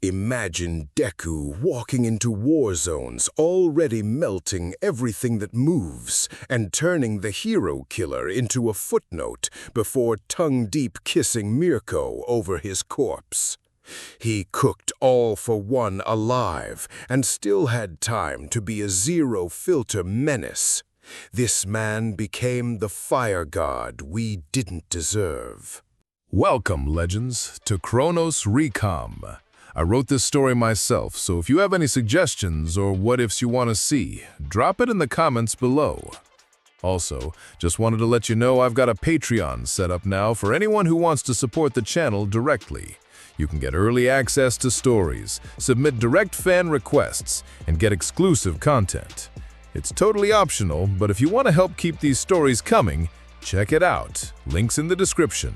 Imagine Deku walking into war zones, already melting everything that moves and turning the hero killer into a footnote before tongue-deep kissing Mirko over his corpse. He cooked all for one alive and still had time to be a zero-filter menace. This man became the fire god we didn't deserve. Welcome, legends, to Chronos Recom. I wrote this story myself, so if you have any suggestions or what-ifs you want to see, drop it in the comments below. Also, just wanted to let you know I've got a Patreon set up now for anyone who wants to support the channel directly. You can get early access to stories, submit direct fan requests, and get exclusive content. It's totally optional, but if you want to help keep these stories coming, check it out. Links in the description.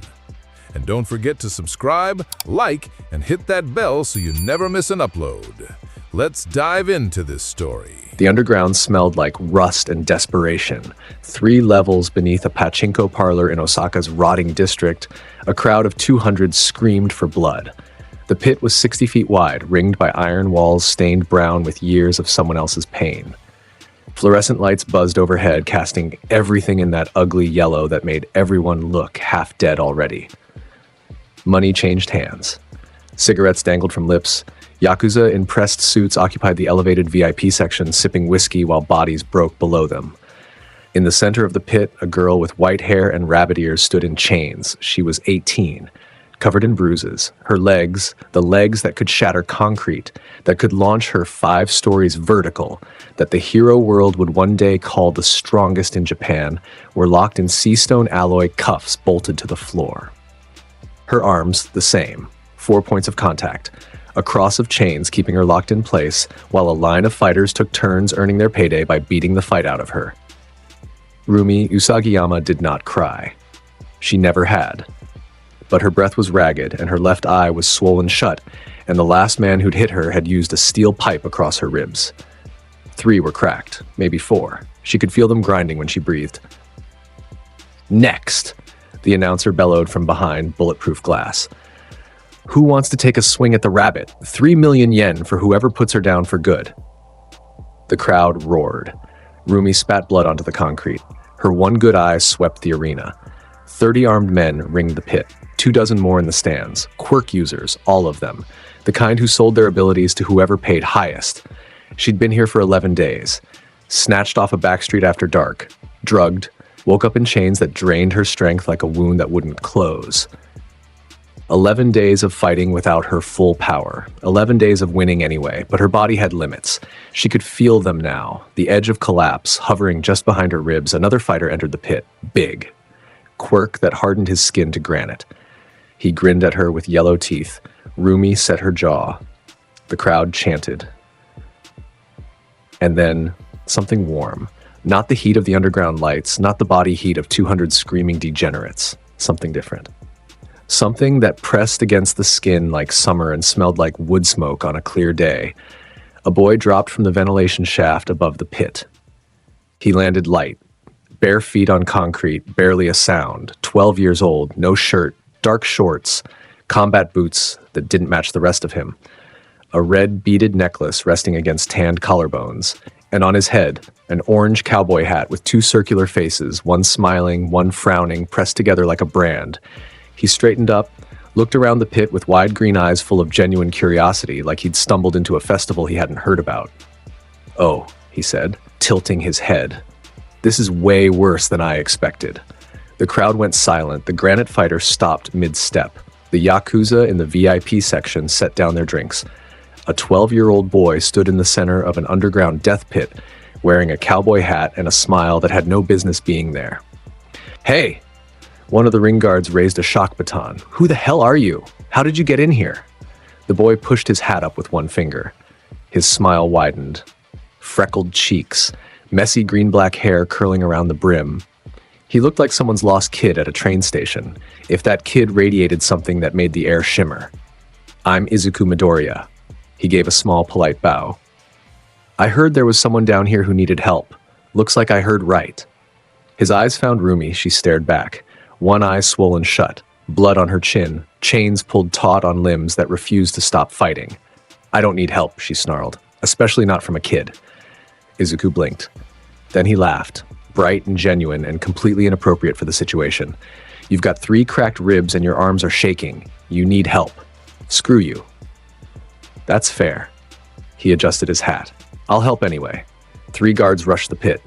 And don't forget to subscribe, like, and hit that bell so you never miss an upload. Let's dive into this story. The underground smelled like rust and desperation. 3 levels beneath a pachinko parlor in Osaka's rotting district, a crowd of 200 screamed for blood. The pit was 60 feet wide, ringed by iron walls stained brown with years of someone else's pain. Fluorescent lights buzzed overhead, casting everything in that ugly yellow that made everyone look half dead already. Money changed hands. Cigarettes dangled from lips. Yakuza in pressed suits occupied the elevated VIP section, sipping whiskey while bodies broke below them. In the center of the pit, a girl with white hair and rabbit ears stood in chains. She was 18, covered in bruises. Her legs, the legs that could shatter concrete, that could launch her 5 stories vertical, that the hero world would one day call the strongest in Japan, were locked in sea-stone alloy cuffs bolted to the floor. Her arms, the same. 4 points of contact. A cross of chains keeping her locked in place, while a line of fighters took turns earning their payday by beating the fight out of her. Rumi Usagiyama did not cry. She never had. But her breath was ragged, and her left eye was swollen shut, and the last man who'd hit her had used a steel pipe across her ribs. 3 were cracked, maybe 4. She could feel them grinding when she breathed. Next! The announcer bellowed from behind bulletproof glass. Who wants to take a swing at the rabbit? 3 million yen for whoever puts her down for good. The crowd roared. Rumi spat blood onto the concrete. Her one good eye swept the arena. 30 armed men ringed the pit. 24 more in the stands. Quirk users, all of them. The kind who sold their abilities to whoever paid highest. She'd been here for 11 days. Snatched off a backstreet after dark. Drugged. Woke up in chains that drained her strength like a wound that wouldn't close. 11 days of fighting without her full power. 11 days of winning anyway, but her body had limits. She could feel them now. The edge of collapse, hovering just behind her ribs, another fighter entered the pit. Big. Quirk that hardened his skin to granite. He grinned at her with yellow teeth. Rumi set her jaw. The crowd chanted. And then, something warm. Not the heat of the underground lights, not the body heat of 200 screaming degenerates. Something different. Something that pressed against the skin like summer and smelled like wood smoke on a clear day. A boy dropped from the ventilation shaft above the pit. He landed light, bare feet on concrete, barely a sound, 12 years old, no shirt, dark shorts, combat boots that didn't match the rest of him, a red beaded necklace resting against tanned collarbones, and on his head, an orange cowboy hat with 2 circular faces, one smiling, one frowning, pressed together like a brand. He straightened up, looked around the pit with wide green eyes full of genuine curiosity, like he'd stumbled into a festival he hadn't heard about. "Oh," he said, tilting his head. "This is way worse than I expected." The crowd went silent. The granite fighter stopped mid-step. The Yakuza in the VIP section set down their drinks. A 12-year-old boy stood in the center of an underground death pit, wearing a cowboy hat and a smile that had no business being there. "Hey!" One of the ring guards raised a shock baton. "Who the hell are you? How did you get in here?" The boy pushed his hat up with one finger. His smile widened. Freckled cheeks, messy green-black hair curling around the brim. He looked like someone's lost kid at a train station, if that kid radiated something that made the air shimmer. "I'm Izuku Midoriya." He gave a small, polite bow. "I heard there was someone down here who needed help. Looks like I heard right." His eyes found Rumi. She stared back. One eye swollen shut, blood on her chin, chains pulled taut on limbs that refused to stop fighting. I don't need help, she snarled. Especially not from a kid. Izuku blinked. Then he laughed, bright and genuine and completely inappropriate for the situation. You've got 3 cracked ribs and your arms are shaking. You need help. Screw you. That's fair. He adjusted his hat. I'll help anyway. 3 guards rushed the pit.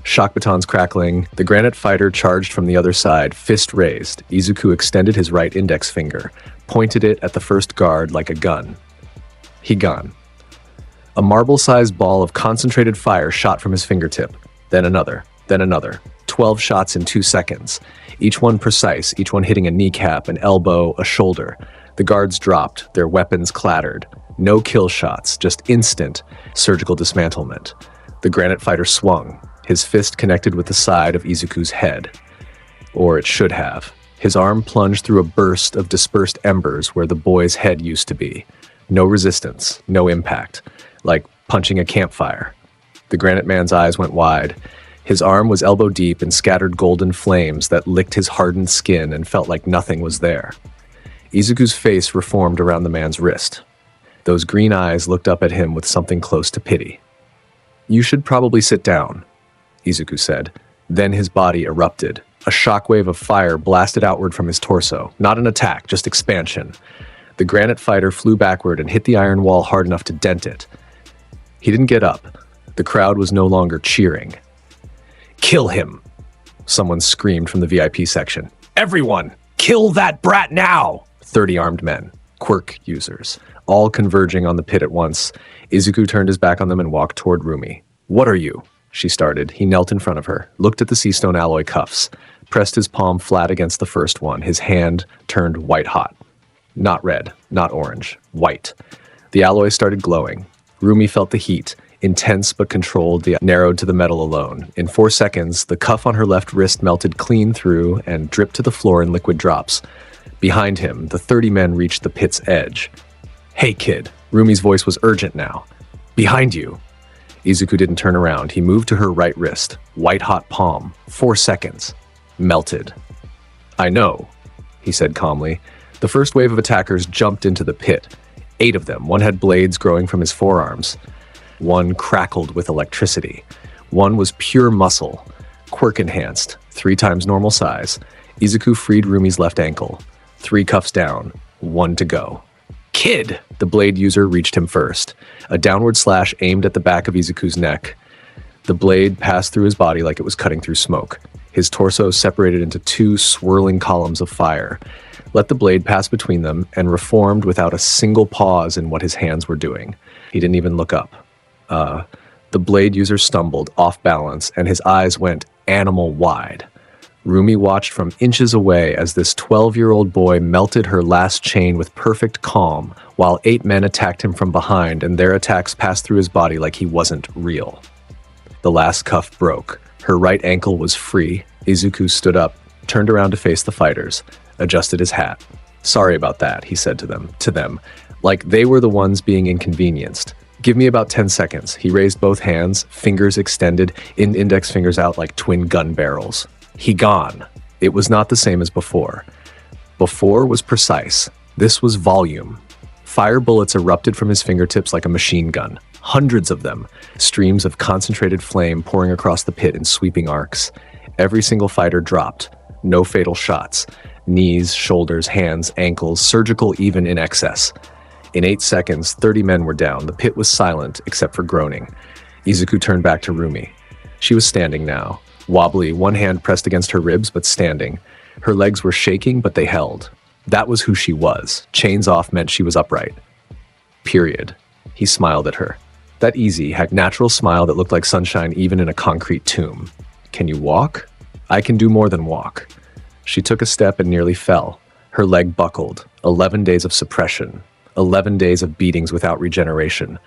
Shock batons crackling, the granite fighter charged from the other side, fist raised. Izuku extended his right index finger, pointed it at the first guard like a gun. He gone. A marble-sized ball of concentrated fire shot from his fingertip. Then another. 12 shots in 2 seconds. Each one precise, each one hitting a kneecap, an elbow, a shoulder. The guards dropped, their weapons clattered. No kill shots, just instant surgical dismantlement. The granite fighter swung. His fist connected with the side of Izuku's head. Or it should have. His arm plunged through a burst of dispersed embers where the boy's head used to be. No resistance, no impact. Like punching a campfire. The granite man's eyes went wide. His arm was elbow deep in scattered golden flames that licked his hardened skin and felt like nothing was there. Izuku's face reformed around the man's wrist. Those green eyes looked up at him with something close to pity. You should probably sit down, Izuku said. Then his body erupted. A shockwave of fire blasted outward from his torso. Not an attack, just expansion. The granite fighter flew backward and hit the iron wall hard enough to dent it. He didn't get up. The crowd was no longer cheering. Kill him! Someone screamed from the VIP section. Everyone! Kill that brat now! 30 armed men, quirk users, all converging on the pit at once. Izuku turned his back on them and walked toward Rumi. What are you? She started. He knelt in front of her, looked at the sea stone alloy cuffs, pressed his palm flat against the first one, his hand turned white hot. Not red, not orange, white. The alloy started glowing. Rumi felt the heat, intense but controlled, narrowed to the metal alone. In 4 seconds, the cuff on her left wrist melted clean through and dripped to the floor in liquid drops. Behind him, the 30 men reached the pit's edge. Hey, kid. Rumi's voice was urgent now. Behind you. Izuku didn't turn around. He moved to her right wrist. White-hot palm. 4 seconds. Melted. I know, he said calmly. The first wave of attackers jumped into the pit. 8 of them. One had blades growing from his forearms. One crackled with electricity. One was pure muscle, quirk-enhanced, 3 times normal size. Izuku freed Rumi's left ankle. 3 cuffs down, 1 to go. Kid! The blade user reached him first. A downward slash aimed at the back of Izuku's neck. The blade passed through his body like it was cutting through smoke. His torso separated into 2 swirling columns of fire. Let the blade pass between them and reformed without a single pause in what his hands were doing. He didn't even look up. The blade user stumbled, off balance, and his eyes went animal-wide. Rumi watched from inches away as this 12-year-old boy melted her last chain with perfect calm, while 8 men attacked him from behind, and their attacks passed through his body like he wasn't real. The last cuff broke. Her right ankle was free. Izuku stood up, turned around to face the fighters, adjusted his hat. Sorry about that, he said to them, like they were the ones being inconvenienced. Give me about 10 seconds. He raised both hands, fingers extended, index fingers out like twin gun barrels. He gone. It was not the same as before. Before was precise. This was volume. Fire bullets erupted from his fingertips like a machine gun. Hundreds of them. Streams of concentrated flame pouring across the pit in sweeping arcs. Every single fighter dropped. No fatal shots. Knees, shoulders, hands, ankles, surgical even in excess. In 8 seconds, 30 men were down. The pit was silent, except for groaning. Izuku turned back to Rumi. She was standing now, wobbly, one hand pressed against her ribs, but standing. Her legs were shaking, but they held. That was who she was. Chains off meant she was upright. Period. He smiled at her. That easy, natural smile that looked like sunshine even in a concrete tomb. Can you walk? I can do more than walk. She took a step and nearly fell. Her leg buckled. 11 days of suppression. 11 days of beatings without regeneration.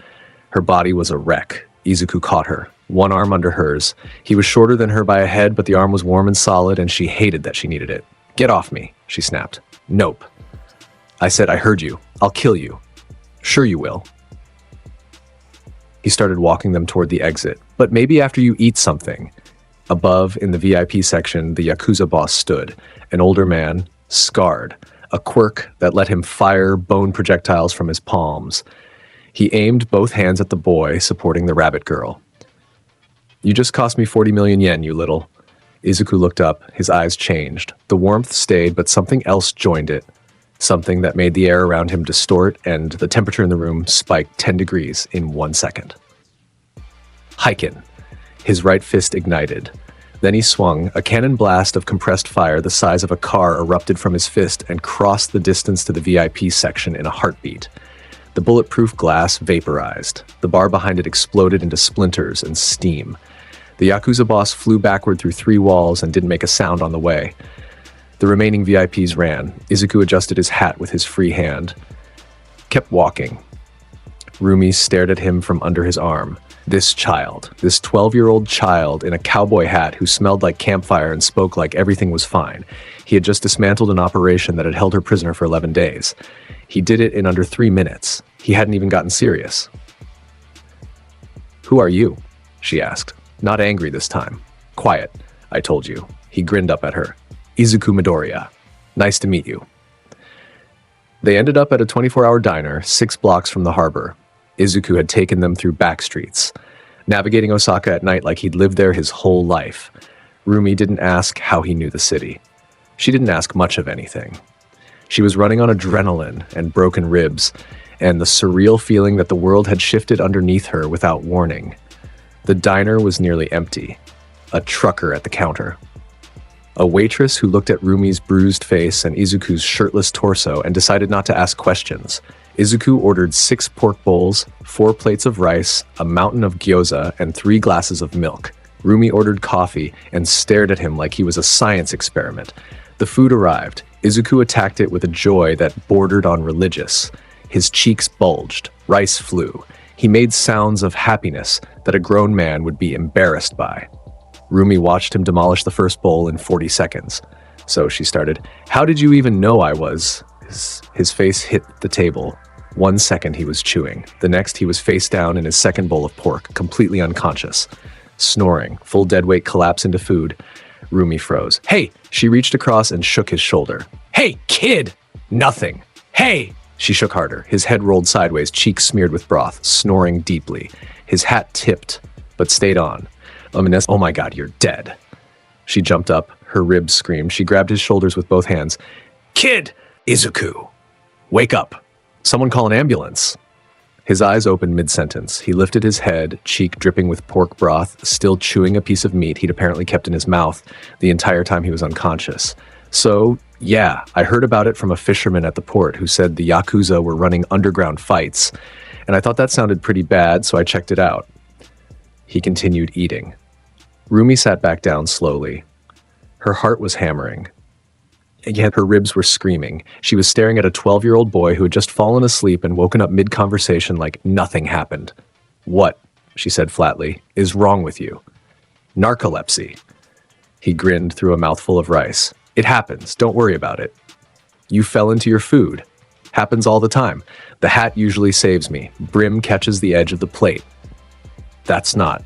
Her body was a wreck. Izuku caught her, one arm under hers. He was shorter than her by a head, but the arm was warm and solid, and she hated that she needed it. Get off me, she snapped. Nope. I said, I heard you. I'll kill you. Sure you will. He started walking them toward the exit. But maybe after you eat something. Above, in the VIP section, the Yakuza boss stood, an older man, scarred. A quirk that let him fire bone projectiles from his palms. He aimed both hands at the boy supporting the rabbit girl. "You just cost me 40 million yen, you little." Izuku looked up, his eyes changed. The warmth stayed, but something else joined it. Something that made the air around him distort and the temperature in the room spiked 10 degrees in 1 second. Heiken. His right fist ignited. Then he swung. A cannon blast of compressed fire the size of a car erupted from his fist and crossed the distance to the VIP section in a heartbeat. The bulletproof glass vaporized. The bar behind it exploded into splinters and steam. The Yakuza boss flew backward through 3 walls and didn't make a sound on the way. The remaining VIPs ran. Izuku adjusted his hat with his free hand. Kept walking. Rumi stared at him from under his arm. This child, this 12-year-old child in a cowboy hat who smelled like campfire and spoke like everything was fine. He had just dismantled an operation that had held her prisoner for 11 days. He did it in under 3 minutes. He hadn't even gotten serious. "Who are you?" she asked. Not angry this time. "Quiet, I told you." He grinned up at her. "Izuku Midoriya. Nice to meet you." They ended up at a 24-hour diner 6 blocks from the harbor. Izuku had taken them through back streets, navigating Osaka at night like he'd lived there his whole life. Rumi didn't ask how he knew the city. She didn't ask much of anything. She was running on adrenaline and broken ribs, and the surreal feeling that the world had shifted underneath her without warning. The diner was nearly empty. A trucker at the counter. A waitress who looked at Rumi's bruised face and Izuku's shirtless torso and decided not to ask questions. Izuku ordered 6 pork bowls, 4 plates of rice, a mountain of gyoza, and 3 glasses of milk. Rumi ordered coffee and stared at him like he was a science experiment. The food arrived. Izuku attacked it with a joy that bordered on religious. His cheeks bulged. Rice flew. He made sounds of happiness that a grown man would be embarrassed by. Rumi watched him demolish the first bowl in 40 seconds. So she started, "How did you even know I was?" His face hit the table. 1 second he was chewing. The next he was face down in his second bowl of pork, completely unconscious. Snoring, full deadweight collapse into food. Rumi froze. "Hey!" She reached across and shook his shoulder. "Hey, kid!" "Nothing." "Hey!" She shook harder. His head rolled sideways, cheeks smeared with broth, snoring deeply. His hat tipped, but stayed on. "Oh my God, you're dead." She jumped up. Her ribs screamed. She grabbed his shoulders with both hands. "Kid! Izuku! Wake up! Someone call an ambulance!" His eyes opened mid-sentence. He lifted his head, cheek dripping with pork broth, still chewing a piece of meat he'd apparently kept in his mouth the entire time he was unconscious. "So, yeah, I heard about it from a fisherman at the port who said the Yakuza were running underground fights, and I thought that sounded pretty bad, so I checked it out." He continued eating. Rumi sat back down slowly. Her heart was hammering. Yet her ribs were screaming. She was staring at a 12-year-old boy who had just fallen asleep and woken up mid-conversation like nothing happened. "What," she said flatly, "is wrong with you?" "Narcolepsy." He grinned through a mouthful of rice. "It happens. Don't worry about it." "You fell into your food." "Happens all the time. The hat usually saves me. Brim catches the edge of the plate." "That's not."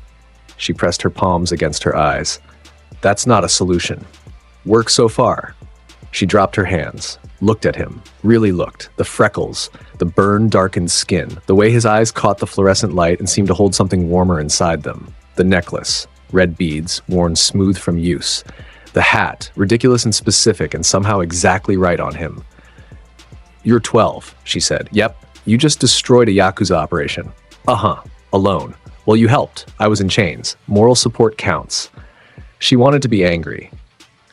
She pressed her palms against her eyes. "That's not a solution. Work so far." She dropped her hands, looked at him, really looked. The freckles, the burn-darkened skin, the way his eyes caught the fluorescent light and seemed to hold something warmer inside them. The necklace, red beads, worn smooth from use. The hat, ridiculous and specific and somehow exactly right on him. "You're 12, she said. "Yep, you just destroyed a Yakuza operation." "Uh-huh, alone." "Well, you helped. I was in chains. Moral support counts." She wanted to be angry.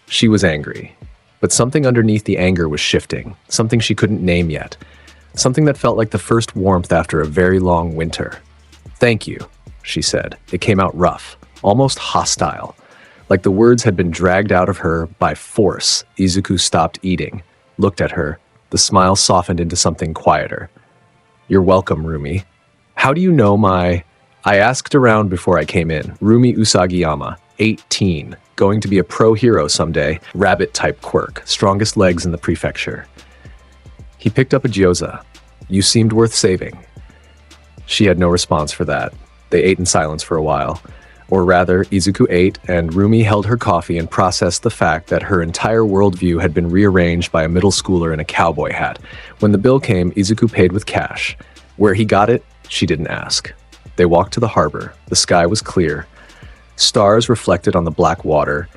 She was angry. But something underneath the anger was shifting, something she couldn't name yet, something that felt like the first warmth after a very long winter. "Thank you," she said. It came out rough, almost hostile, like the words had been dragged out of her by force. Izuku stopped eating, looked at her. The smile softened into something quieter. "You're welcome, Rumi. How do you know my—" "I asked around before I came in. Rumi Usagiyama, 18. Going to be a pro hero someday, rabbit-type quirk, strongest legs in the prefecture." He picked up a gyoza. "You seemed worth saving." She had no response for that. They ate in silence for a while. Or rather, Izuku ate, and Rumi held her coffee and processed the fact that her entire worldview had been rearranged by a middle schooler in a cowboy hat. When the bill came, Izuku paid with cash. Where he got it, She didn't ask. They walked to the harbor. The sky was clear. Stars reflected on the black water.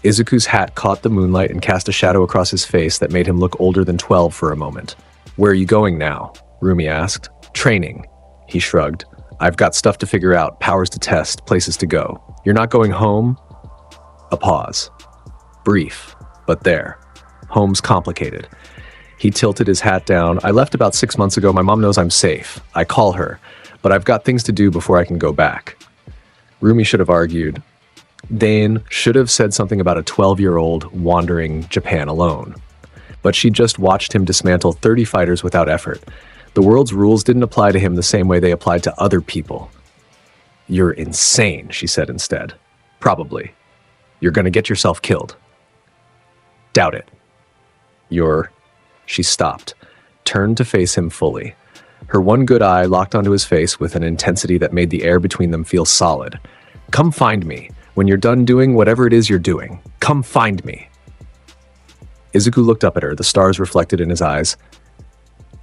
Izuku's hat caught the moonlight and cast a shadow across his face that made him look older than 12 for a moment. "Where are you going now?" Rumi asked. "Training." He shrugged. "I've got stuff to figure out, powers to test, places to go. You're not going home?" A pause. Brief, but there. Home's complicated. He tilted his hat down. "I left about 6 months ago. My mom knows I'm safe. I call her, but I've got things to do before I can go back." Rumi should have argued. Dane should have said something about a 12-year-old wandering Japan alone. But she just watched him dismantle 30 fighters without effort. The world's rules didn't apply to him the same way they applied to other people. "You're insane," she said instead. "Probably. You're going to get yourself killed." "Doubt it." She stopped, turned to face him fully. Her one good eye locked onto his face with an intensity that made the air between them feel solid. "Come find me. When you're done doing whatever it is you're doing, come find me." Izuku looked up at her, the stars reflected in his eyes.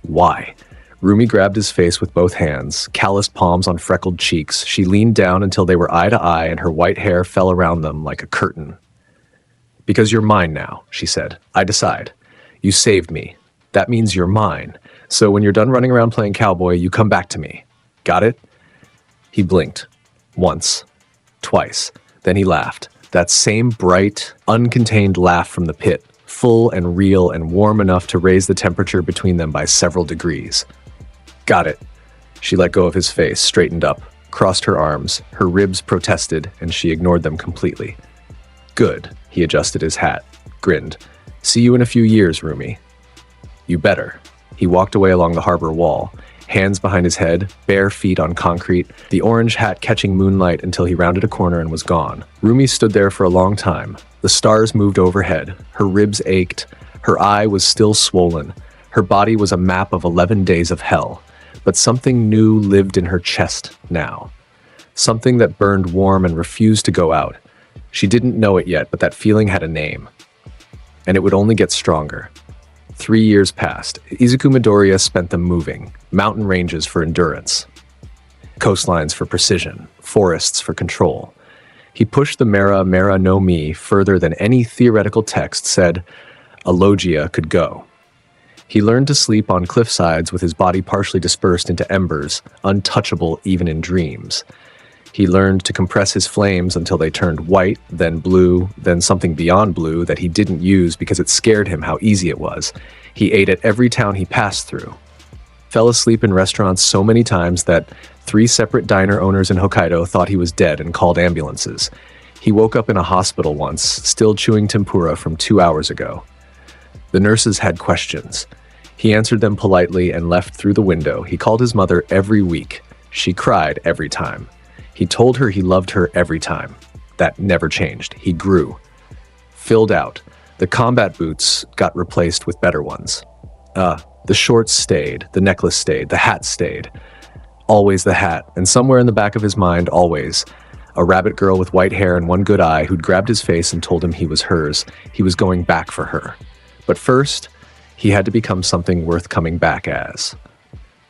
"Why?" Rumi grabbed his face with both hands, calloused palms on freckled cheeks. She leaned down until they were eye to eye and her white hair fell around them like a curtain. "Because you're mine now," she said. "I decide. You saved me. That means you're mine. So when you're done running around playing cowboy, you come back to me. Got it?" He blinked. Once. Twice. Then he laughed. That same bright, uncontained laugh from the pit, full and real and warm enough to raise the temperature between them by several degrees. "Got it." She let go of his face, straightened up, crossed her arms. Her ribs protested, and she ignored them completely. "Good." He adjusted his hat, grinned. "See you in a few years, Rumi." "You better." He walked away along the harbor wall, hands behind his head, bare feet on concrete, the orange hat catching moonlight until he rounded a corner and was gone. Rumi stood there for a long time. The stars moved overhead. Her ribs ached. Her eye was still swollen. Her body was a map of 11 days of hell. But something new lived in her chest now. Something that burned warm and refused to go out. She didn't know it yet, but that feeling had a name. And it would only get stronger. 3 years passed. Izuku Midoriya spent them moving. Mountain ranges for endurance. Coastlines for precision. Forests for control. He pushed the Mera no Mi further than any theoretical text said a logia could go. He learned to sleep on cliffsides with his body partially dispersed into embers, untouchable even in dreams. He learned to compress his flames until they turned white, then blue, then something beyond blue that he didn't use because it scared him how easy it was. He ate at every town he passed through. Fell asleep in restaurants so many times that 3 separate diner owners in Hokkaido thought he was dead and called ambulances. He woke up in a hospital once, still chewing tempura from 2 hours ago. The nurses had questions. He answered them politely and left through the window. He called his mother every week. She cried every time. He told her he loved her every time. That never changed. He grew. Filled out. The combat boots got replaced with better ones. The shorts stayed, the necklace stayed, the hat stayed. Always the hat, and somewhere in the back of his mind, always, a rabbit girl with white hair and one good eye who'd grabbed his face and told him he was hers. He was going back for her. But first, he had to become something worth coming back as.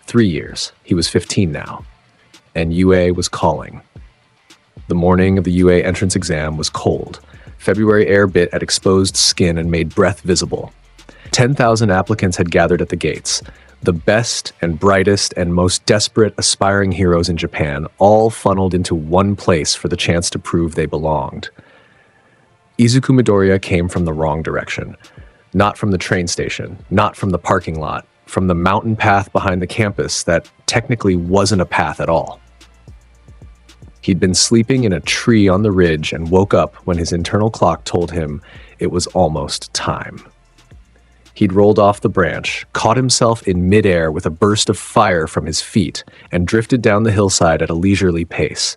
3 years. He was 15 now. And UA was calling. The morning of the UA entrance exam was cold. February air bit at exposed skin and made breath visible. 10,000 applicants had gathered at the gates. The best and brightest and most desperate aspiring heroes in Japan, all funneled into one place for the chance to prove they belonged. Izuku Midoriya came from the wrong direction. Not from the train station, not from the parking lot, from the mountain path behind the campus that technically wasn't a path at all. He'd been sleeping in a tree on the ridge and woke up when his internal clock told him it was almost time. He'd rolled off the branch, caught himself in midair with a burst of fire from his feet, and drifted down the hillside at a leisurely pace.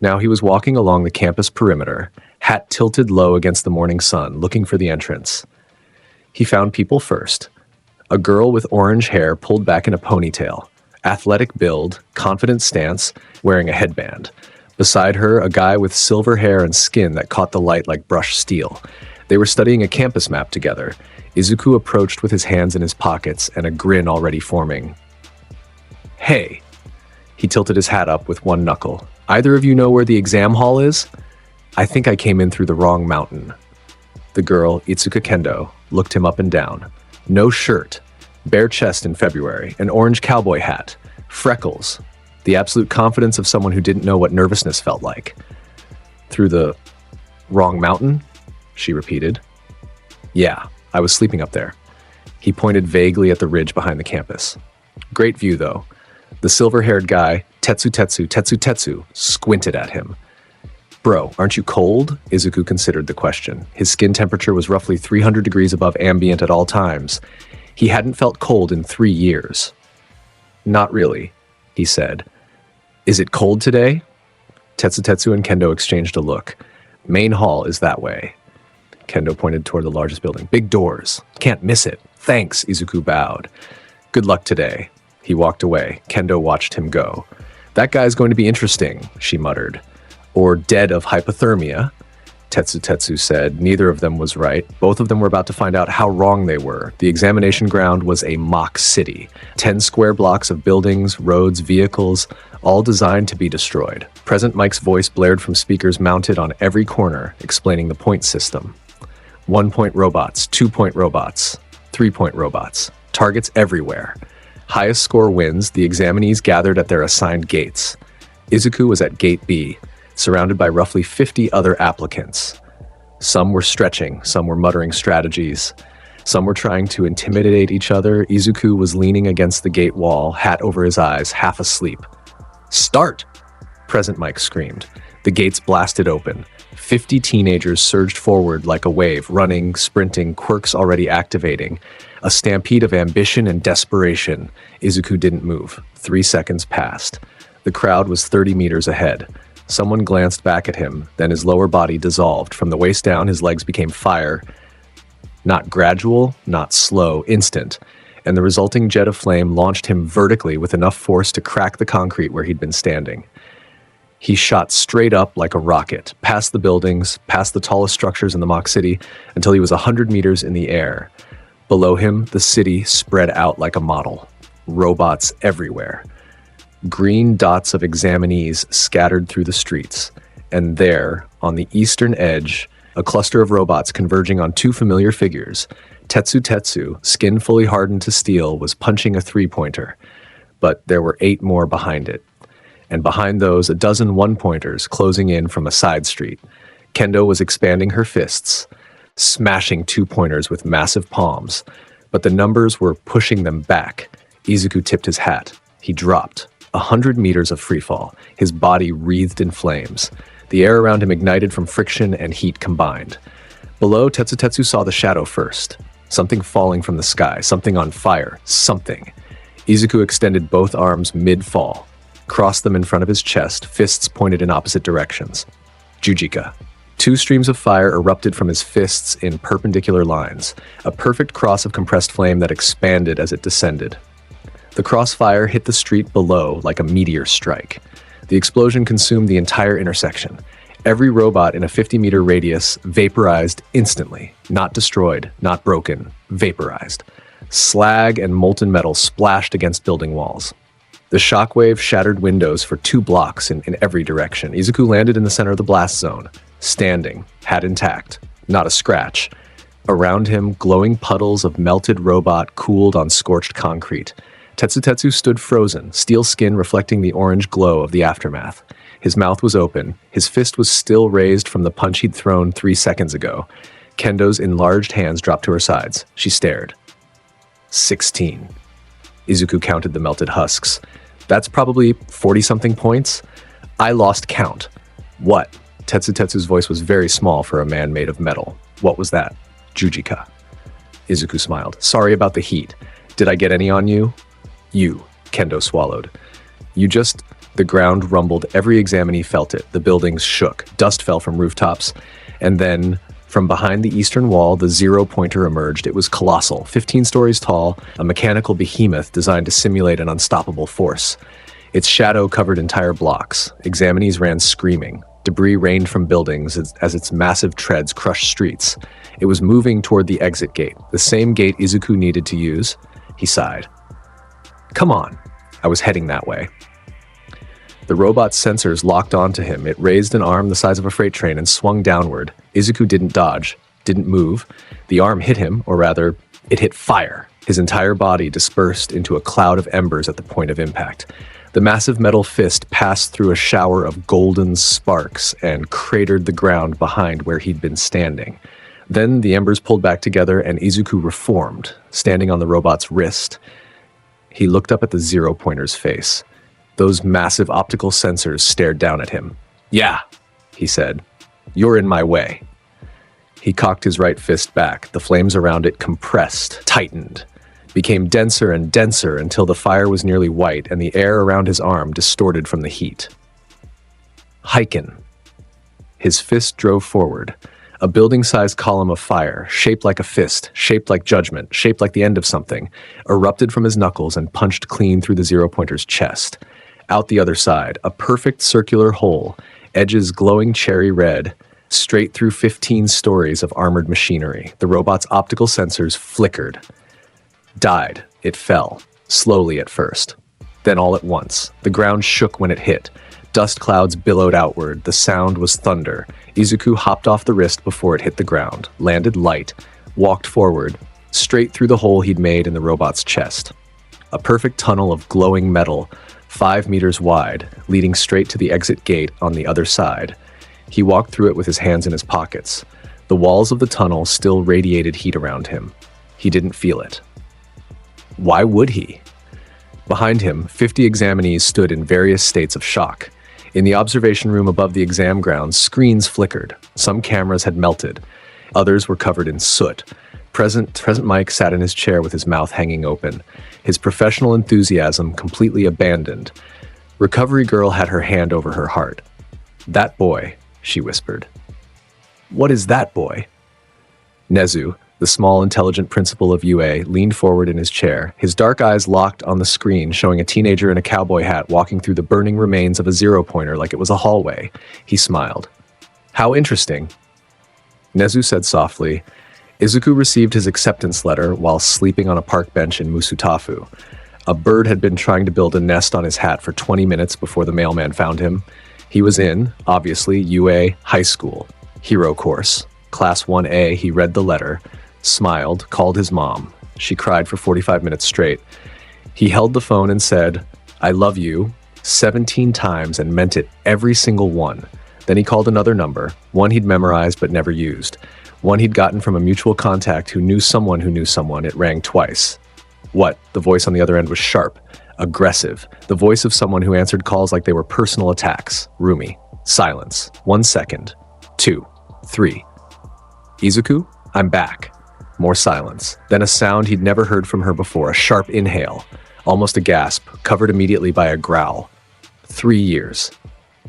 Now he was walking along the campus perimeter, hat tilted low against the morning sun, looking for the entrance. He found people first. A girl with orange hair pulled back in a ponytail, athletic build, confident stance, wearing a headband. Beside her, a guy with silver hair and skin that caught the light like brushed steel. They were studying a campus map together. Izuku approached with his hands in his pockets and a grin already forming. "Hey." He tilted his hat up with one knuckle. Either of you know where the exam hall is? I think I came in through the wrong mountain. The girl, Itsuka Kendo, looked him up and down. No shirt, bare chest in February, an orange cowboy hat, freckles, the absolute confidence of someone who didn't know what nervousness felt like. Through the wrong mountain? She repeated. Yeah, I was sleeping up there. He pointed vaguely at the ridge behind the campus. Great view, though. The silver-haired guy, Tetsu, squinted at him. Bro, aren't you cold? Izuku considered the question. His skin temperature was roughly 300 degrees above ambient at all times. He hadn't felt cold in 3 years. Not really, he said. Is it cold today? Tetsu and Kendo exchanged a look. Main hall is that way. Kendo pointed toward the largest building. Big doors. Can't miss it. Thanks, Izuku bowed. Good luck today. He walked away. Kendo watched him go. That guy's going to be interesting, she muttered. Or dead of hypothermia, Tetsu said. Neither of them was right. Both of them were about to find out how wrong they were. The examination ground was a mock city. 10 square blocks of buildings, roads, vehicles, all designed to be destroyed. Present Mike's voice blared from speakers mounted on every corner, explaining the point system. 1-point robots, 2-point robots, 3-point robots. Targets everywhere. Highest score wins. The examinees gathered at their assigned gates. Izuku was at Gate B, surrounded by roughly 50 other applicants. Some were stretching, some were muttering strategies. Some were trying to intimidate each other. Izuku was leaning against the gate wall, hat over his eyes, half asleep. Start! Present Mike screamed. The gates blasted open. 50 teenagers surged forward like a wave, running, sprinting, quirks already activating. A stampede of ambition and desperation. Izuku didn't move. 3 seconds passed. The crowd was 30 meters ahead. Someone glanced back at him, then his lower body dissolved. From the waist down, his legs became fire. Not gradual, not slow, instant. And the resulting jet of flame launched him vertically with enough force to crack the concrete where he'd been standing. He shot straight up like a rocket, past the buildings, past the tallest structures in the mock city, until he was 100 meters in the air. Below him, the city spread out like a model. Robots everywhere. Green dots of examinees scattered through the streets. And there, on the eastern edge, a cluster of robots converging on 2 familiar figures. Tetsu, skin fully hardened to steel, was punching a 3-pointer. But there were 8 more behind it. And behind those, a dozen 1-pointers closing in from a side street. Kendo was expanding her fists, smashing 2-pointers with massive palms. But the numbers were pushing them back. Izuku tipped his hat. He dropped. 100 meters of freefall. His body wreathed in flames. The air around him ignited from friction and heat combined. Below, Tetsu saw the shadow first. Something falling from the sky. Something on fire. Something. Izuku extended both arms mid-fall. Crossed them in front of his chest, fists pointed in opposite directions. Jujika. 2 streams of fire erupted from his fists in perpendicular lines, a perfect cross of compressed flame that expanded as it descended. The crossfire hit the street below like a meteor strike. The explosion consumed the entire intersection. Every robot in a 50-meter radius vaporized instantly, not destroyed, not broken, vaporized. Slag and molten metal splashed against building walls. The shockwave shattered windows for 2 blocks in every direction. Izuku landed in the center of the blast zone, standing, hat intact, not a scratch. Around him, glowing puddles of melted robot cooled on scorched concrete. Tetsu stood frozen, steel skin reflecting the orange glow of the aftermath. His mouth was open. His fist was still raised from the punch he'd thrown 3 seconds ago. Kendo's enlarged hands dropped to her sides. She stared. 16. Izuku counted the melted husks. That's probably 40-something points. I lost count. What? Tetsu's voice was very small for a man made of metal. What was that? Jujika. Izuku smiled. Sorry about the heat. Did I get any on you? You. Kendo swallowed. The ground rumbled. Every examinee felt it. The buildings shook. Dust fell from rooftops. And then, from behind the eastern wall, the 0-pointer emerged. It was colossal, 15 stories tall, a mechanical behemoth designed to simulate an unstoppable force. Its shadow covered entire blocks. Examinees ran screaming. Debris rained from buildings as its massive treads crushed streets. It was moving toward the exit gate, the same gate Izuku needed to use. He sighed. Come on. I was heading that way. The robot's sensors locked onto him. It raised an arm the size of a freight train and swung downward. Izuku didn't dodge, didn't move. The arm hit him, or rather, it hit fire. His entire body dispersed into a cloud of embers at the point of impact. The massive metal fist passed through a shower of golden sparks and cratered the ground behind where he'd been standing. Then the embers pulled back together and Izuku reformed, standing on the robot's wrist. He looked up at the zero-pointer's face. Those massive optical sensors stared down at him. "Yeah," he said. "You're in my way." He cocked his right fist back. The flames around it compressed, tightened, became denser and denser until the fire was nearly white and the air around his arm distorted from the heat. Heiken. His fist drove forward. A building-sized column of fire, shaped like a fist, shaped like judgment, shaped like the end of something, erupted from his knuckles and punched clean through the zero-pointer's chest. Out the other side, a perfect circular hole, edges glowing cherry red, straight through 15 stories of armored machinery. The robot's optical sensors flickered. Died. It fell, slowly at first. Then all at once, the ground shook when it hit. Dust clouds billowed outward. The sound was thunder. Izuku hopped off the wrist before it hit the ground, landed light, walked forward, straight through the hole he'd made in the robot's chest. A perfect tunnel of glowing metal, 5 meters wide, leading straight to the exit gate on the other side. He walked through it with his hands in his pockets. The walls of the tunnel still radiated heat around him. He didn't feel it. Why would he? Behind him, 50 examinees stood in various states of shock. In the observation room above the exam grounds, screens flickered. Some cameras had melted. Others were covered in soot. Present Mike sat in his chair with his mouth hanging open, his professional enthusiasm completely abandoned. Recovery Girl had her hand over her heart. "That boy," she whispered. "What is that boy?" Nezu, the small, intelligent principal of UA, leaned forward in his chair, his dark eyes locked on the screen, showing a teenager in a cowboy hat walking through the burning remains of a zero-pointer like it was a hallway. He smiled. "How interesting." Nezu said softly, Izuku received his acceptance letter while sleeping on a park bench in Musutafu. A bird had been trying to build a nest on his hat for 20 minutes before the mailman found him. He was in, obviously, UA high school, hero course. Class 1A, he read the letter, smiled, called his mom. She cried for 45 minutes straight. He held the phone and said, "I love you," 17 times and meant it every single one. Then he called another number, one he'd memorized but never used, one he'd gotten from a mutual contact who knew someone who knew someone. It rang twice. What? The voice on the other end was sharp, aggressive, the voice of someone who answered calls like they were personal attacks. Rumi. Silence. 1 second. 2. 3. "Izuku, I'm back." More silence. Then a sound he'd never heard from her before, a sharp inhale, almost a gasp, covered immediately by a growl. 3 years.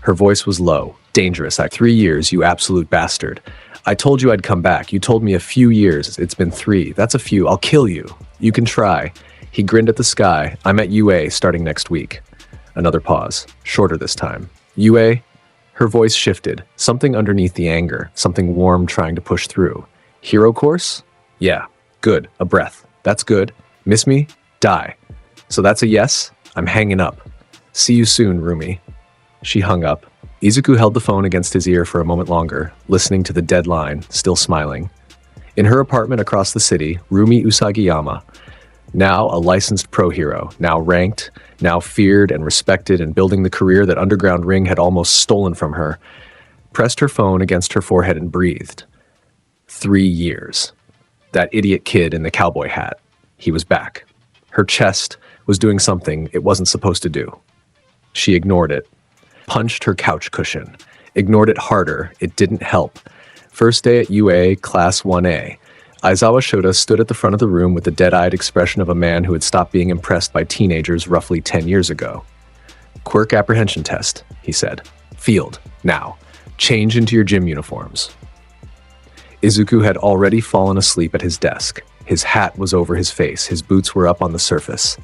Her voice was low, dangerous. 3 years, you absolute bastard. I told you I'd come back. You told me a few years. It's been 3. That's a few. I'll kill you. You can try. He grinned at the sky. I'm at UA starting next week. Another pause, shorter this time. UA? Her voice shifted, something underneath the anger, something warm trying to push through. Hero course? Yeah, good, a breath. That's good. Miss me? Die. So that's a yes? I'm hanging up. See you soon, Rumi. She hung up. Izuku held the phone against his ear for a moment longer, listening to the dead line, still smiling. In her apartment across the city, Rumi Usagiyama, now a licensed pro hero, now ranked, now feared and respected and building the career that Underground Ring had almost stolen from her, pressed her phone against her forehead and breathed. 3 years. That idiot kid in the cowboy hat. He was back. Her chest was doing something it wasn't supposed to do. She ignored it, punched her couch cushion, ignored it harder. It didn't help. First day at UA, Class 1A. Aizawa Shota stood at the front of the room with the dead-eyed expression of a man who had stopped being impressed by teenagers roughly 10 years ago. "Quirk apprehension test," he said. "Field, now. Change into your gym uniforms." Izuku had already fallen asleep at his desk. His hat was over his face, his boots were up on the surface.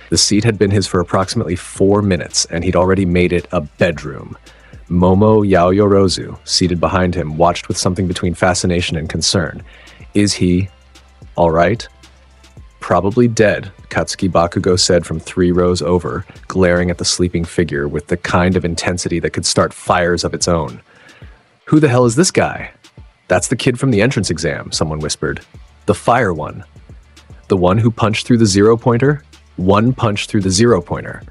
The seat had been his for approximately 4 minutes, and he'd already made it a bedroom. Momo Yaoyorozu, seated behind him, watched with something between fascination and concern. Is he all right? Probably dead, Katsuki Bakugo said from 3 rows over, glaring at the sleeping figure with the kind of intensity that could start fires of its own. Who the hell is this guy? That's the kid from the entrance exam, someone whispered. The fire one. The one who punched through the 0-pointer? One punch through the 0-pointer.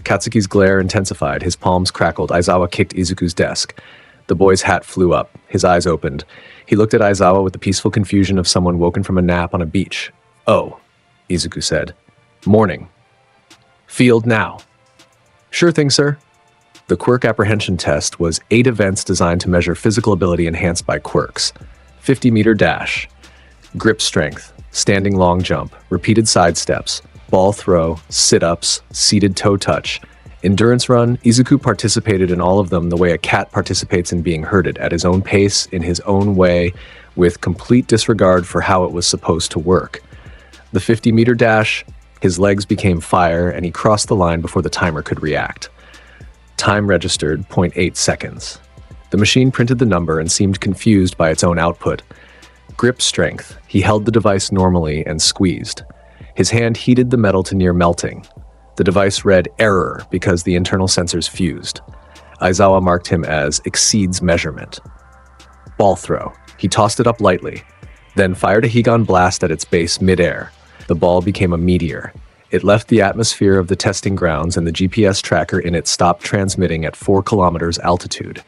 Katsuki's glare intensified, his palms crackled. Aizawa kicked Izuku's desk. The boy's hat flew up, his eyes opened. He looked at Aizawa with the peaceful confusion of someone woken from a nap on a beach. Oh, Izuku said. Morning. Field now. Sure thing, sir. The quirk apprehension test was 8 events designed to measure physical ability enhanced by quirks. 50-meter dash, grip strength, standing long jump, repeated side steps, ball throw, sit-ups, seated toe touch. Endurance run, Izuku participated in all of them the way a cat participates in being herded, at his own pace, in his own way, with complete disregard for how it was supposed to work. The 50-meter dash, his legs became fire and he crossed the line before the timer could react. Time registered 0.8 seconds. The machine printed the number and seemed confused by its own output. Grip strength, he held the device normally and squeezed. His hand heated the metal to near melting. The device read error because the internal sensors fused. Aizawa marked him as exceeds measurement. Ball throw, he tossed it up lightly, then fired a Higan blast at its base mid-air. The ball became a meteor. It left the atmosphere of the testing grounds and the GPS tracker in it stopped transmitting at 4 kilometers altitude.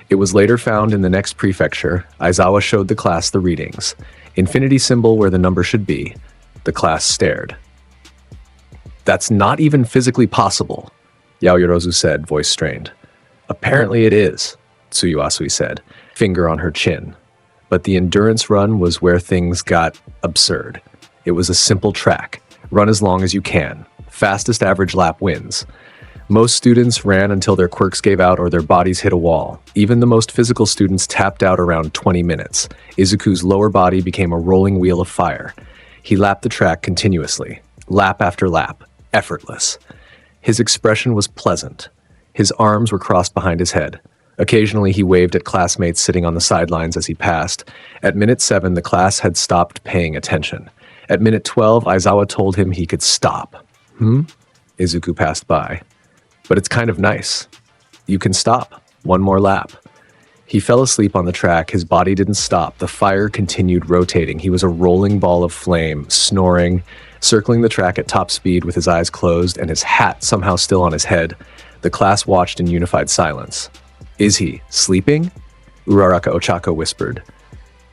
It was later found in the next prefecture. Aizawa showed the class the readings. Infinity symbol where the number should be. The class stared. That's not even physically possible, Yaoyorozu said, voice strained. Apparently it is, Tsuyuasui said, finger on her chin. But the endurance run was where things got absurd. It was a simple track. Run as long as you can. Fastest average lap wins. Most students ran until their quirks gave out or their bodies hit a wall. Even the most physical students tapped out around 20 minutes. Izuku's lower body became a rolling wheel of fire. He lapped the track continuously, lap after lap, effortless. His expression was pleasant. His arms were crossed behind his head. Occasionally he waved at classmates sitting on the sidelines as he passed. At minute 7, the class had stopped paying attention. At minute 12, Aizawa told him he could stop. Izuku passed by. But it's kind of nice. You can stop. One more lap. He fell asleep on the track. His body didn't stop. The fire continued rotating. He was a rolling ball of flame, snoring, circling the track at top speed with his eyes closed and his hat somehow still on his head. The class watched in unified silence. Is he sleeping? Uraraka Ochako whispered.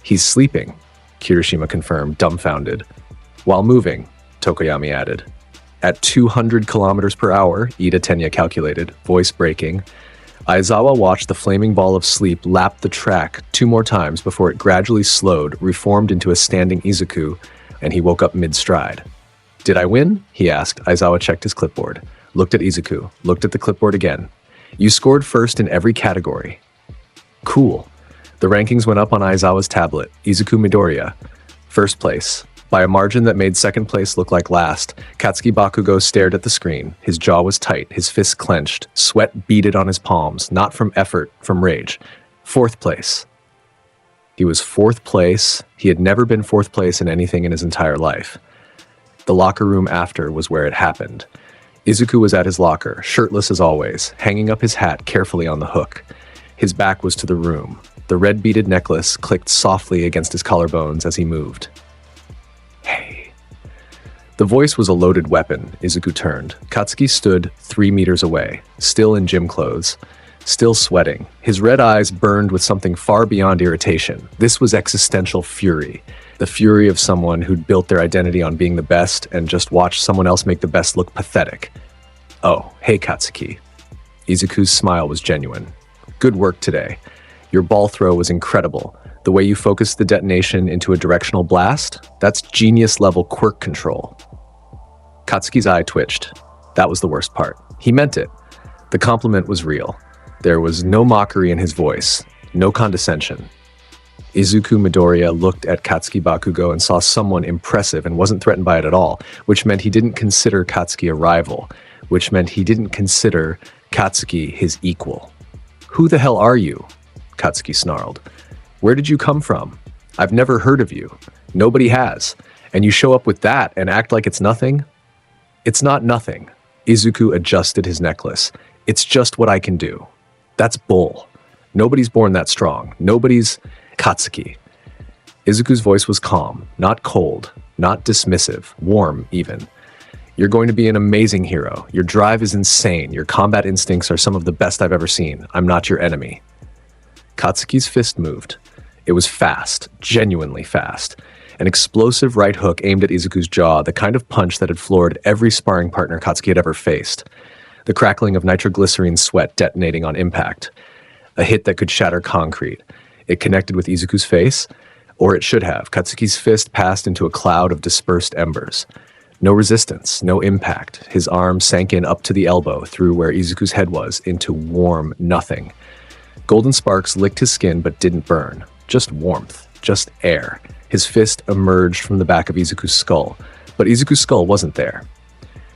He's sleeping, Kirishima confirmed, dumbfounded. While moving, Tokoyami added. At 200 kilometers per hour, Ida Tenya calculated, voice breaking. Aizawa watched the flaming ball of sleep lap the track 2 more times before it gradually slowed, reformed into a standing Izuku, and he woke up mid-stride. Did I win? He asked. Aizawa checked his clipboard, looked at Izuku, looked at the clipboard again. You scored first in every category. Cool. The rankings went up on Aizawa's tablet. Izuku Midoriya, first place. By a margin that made second place look like last, Katsuki Bakugo stared at the screen. His jaw was tight, his fists clenched, sweat beaded on his palms, not from effort, from rage. 4th place. He was 4th place. He had never been 4th place in anything in his entire life. The locker room after was where it happened. Izuku was at his locker, shirtless as always, hanging up his hat carefully on the hook. His back was to the room. The red beaded necklace clicked softly against his collarbones as he moved. Hey. The voice was a loaded weapon. Izuku turned. Katsuki stood 3 meters away, still in gym clothes, still sweating. His red eyes burned with something far beyond irritation. This was existential fury. The fury of someone who'd built their identity on being the best and just watched someone else make the best look pathetic. Oh, hey Katsuki. Izuku's smile was genuine. Good work today. Your ball throw was incredible. The way you focused the detonation into a directional blast, that's genius-level quirk control. Katsuki's eye twitched. That was the worst part. He meant it. The compliment was real. There was no mockery in his voice, no condescension. Izuku Midoriya looked at Katsuki Bakugo and saw someone impressive and wasn't threatened by it at all, which meant he didn't consider Katsuki a rival, which meant he didn't consider Katsuki his equal. Who the hell are you? Katsuki snarled. Where did you come from? I've never heard of you. Nobody has. And you show up with that and act like it's nothing? It's not nothing. Izuku adjusted his necklace. It's just what I can do. That's bull. Nobody's born that strong. Nobody's Katsuki. Izuku's voice was calm, not cold, not dismissive, warm even. You're going to be an amazing hero. Your drive is insane. Your combat instincts are some of the best I've ever seen. I'm not your enemy. Katsuki's fist moved. It was fast, genuinely fast. An explosive right hook aimed at Izuku's jaw, the kind of punch that had floored every sparring partner Katsuki had ever faced. The crackling of nitroglycerine sweat detonating on impact. A hit that could shatter concrete. It connected with Izuku's face, or it should have. Katsuki's fist passed into a cloud of dispersed embers. No resistance, no impact. His arm sank in up to the elbow, through where Izuku's head was, into warm nothing. Golden sparks licked his skin but didn't burn. Just warmth, just air. His fist emerged from the back of Izuku's skull, but Izuku's skull wasn't there.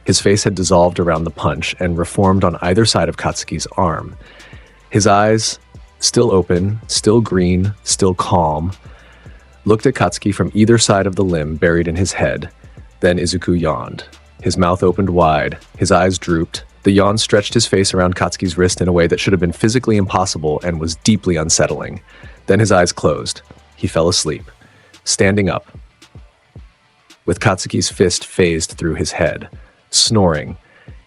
His face had dissolved around the punch and reformed on either side of Katsuki's arm. His eyes, still open, still green, still calm, looked at Katsuki from either side of the limb buried in his head. Then Izuku yawned. His mouth opened wide, his eyes drooped. The yawn stretched his face around Katsuki's wrist in a way that should have been physically impossible and was deeply unsettling. Then his eyes closed. He fell asleep, standing up, with Katsuki's fist phased through his head, snoring.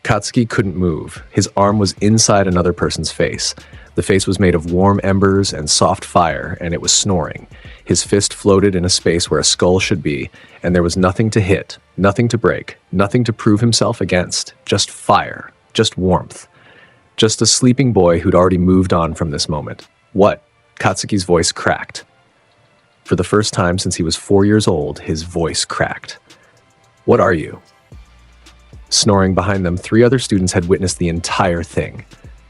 Katsuki couldn't move. His arm was inside another person's face. The face was made of warm embers and soft fire, and it was snoring. His fist floated in a space where a skull should be, and there was nothing to hit, nothing to break, nothing to prove himself against, just fire, just warmth. Just a sleeping boy who'd already moved on from this moment. What? Katsuki's voice cracked. For the first time since he was 4 years old, his voice cracked. What are you? Snoring behind them, 3 other students had witnessed the entire thing.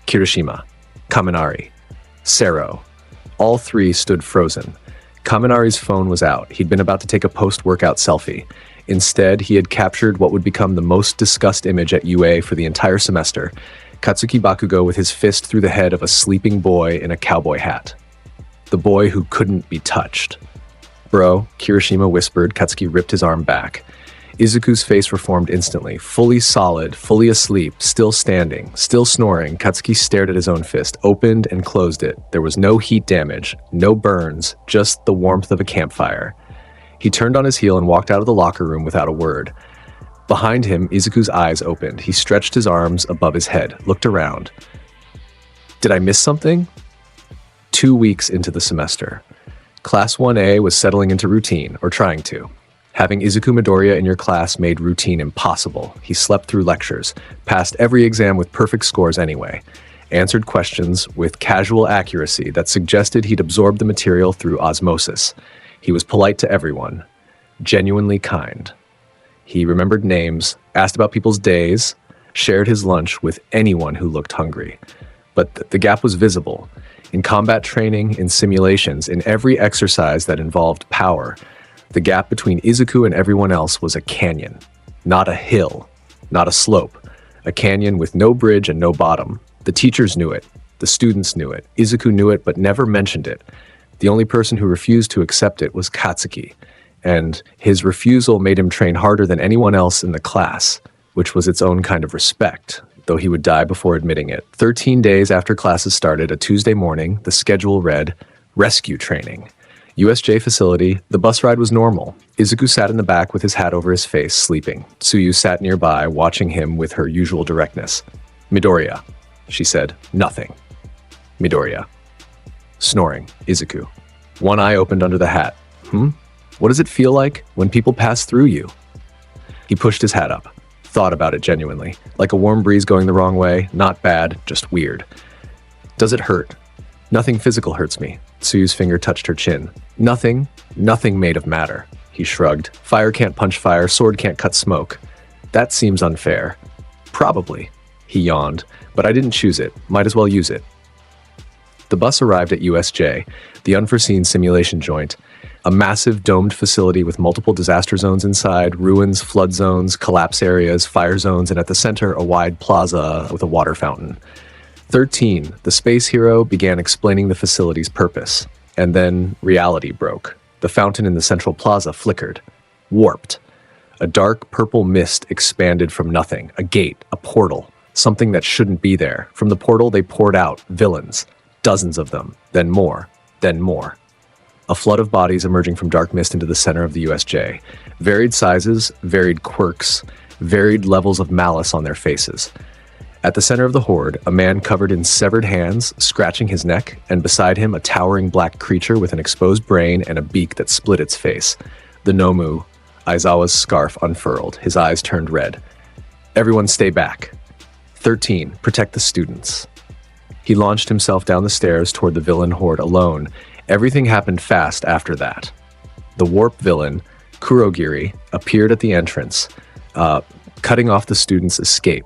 Kirishima, Kaminari, Sero. All 3 stood frozen. Kaminari's phone was out. He'd been about to take a post-workout selfie. Instead, he had captured what would become the most discussed image at UA for the entire semester. Katsuki Bakugo with his fist through the head of a sleeping boy in a cowboy hat. The boy who couldn't be touched. Bro, Kirishima whispered. Katsuki ripped his arm back. Izuku's face reformed instantly, fully solid, fully asleep, still standing, still snoring. Katsuki stared at his own fist, opened and closed it. There was no heat damage, no burns, just the warmth of a campfire. He turned on his heel and walked out of the locker room without a word. Behind him, Izuku's eyes opened. He stretched his arms above his head, looked around. Did I miss something? 2 weeks into the semester. Class 1A was settling into routine, or trying to. Having Izuku Midoriya in your class made routine impossible. He slept through lectures, passed every exam with perfect scores anyway, answered questions with casual accuracy that suggested he'd absorbed the material through osmosis. He was polite to everyone, genuinely kind. He remembered names, asked about people's days, shared his lunch with anyone who looked hungry. But the gap was visible. In combat training, in simulations, in every exercise that involved power, the gap between Izuku and everyone else was a canyon, not a hill, not a slope, a canyon with no bridge and no bottom. The teachers knew it, the students knew it, Izuku knew it but never mentioned it. The only person who refused to accept it was Katsuki, and his refusal made him train harder than anyone else in the class, which was its own kind of respect, though he would die before admitting it. 13 days after classes started, a Tuesday morning, the schedule read, rescue training. USJ facility, the bus ride was normal. Izuku sat in the back with his hat over his face, sleeping. Tsuyu sat nearby, watching him with her usual directness. Midoriya, she said. Nothing. Midoriya. Snoring. Izuku. One eye opened under the hat. What does it feel like when people pass through you? He pushed his hat up. Thought about it genuinely. Like a warm breeze going the wrong way. Not bad, just weird. Does it hurt? Nothing physical hurts me. Tsuyu's finger touched her chin. Nothing made of matter. He shrugged. Fire can't punch fire, sword can't cut smoke. That seems unfair. Probably. He yawned. But I didn't choose it. Might as well use it. The bus arrived at USJ, the unforeseen simulation joint, a massive domed facility with multiple disaster zones inside, ruins, flood zones, collapse areas, fire zones, and at the center, a wide plaza with a water fountain. 13, the space hero began explaining the facility's purpose, and then reality broke. The fountain in the central plaza flickered. Warped. A dark purple mist expanded from nothing, a gate, a portal, something that shouldn't be there. From the portal they poured out villains, dozens of them, then more, then more. A flood of bodies emerging from dark mist into the center of the USJ. Varied sizes, varied quirks, varied levels of malice on their faces. At the center of the horde, a man covered in severed hands, scratching his neck, and beside him a towering black creature with an exposed brain and a beak that split its face. The Nomu, Aizawa's scarf unfurled, his eyes turned red. Everyone stay back. 13. Protect the students. He launched himself down the stairs toward the villain horde alone. Everything happened fast after that. The warp villain, Kurogiri, appeared at the entrance, cutting off the students' escape.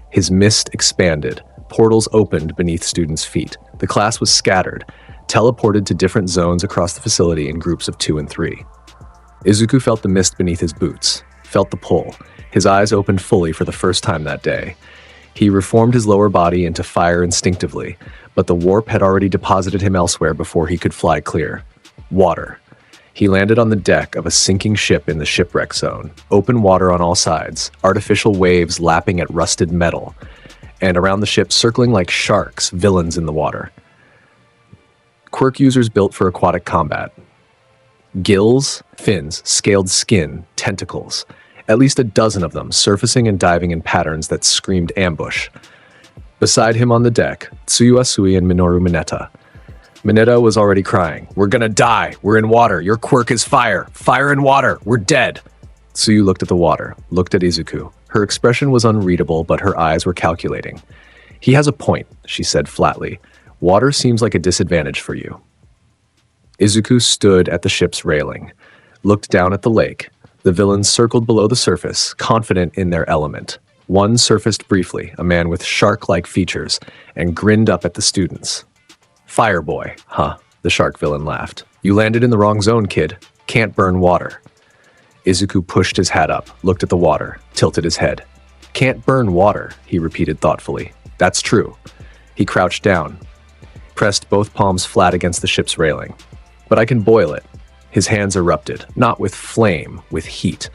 His mist expanded. Portals opened beneath students' feet. The class was scattered, teleported to different zones across the facility in groups of 2 and 3. Izuku felt the mist beneath his boots, felt the pull. His eyes opened fully for the first time that day. He reformed his lower body into fire instinctively, but the warp had already deposited him elsewhere before he could fly clear. Water. He landed on the deck of a sinking ship in the shipwreck zone. Open water on all sides, artificial waves lapping at rusted metal, and around the ship circling like sharks, villains in the water. Quirk users built for aquatic combat. Gills, fins, scaled skin, tentacles. At least a dozen of them, surfacing and diving in patterns that screamed ambush. Beside him on the deck, Tsuyu Asui and Minoru Mineta. Mineta was already crying. "We're gonna die! We're in water! Your quirk is fire! Fire and water! We're dead!" Tsuyu looked at the water, looked at Izuku. Her expression was unreadable, but her eyes were calculating. "He has a point," she said flatly. "Water seems like a disadvantage for you." Izuku stood at the ship's railing, looked down at the lake. The villains circled below the surface, confident in their element. One surfaced briefly, a man with shark-like features, and grinned up at the students. "Fireboy, huh?" the shark villain laughed. "You landed in the wrong zone, kid. Can't burn water." Izuku pushed his hat up, looked at the water, tilted his head. "Can't burn water," he repeated thoughtfully. "That's true." He crouched down, pressed both palms flat against the ship's railing. "But I can boil it." His hands erupted, not with flame, with heat.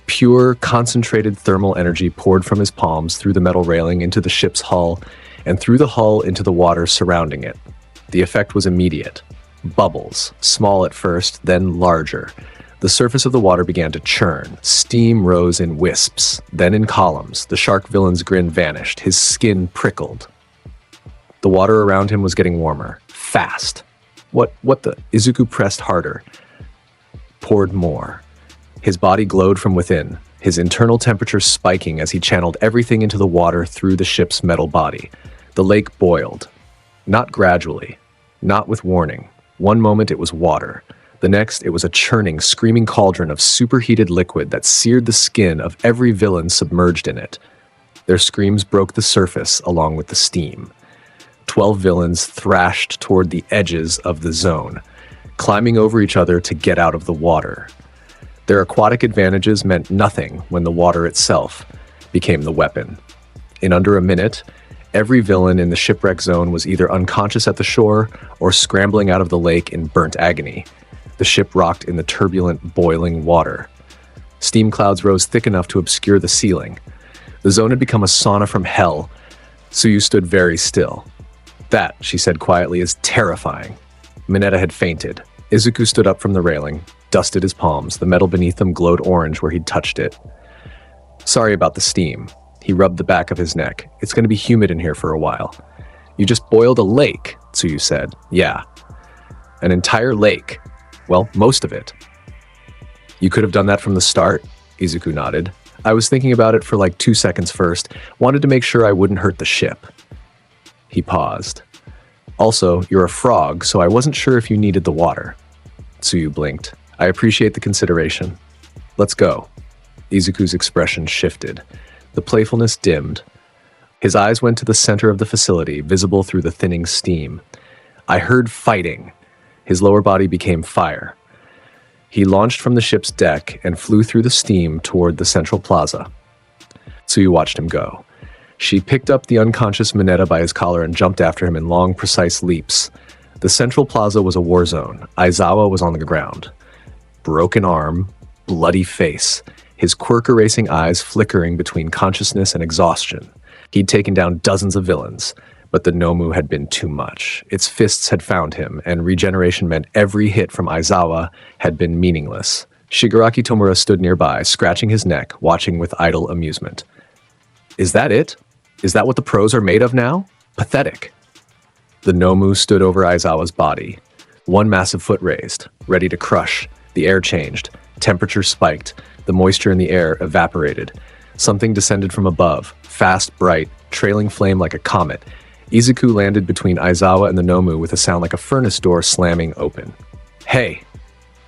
Pure, concentrated thermal energy poured from his palms through the metal railing into the ship's hull, and through the hull into the water surrounding it. The effect was immediate. Bubbles, small at first, then larger. The surface of the water began to churn. Steam rose in wisps, then in columns. The shark villain's grin vanished. His skin prickled. The water around him was getting warmer. Fast. What the? Izuku pressed harder. Poured more. His body glowed from within, his internal temperature spiking as he channeled everything into the water through the ship's metal body. The lake boiled. Not gradually. Not with warning. One moment it was water. The next it was a churning, screaming cauldron of superheated liquid that seared the skin of every villain submerged in it. Their screams broke the surface along with the steam. 12 villains thrashed toward the edges of the zone, climbing over each other to get out of the water. Their aquatic advantages meant nothing when the water itself became the weapon. In under a minute, every villain in the shipwreck zone was either unconscious at the shore or scrambling out of the lake in burnt agony. The ship rocked in the turbulent, boiling water. Steam clouds rose thick enough to obscure the ceiling. The zone had become a sauna from hell. Tsuyu stood very still. "That," she said quietly, "is terrifying." Mineta had fainted. Izuku stood up from the railing, dusted his palms. The metal beneath them glowed orange where he'd touched it. "Sorry about the steam." He rubbed the back of his neck. "It's going to be humid in here for a while." "You just boiled a lake," Tsuyu said. "Yeah." "An entire lake." "Well, most of it." "You could have done that from the start," Izuku nodded. "I was thinking about it for like 2 seconds first. Wanted to make sure I wouldn't hurt the ship." He paused. "Also, you're a frog, so I wasn't sure if you needed the water." Tsuyu blinked. "I appreciate the consideration. Let's go." Izuku's expression shifted. The playfulness dimmed. His eyes went to the center of the facility, visible through the thinning steam. "I heard fighting." His lower body became fire. He launched from the ship's deck and flew through the steam toward the central plaza. Tsuyu watched him go. She picked up the unconscious Mineta by his collar and jumped after him in long, precise leaps. The central plaza was a war zone. Aizawa was on the ground. Broken arm, bloody face, his quirk-erasing eyes flickering between consciousness and exhaustion. He'd taken down dozens of villains, but the Nomu had been too much. Its fists had found him, and regeneration meant every hit from Aizawa had been meaningless. Shigaraki Tomura stood nearby, scratching his neck, watching with idle amusement. Is that it? Is that what the pros are made of now? Pathetic. The Nomu stood over Aizawa's body. One massive foot raised, ready to crush. The air changed. Temperature spiked. The moisture in the air evaporated. Something descended from above, fast, bright, trailing flame like a comet. Izuku landed between Aizawa and the Nomu with a sound like a furnace door slamming open. Hey!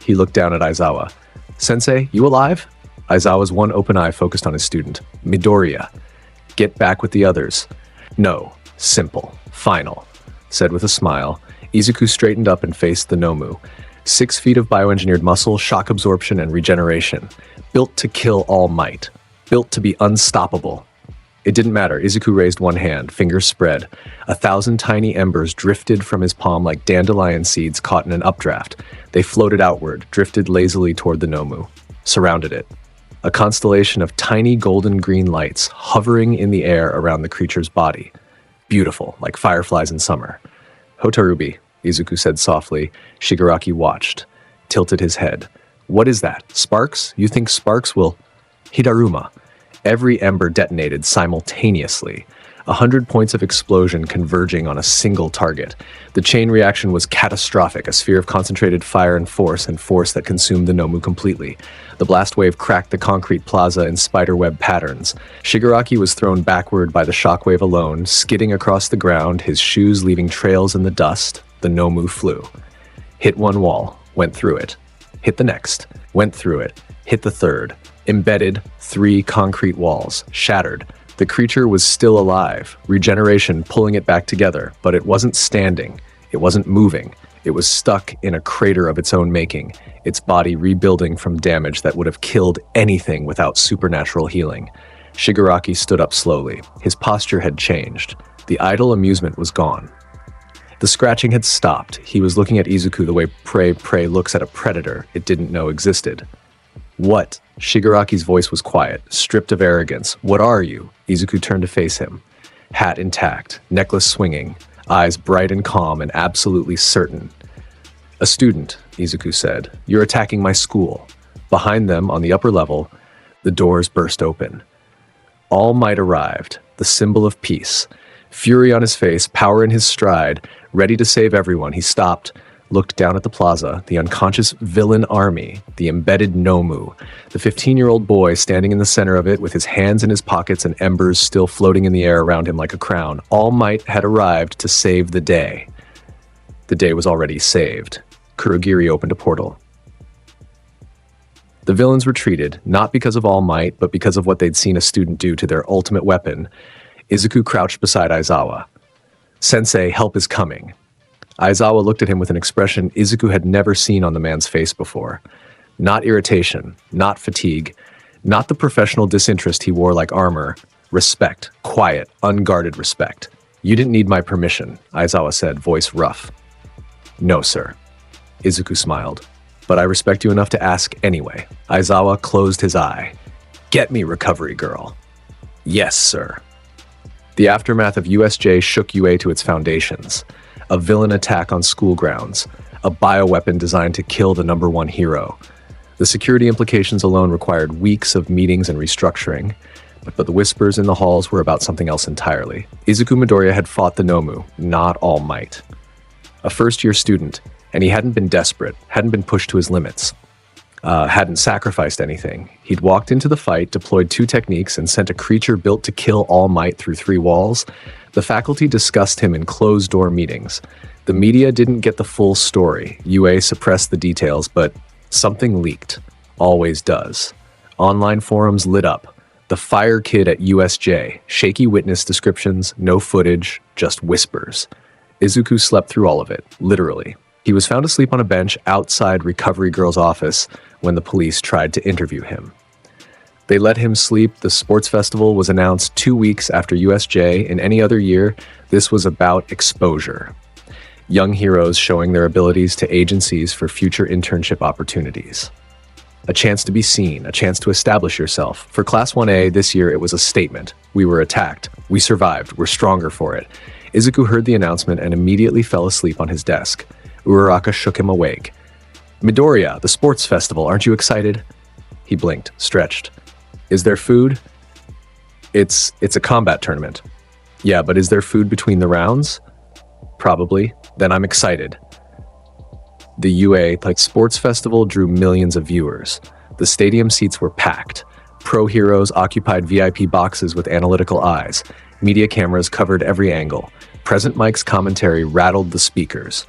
He looked down at Aizawa. Sensei, you alive? Aizawa's one open eye focused on his student. Midoriya. Get back with the others. No. Simple. Final. Said with a smile. Izuku straightened up and faced the Nomu. 6 feet of bioengineered muscle, shock absorption, and regeneration. Built to kill all might. Built to be unstoppable. It didn't matter. Izuku raised one hand, fingers spread. 1,000 tiny embers drifted from his palm like dandelion seeds caught in an updraft. They floated outward, drifted lazily toward the Nomu. Surrounded it. A constellation of tiny golden-green lights hovering in the air around the creature's body. Beautiful, like fireflies in summer. Hotarubi, Izuku said softly. Shigaraki watched, tilted his head. What is that? Sparks? You think sparks will... Hidaruma. Every ember detonated simultaneously. 100 points of explosion converging on a single target. The chain reaction was catastrophic, a sphere of concentrated fire and force that consumed the Nomu completely. The blast wave cracked the concrete plaza in spiderweb patterns. Shigaraki was thrown backward by the shockwave alone, skidding across the ground, his shoes leaving trails in the dust. The Nomu flew. Hit one wall, went through it. Hit the next, went through it. Hit the third. Embedded 3 concrete walls, shattered. The creature was still alive, regeneration pulling it back together, but it wasn't standing. It wasn't moving. It was stuck in a crater of its own making, its body rebuilding from damage that would have killed anything without supernatural healing. Shigaraki stood up slowly. His posture had changed. The idle amusement was gone. The scratching had stopped. He was looking at Izuku the way prey looks at a predator it didn't know existed. What? Shigaraki's voice was quiet, stripped of arrogance. What are you? Izuku turned to face him. Hat intact, necklace swinging, eyes bright and calm and absolutely certain. A student, Izuku said. You're attacking my school. Behind them, on the upper level, the doors burst open. All Might arrived, the symbol of peace. Fury on his face, power in his stride, ready to save everyone. He stopped, looked down at the plaza, the unconscious villain army, the embedded Nomu, the 15-year-old boy standing in the center of it with his hands in his pockets and embers still floating in the air around him like a crown. All Might had arrived to save the day. The day was already saved. Kurogiri opened a portal. The villains retreated, not because of All Might, but because of what they'd seen a student do to their ultimate weapon. Izuku crouched beside Aizawa. Sensei, help is coming. Aizawa looked at him with an expression Izuku had never seen on the man's face before. Not irritation, not fatigue, not the professional disinterest he wore like armor. Respect, quiet, unguarded respect. You didn't need my permission, Aizawa said, voice rough. No, sir. Izuku smiled. But I respect you enough to ask anyway. Aizawa closed his eye. Get me, recovery girl. Yes, sir. The aftermath of USJ shook UA to its foundations. A villain attack on school grounds, a bioweapon designed to kill the #1 hero. The security implications alone required weeks of meetings and restructuring, but the whispers in the halls were about something else entirely. Izuku Midoriya had fought the Nomu, not All Might. A first-year student, and he hadn't been desperate, hadn't been pushed to his limits, hadn't sacrificed anything. He'd walked into the fight, deployed 2 techniques, and sent a creature built to kill All Might through 3 walls. The faculty discussed him in closed-door meetings. The media didn't get the full story. UA suppressed the details, but something leaked. Always does. Online forums lit up. The fire kid at USJ. Shaky witness descriptions, no footage, just whispers. Izuku slept through all of it, literally. He was found asleep on a bench outside Recovery Girl's office when the police tried to interview him. They let him sleep. The sports festival was announced 2 weeks after USJ. In any other year, this was about exposure. Young heroes showing their abilities to agencies for future internship opportunities. A chance to be seen, a chance to establish yourself. For Class 1A this year, it was a statement. We were attacked. We survived. We're stronger for it. Izuku heard the announcement and immediately fell asleep on his desk. Uraraka shook him awake. Midoriya, the sports festival, aren't you excited? He blinked, stretched. Is there food? It's a combat tournament. Yeah, but is there food between the rounds? Probably. Then I'm excited. The UA Sports Festival drew millions of viewers. The stadium seats were packed. Pro heroes occupied VIP boxes with analytical eyes. Media cameras covered every angle. Present Mike's commentary rattled the speakers.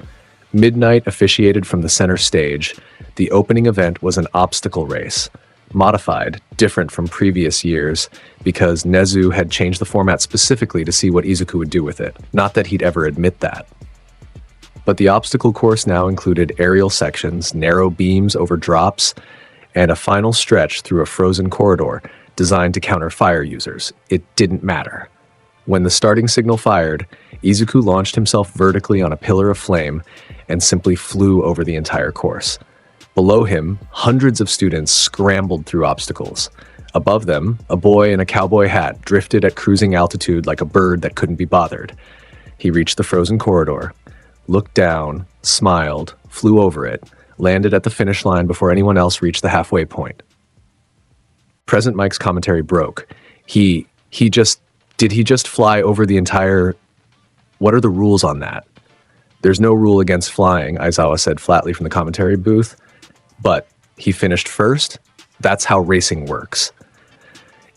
Midnight officiated from the center stage. The opening event was an obstacle race. Modified, different from previous years, because Nezu had changed the format specifically to see what Izuku would do with it. Not that he'd ever admit that. But the obstacle course now included aerial sections, narrow beams over drops, and a final stretch through a frozen corridor designed to counter fire users. It didn't matter. When the starting signal fired, Izuku launched himself vertically on a pillar of flame and simply flew over the entire course. Below him, hundreds of students scrambled through obstacles. Above them, a boy in a cowboy hat drifted at cruising altitude like a bird that couldn't be bothered. He reached the frozen corridor, looked down, smiled, flew over it, landed at the finish line before anyone else reached the halfway point. Present Mike's commentary broke. Did he just fly over the entire... What are the rules on that? There's no rule against flying, Aizawa said flatly from the commentary booth. But he finished first? That's how racing works.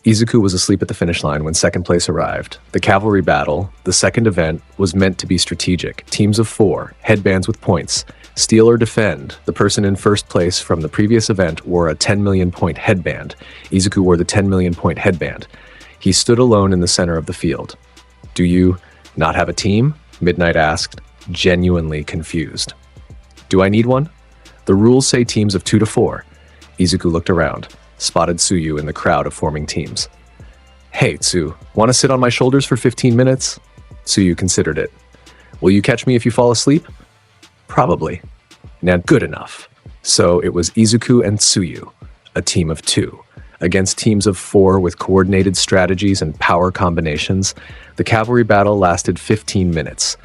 Izuku was asleep at the finish line when second place arrived. The cavalry battle, the second event, was meant to be strategic. Teams of 4, headbands with points. Steal or defend. The person in first place from the previous event wore a 10 million point headband. Izuku wore the 10 million point headband. He stood alone in the center of the field. Do you not have a team? Midnight asked, genuinely confused. Do I need one? The rules say teams of 2 to 4. Izuku looked around, spotted Tsuyu in the crowd of forming teams. Hey, Tsu, want to sit on my shoulders for 15 minutes? Tsuyu considered it. Will you catch me if you fall asleep? Probably. Now, good enough. So it was Izuku and Tsuyu, a team of 2. Against teams of 4 with coordinated strategies and power combinations, the cavalry battle lasted 15 minutes.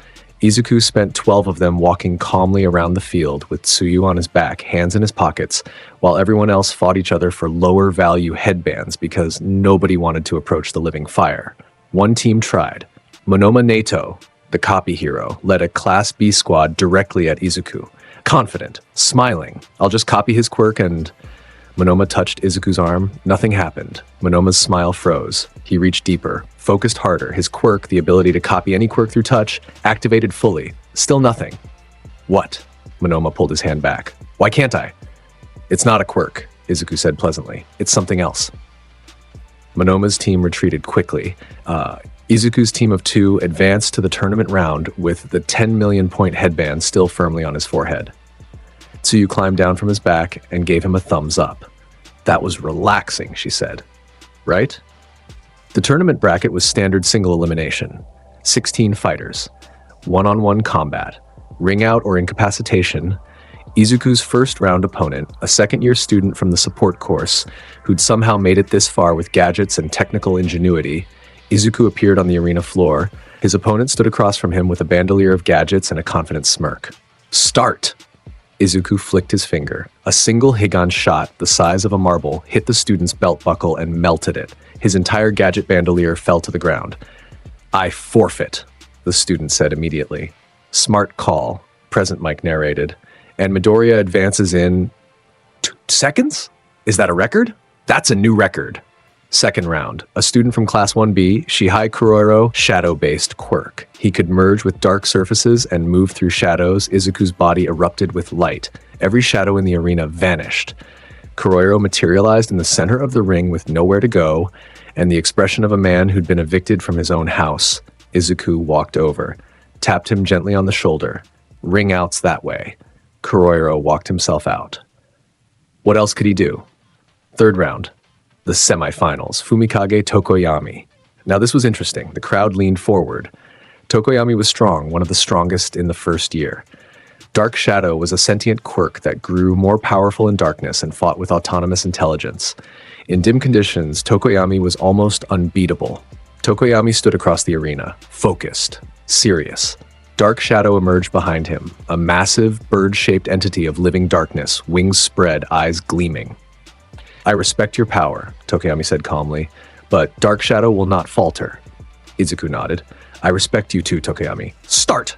Izuku spent 12 of them walking calmly around the field with Tsuyu on his back, hands in his pockets, while everyone else fought each other for lower value headbands because nobody wanted to approach the living fire. One team tried. Monoma Nato, the copy hero, led a Class B squad directly at Izuku. Confident, smiling. I'll just copy his quirk and... Monoma touched Izuku's arm. Nothing happened. Monoma's smile froze. He reached deeper, focused harder. His quirk, the ability to copy any quirk through touch, activated fully. Still nothing. What? Monoma pulled his hand back. Why can't I? It's not a quirk, Izuku said pleasantly. It's something else. Monoma's team retreated quickly. Izuku's team of 2 advanced to the tournament round with the 10 million point headband still firmly on his forehead. Tsuyu climbed down from his back and gave him a thumbs up. That was relaxing, she said. Right? The tournament bracket was standard single elimination. 16 fighters. One-on-one combat. Ring out or incapacitation. Izuku's first round opponent, a second-year student from the support course, who'd somehow made it this far with gadgets and technical ingenuity. Izuku appeared on the arena floor. His opponent stood across from him with a bandolier of gadgets and a confident smirk. Start! Izuku flicked his finger. A single Higan shot, the size of a marble, hit the student's belt buckle and melted it. His entire gadget bandolier fell to the ground. I forfeit, the student said immediately. Smart call, Present Mike narrated. And Midoriya advances in 2 seconds? Is that a record? That's a new record. Second round, a student from Class 1B, Shihai Kuroiro, shadow-based quirk. He could merge with dark surfaces and move through shadows. Izuku's body erupted with light. Every shadow in the arena vanished. Kuroiro materialized in the center of the ring with nowhere to go, and the expression of a man who'd been evicted from his own house. Izuku walked over, tapped him gently on the shoulder. Ring outs that way. Kuroiro walked himself out. What else could he do? Third round. The semifinals, Fumikage Tokoyami. Now this was interesting. The crowd leaned forward. Tokoyami was strong, one of the strongest in the first year. Dark Shadow was a sentient quirk that grew more powerful in darkness and fought with autonomous intelligence. In dim conditions, Tokoyami was almost unbeatable. Tokoyami stood across the arena, focused, serious. Dark Shadow emerged behind him, a massive, bird-shaped entity of living darkness, wings spread, eyes gleaming. "I respect your power," Tokoyami said calmly, "but Dark Shadow will not falter." Izuku nodded. "I respect you too, Tokoyami. Start!"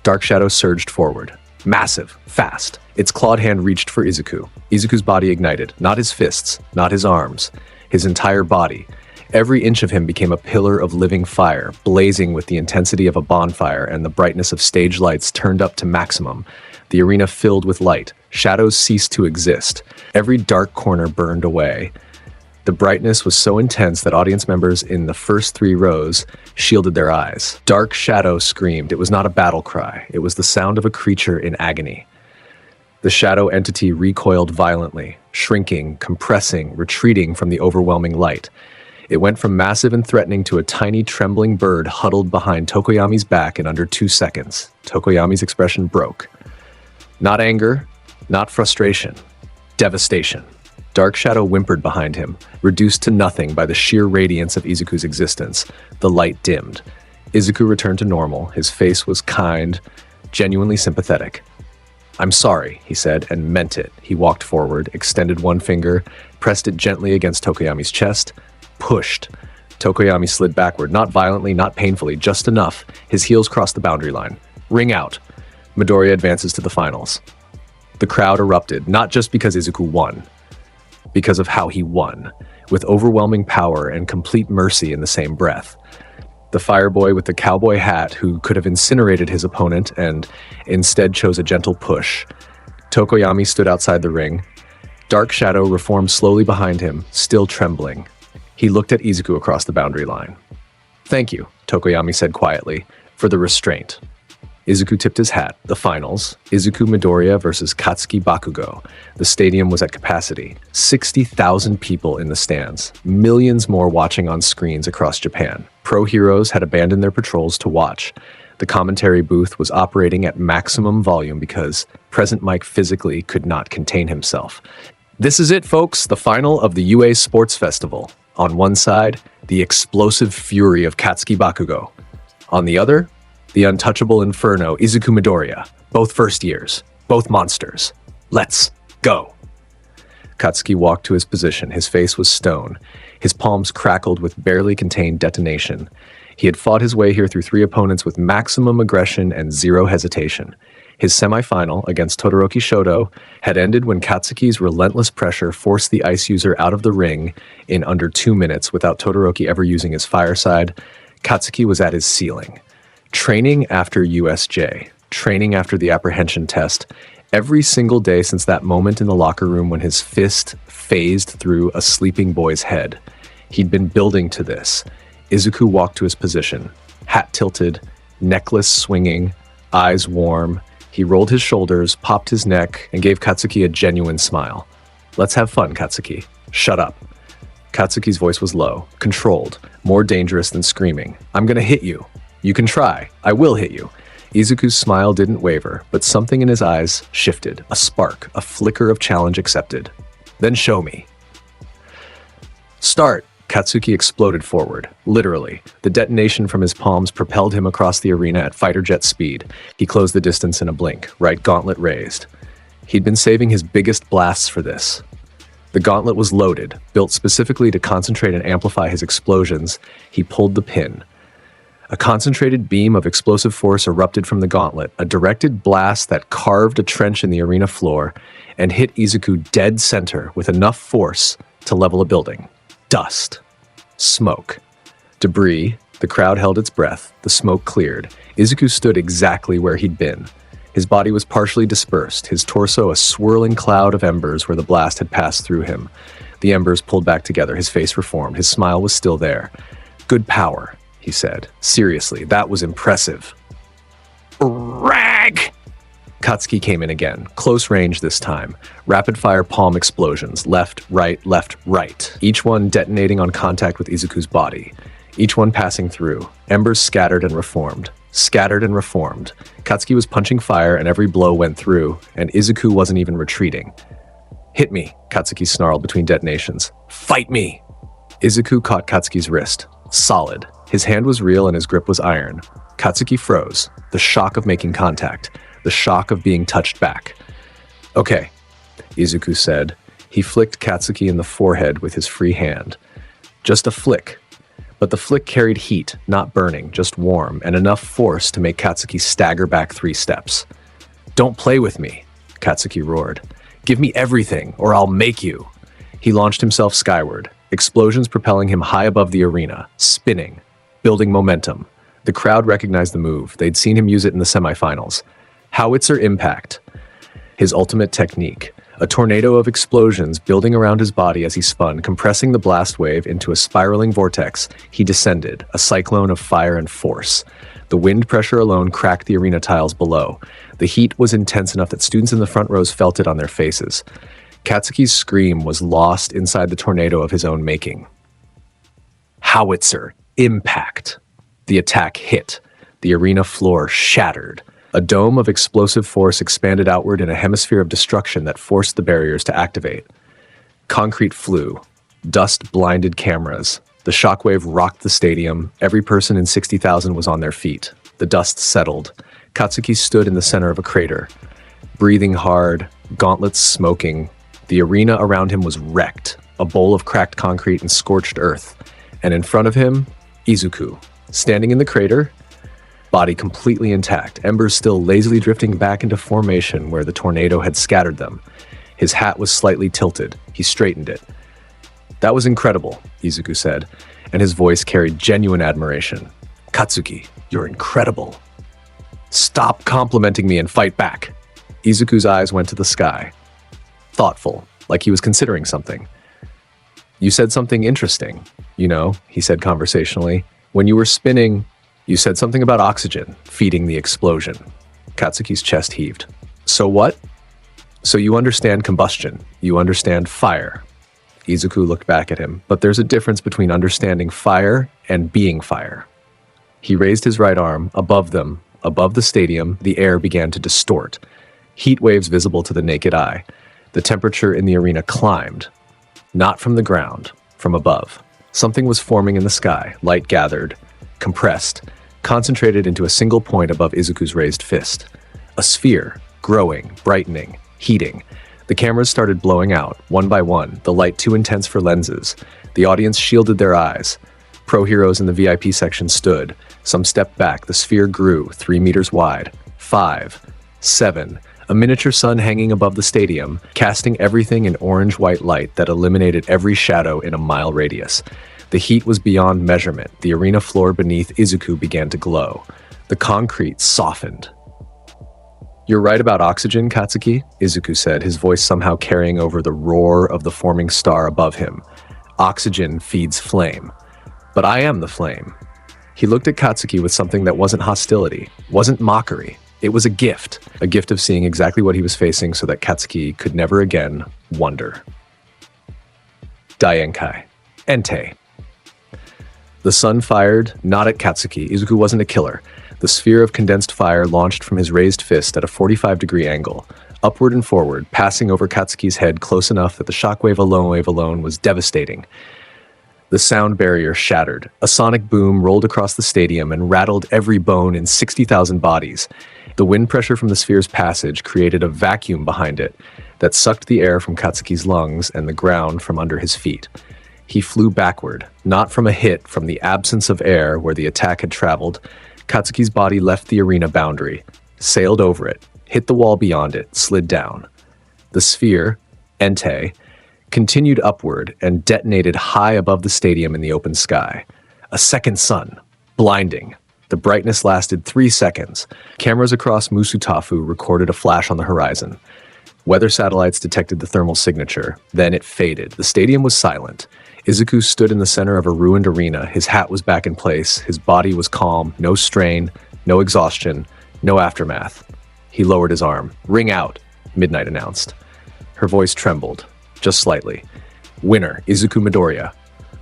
Dark Shadow surged forward. Massive, fast. Its clawed hand reached for Izuku. Izuku's body ignited. Not his fists, not his arms. His entire body. Every inch of him became a pillar of living fire, blazing with the intensity of a bonfire and the brightness of stage lights turned up to maximum. The arena filled with light. Shadows ceased to exist. Every dark corner burned away. The brightness was so intense that audience members in the first 3 rows shielded their eyes. Dark Shadow screamed. It was not a battle cry. It was the sound of a creature in agony. The shadow entity recoiled violently, shrinking, compressing, retreating from the overwhelming light. It went from massive and threatening to a tiny, trembling bird huddled behind Tokoyami's back in under 2 seconds. Tokoyami's expression broke. Not anger, not frustration, devastation. Dark Shadow whimpered behind him, reduced to nothing by the sheer radiance of Izuku's existence. The light dimmed. Izuku returned to normal. His face was kind, genuinely sympathetic. "I'm sorry," he said, and meant it. He walked forward, extended one finger, pressed it gently against Tokoyami's chest, pushed. Tokoyami slid backward, not violently, not painfully, just enough. His heels crossed the boundary line. Ring out. Midoriya advances to the finals. The crowd erupted, not just because Izuku won, because of how he won, with overwhelming power and complete mercy in the same breath. The fireboy with the cowboy hat who could have incinerated his opponent and instead chose a gentle push. Tokoyami stood outside the ring. Dark Shadow reformed slowly behind him, still trembling. He looked at Izuku across the boundary line. "Thank you," Tokoyami said quietly, "for the restraint." Izuku tipped his hat. The finals. Izuku Midoriya versus Katsuki Bakugo. The stadium was at capacity. 60,000 people in the stands. Millions more watching on screens across Japan. Pro heroes had abandoned their patrols to watch. The commentary booth was operating at maximum volume because Present Mike physically could not contain himself. This is it, folks, the final of the UA Sports Festival. On one side, the explosive fury of Katsuki Bakugo. On the other, the untouchable inferno Izuku Midoriya. Both first years, both monsters. Let's go. Katsuki walked to his position. His face was stone. His palms crackled with barely contained detonation. He had fought his way here through 3 opponents with maximum aggression and 0 hesitation. His semifinal against Todoroki Shoto had ended when Katsuki's relentless pressure forced the ice user out of the ring in under 2 minutes without Todoroki ever using his fireside. Katsuki was at his ceiling. Training after USJ, training after the apprehension test, every single day since that moment in the locker room when his fist phased through a sleeping boy's head. He'd been building to this. Izuku walked to his position, hat tilted, necklace swinging, eyes warm. He rolled his shoulders, popped his neck, and gave Katsuki a genuine smile. "Let's have fun, Katsuki. Shut up." Katsuki's voice was low, controlled, more dangerous than screaming. "I'm gonna hit you. You can try. I will hit you." Izuku's smile didn't waver, but something in his eyes shifted, a spark, a flicker of challenge accepted. "Then show me." "Start." Katsuki exploded forward, literally. The detonation from his palms propelled him across the arena at fighter jet speed. He closed the distance in a blink, right gauntlet raised. He'd been saving his biggest blasts for this. The gauntlet was loaded, built specifically to concentrate and amplify his explosions. He pulled the pin. A concentrated beam of explosive force erupted from the gauntlet, a directed blast that carved a trench in the arena floor and hit Izuku dead center with enough force to level a building. Dust. Smoke. Debris. The crowd held its breath. The smoke cleared. Izuku stood exactly where he'd been. His body was partially dispersed, his torso a swirling cloud of embers where the blast had passed through him. The embers pulled back together, his face reformed, his smile was still there. "Good power," he said. "Seriously, that was impressive." Rag! Katsuki came in again, close range this time. Rapid-fire palm explosions, left, right, each one detonating on contact with Izuku's body. Each one passing through, embers scattered and reformed. scattered and reformed. Katsuki was punching fire and every blow went through, and Izuku wasn't even retreating. "Hit me," Katsuki snarled between detonations. "Fight me!" Izuku caught Katsuki's wrist. Solid. His hand was real and his grip was iron. Katsuki froze. The shock of making contact. The shock of being touched back. "Okay," Izuku said. He flicked Katsuki in the forehead with his free hand. Just a flick. But the flick carried heat, not burning, just warm, and enough force to make Katsuki stagger back 3 steps. "Don't play with me," Katsuki roared. "Give me everything, or I'll make you." He launched himself skyward, explosions propelling him high above the arena, spinning, building momentum. The crowd recognized the move. They'd seen him use it in the semifinals. Howitzer impact. His ultimate technique. A tornado of explosions building around his body as he spun, compressing the blast wave into a spiraling vortex. He descended, a cyclone of fire and force. The wind pressure alone cracked the arena tiles below. The heat was intense enough that students in the front rows felt it on their faces. Katsuki's scream was lost inside the tornado of his own making. Howitzer impact. The attack hit. The arena floor shattered. A dome of explosive force expanded outward in a hemisphere of destruction that forced the barriers to activate. Concrete flew. Dust blinded cameras. The shockwave rocked the stadium. Every person in 60,000 was on their feet. The dust settled. Katsuki stood in the center of a crater. Breathing hard, gauntlets smoking. The arena around him was wrecked. A bowl of cracked concrete and scorched earth. And in front of him, Izuku. Standing in the crater, body completely intact, embers still lazily drifting back into formation where the tornado had scattered them. His hat was slightly tilted. He straightened it. "That was incredible," Izuku said, and his voice carried genuine admiration. "Katsuki, you're incredible." "Stop complimenting me and fight back." Izuku's eyes went to the sky. Thoughtful, like he was considering something. "You said something interesting, he said conversationally. "When you were spinning, you said something about oxygen feeding the explosion." Katsuki's chest heaved. "So what?" "So you understand combustion. You understand fire." Izuku looked back at him. "But there's a difference between understanding fire and being fire." He raised his right arm. Above them, above the stadium, the air began to distort. Heat waves visible to the naked eye. The temperature in the arena climbed. Not from the ground, from above. Something was forming in the sky. Light gathered. Compressed, concentrated into a single point above Izuku's raised fist. A sphere, growing, brightening, heating. The cameras started blowing out, one by one, the light too intense for lenses. The audience shielded their eyes. Pro heroes in the VIP section stood. Some stepped back. The sphere grew, 3 meters wide. 5, 7, a miniature sun hanging above the stadium, casting everything in orange-white light that eliminated every shadow in a mile radius. The heat was beyond measurement. The arena floor beneath Izuku began to glow. The concrete softened. "You're right about oxygen, Katsuki," Izuku said, his voice somehow carrying over the roar of the forming star above him. "Oxygen feeds flame. But I am the flame." He looked at Katsuki with something that wasn't hostility, wasn't mockery. It was a gift of seeing exactly what he was facing so that Katsuki could never again wonder. Daienkai. Entei. The sun fired, not at Katsuki. Izuku wasn't a killer. The sphere of condensed fire launched from his raised fist at a 45-degree angle, upward and forward, passing over Katsuki's head close enough that the shockwave alone was devastating. The sound barrier shattered. A sonic boom rolled across the stadium and rattled every bone in 60,000 bodies. The wind pressure from the sphere's passage created a vacuum behind it that sucked the air from Katsuki's lungs and the ground from under his feet. He flew backward, not from a hit, from the absence of air where the attack had traveled. Katsuki's body left the arena boundary, sailed over it, hit the wall beyond it, slid down. The sphere, Entei, continued upward and detonated high above the stadium in the open sky. A second sun, blinding. The brightness lasted 3 seconds. Cameras across Musutafu recorded a flash on the horizon. Weather satellites detected the thermal signature. Then it faded. The stadium was silent. Izuku stood in the center of a ruined arena. His hat was back in place. His body was calm. No strain, no exhaustion, no aftermath. He lowered his arm. "Ring out," Midnight announced. Her voice trembled, just slightly. "Winner, Izuku Midoriya."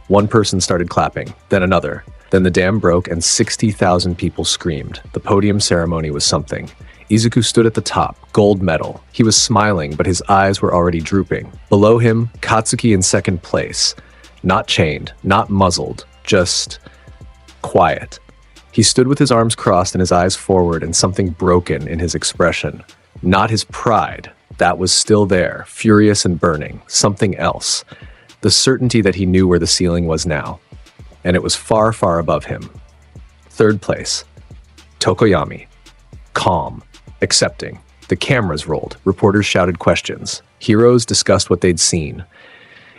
One person started clapping, then another. Then the dam broke and 60,000 people screamed. The podium ceremony was something. Izuku stood at the top, gold medal. He was smiling, but his eyes were already drooping. Below him, Katsuki in second place. Not chained, not muzzled, just quiet. He stood with his arms crossed and his eyes forward and something broken in his expression. Not his pride. That was still there, furious and burning. Something else. The certainty that he knew where the ceiling was now. And it was far, far above him. Third place. Tokoyami. Calm. Accepting. The cameras rolled. Reporters shouted questions. Heroes discussed what they'd seen.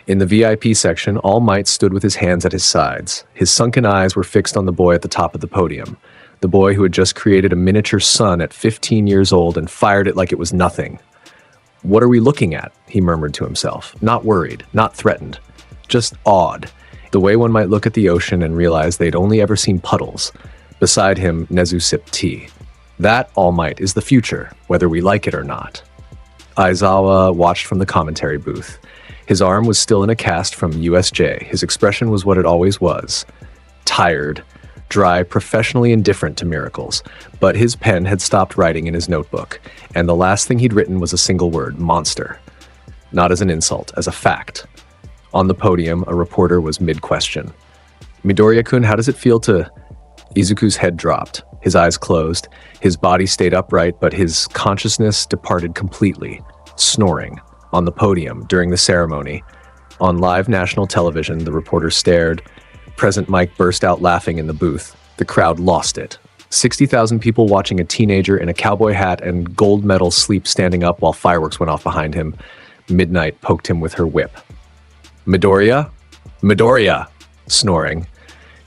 In the VIP section, All Might stood with his hands at his sides. His sunken eyes were fixed on the boy at the top of the podium. The boy who had just created a miniature sun at 15 years old and fired it like it was nothing. "What are we looking at?" he murmured to himself. Not worried, not threatened. Just awed. The way one might look at the ocean and realize they'd only ever seen puddles. Beside him, Nezu sipped tea. That, All Might, is the future, whether we like it or not. Aizawa watched from the commentary booth. His arm was still in a cast from USJ. His expression was what it always was. Tired, dry, professionally indifferent to miracles. But his pen had stopped writing in his notebook, and the last thing he'd written was a single word, monster. Not as an insult, as a fact. On the podium, a reporter was mid-question. "Midoriya-kun, how does it feel to—" Izuku's head dropped. His eyes closed. His body stayed upright, but his consciousness departed completely, snoring. On the podium, during the ceremony. On live national television, the reporter stared. Present Mike burst out laughing in the booth. The crowd lost it. 60,000 people watching a teenager in a cowboy hat and gold medal sleep standing up while fireworks went off behind him. Midnight poked him with her whip. "Midoriya? Midoriya!" Snoring.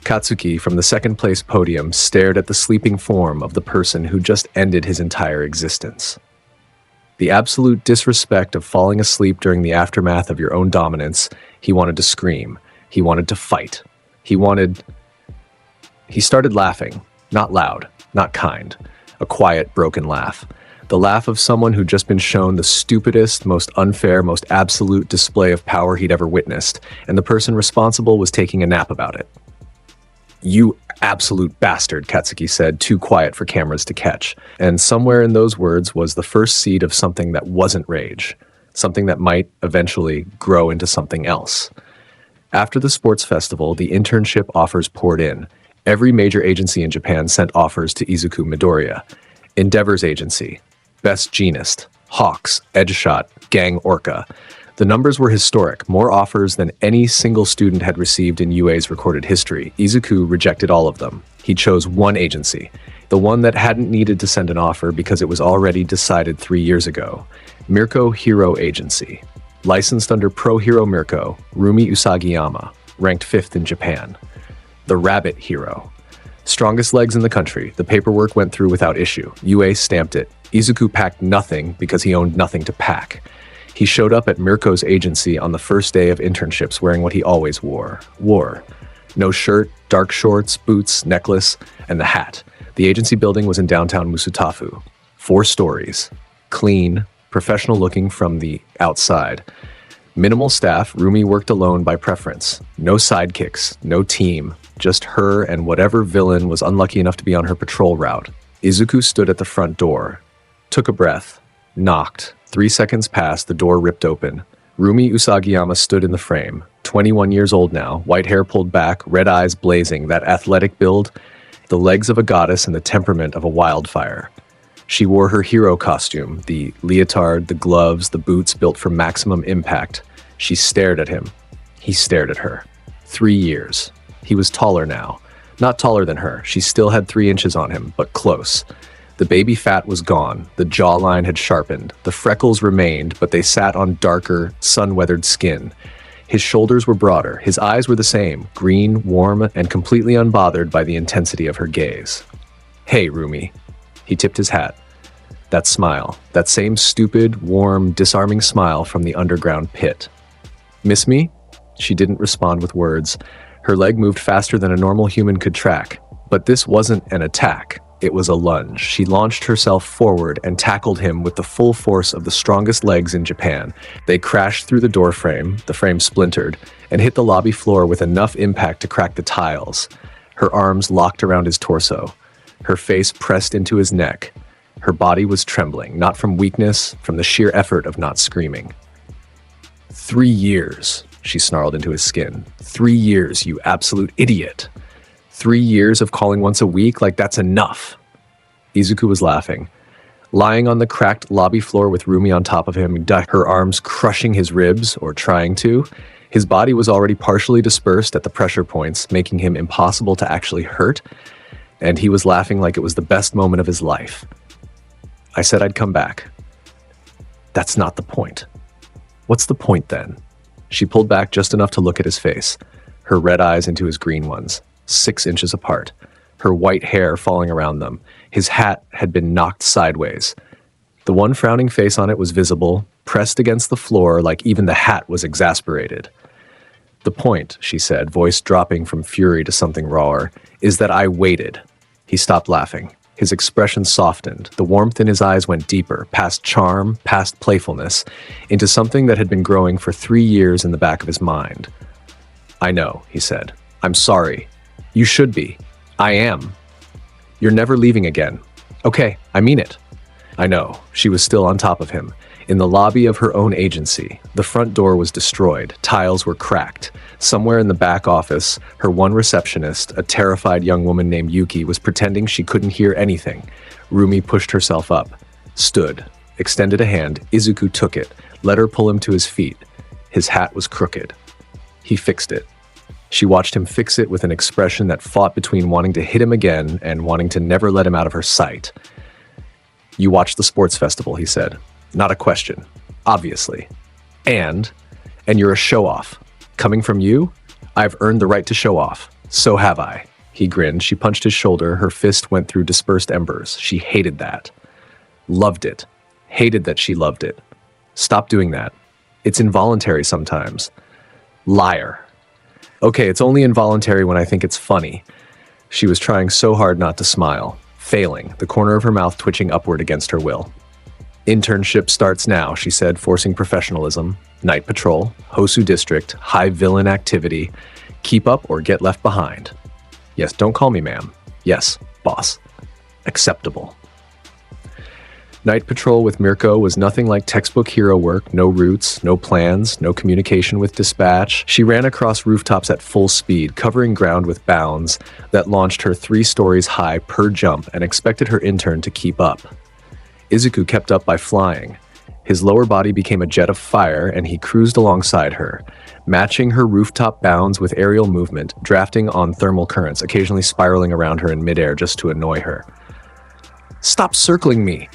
Katsuki, from the second place podium, stared at the sleeping form of the person who just ended his entire existence. The absolute disrespect of falling asleep during the aftermath of your own dominance, he wanted to scream. He wanted to fight. He started laughing. Not loud, not kind. A quiet, broken laugh. The laugh of someone who'd just been shown the stupidest, most unfair, most absolute display of power he'd ever witnessed, and the person responsible was taking a nap about it. "You absolute bastard," Katsuki said, too quiet for cameras to catch. And somewhere in those words was the first seed of something that wasn't rage, something that might eventually grow into something else. After the sports festival, the internship offers poured in. Every major agency in Japan sent offers to Izuku Midoriya. Endeavor's agency, Best Genist, Hawks, Edgeshot, Gang Orca. The numbers were historic, more offers than any single student had received in UA's recorded history. Izuku rejected all of them. He chose one agency, the one that hadn't needed to send an offer because it was already decided 3 years ago. Mirko Hero Agency. Licensed under Pro Hero Mirko, Rumi Usagiyama, ranked 5th in Japan. The Rabbit Hero. Strongest legs in the country. The paperwork went through without issue. UA stamped it. Izuku packed nothing because he owned nothing to pack. He showed up at Mirko's agency on the first day of internships wearing what he always wore. No shirt, dark shorts, boots, necklace, and the hat. The agency building was in downtown Musutafu. 4 stories. Clean, professional looking from the outside. Minimal staff, Rumi worked alone by preference. No sidekicks, no team, just her and whatever villain was unlucky enough to be on her patrol route. Izuku stood at the front door, took a breath, knocked. 3 seconds passed, the door ripped open. Rumi Usagiyama stood in the frame. 21 years old now, white hair pulled back, red eyes blazing, that athletic build, the legs of a goddess and the temperament of a wildfire. She wore her hero costume, the leotard, the gloves, the boots built for maximum impact. She stared at him. He stared at her. 3 years. He was taller now. Not taller than her. She still had 3 inches on him, but close. The baby fat was gone. The jawline had sharpened. The freckles remained, but they sat on darker, sun-weathered skin. His shoulders were broader. His eyes were the same, green, warm, and completely unbothered by the intensity of her gaze. "Hey, Rumi." He tipped his hat. That smile, that same stupid, warm, disarming smile from the underground pit. "Miss me?" She didn't respond with words. Her leg moved faster than a normal human could track. But this wasn't an attack. It was a lunge. She launched herself forward and tackled him with the full force of the strongest legs in Japan. They crashed through the doorframe, the frame splintered, and hit the lobby floor with enough impact to crack the tiles. her arms locked around his torso, her face pressed into his neck. Her body was trembling, not from weakness, from the sheer effort of not screaming. 3 years, she snarled into his skin. 3 years, you absolute idiot. 3 years of calling once a week, like that's enough. Izuku was laughing. Lying on the cracked lobby floor with Rumi on top of him, her arms crushing his ribs, or trying to. His body was already partially dispersed at the pressure points, making him impossible to actually hurt, and he was laughing like it was the best moment of his life. I said I'd come back. That's not the point. What's the point then? She pulled back just enough to look at his face, her red eyes into his green ones, 6 inches apart, her white hair falling around them. His hat had been knocked sideways. The one frowning face on it was visible, pressed against the floor like even the hat was exasperated. The point, she said, voice dropping from fury to something rawer, is that I waited. He stopped laughing. His expression softened. The warmth in his eyes went deeper, past charm, past playfulness, into something that had been growing for 3 years in the back of his mind. I know, he said. I'm sorry. You should be. I am. You're never leaving again. Okay, I mean it. I know. She was still on top of him. In the lobby of her own agency, the front door was destroyed. Tiles were cracked. Somewhere in the back office, her one receptionist, a terrified young woman named Yuki, was pretending she couldn't hear anything. Rumi pushed herself up, stood, extended a hand. Izuku took it, let her pull him to his feet. His hat was crooked. He fixed it. She watched him fix it with an expression that fought between wanting to hit him again and wanting to never let him out of her sight. You watched the sports festival, he said. Not a question. Obviously. And you're a show-off. Coming from you, I've earned the right to show off. So have I. He grinned. She punched his shoulder. Her fist went through dispersed embers. She hated that. Loved it. Hated that she loved it. Stop doing that. It's involuntary sometimes. Liar. Okay, it's only involuntary when I think it's funny. She was trying so hard not to smile. Failing, the corner of her mouth twitching upward against her will. Internship starts now, she said, forcing professionalism. Night patrol, Hosu District, high villain activity. Keep up or get left behind. Yes, don't call me ma'am. Yes, boss. Acceptable. Night patrol with Mirko was nothing like textbook hero work, no routes, no plans, no communication with dispatch. She ran across rooftops at full speed, covering ground with bounds that launched her 3 stories high per jump and expected her intern to keep up. Izuku kept up by flying. His lower body became a jet of fire and he cruised alongside her, matching her rooftop bounds with aerial movement, drafting on thermal currents, occasionally spiraling around her in midair just to annoy her. Stop circling me!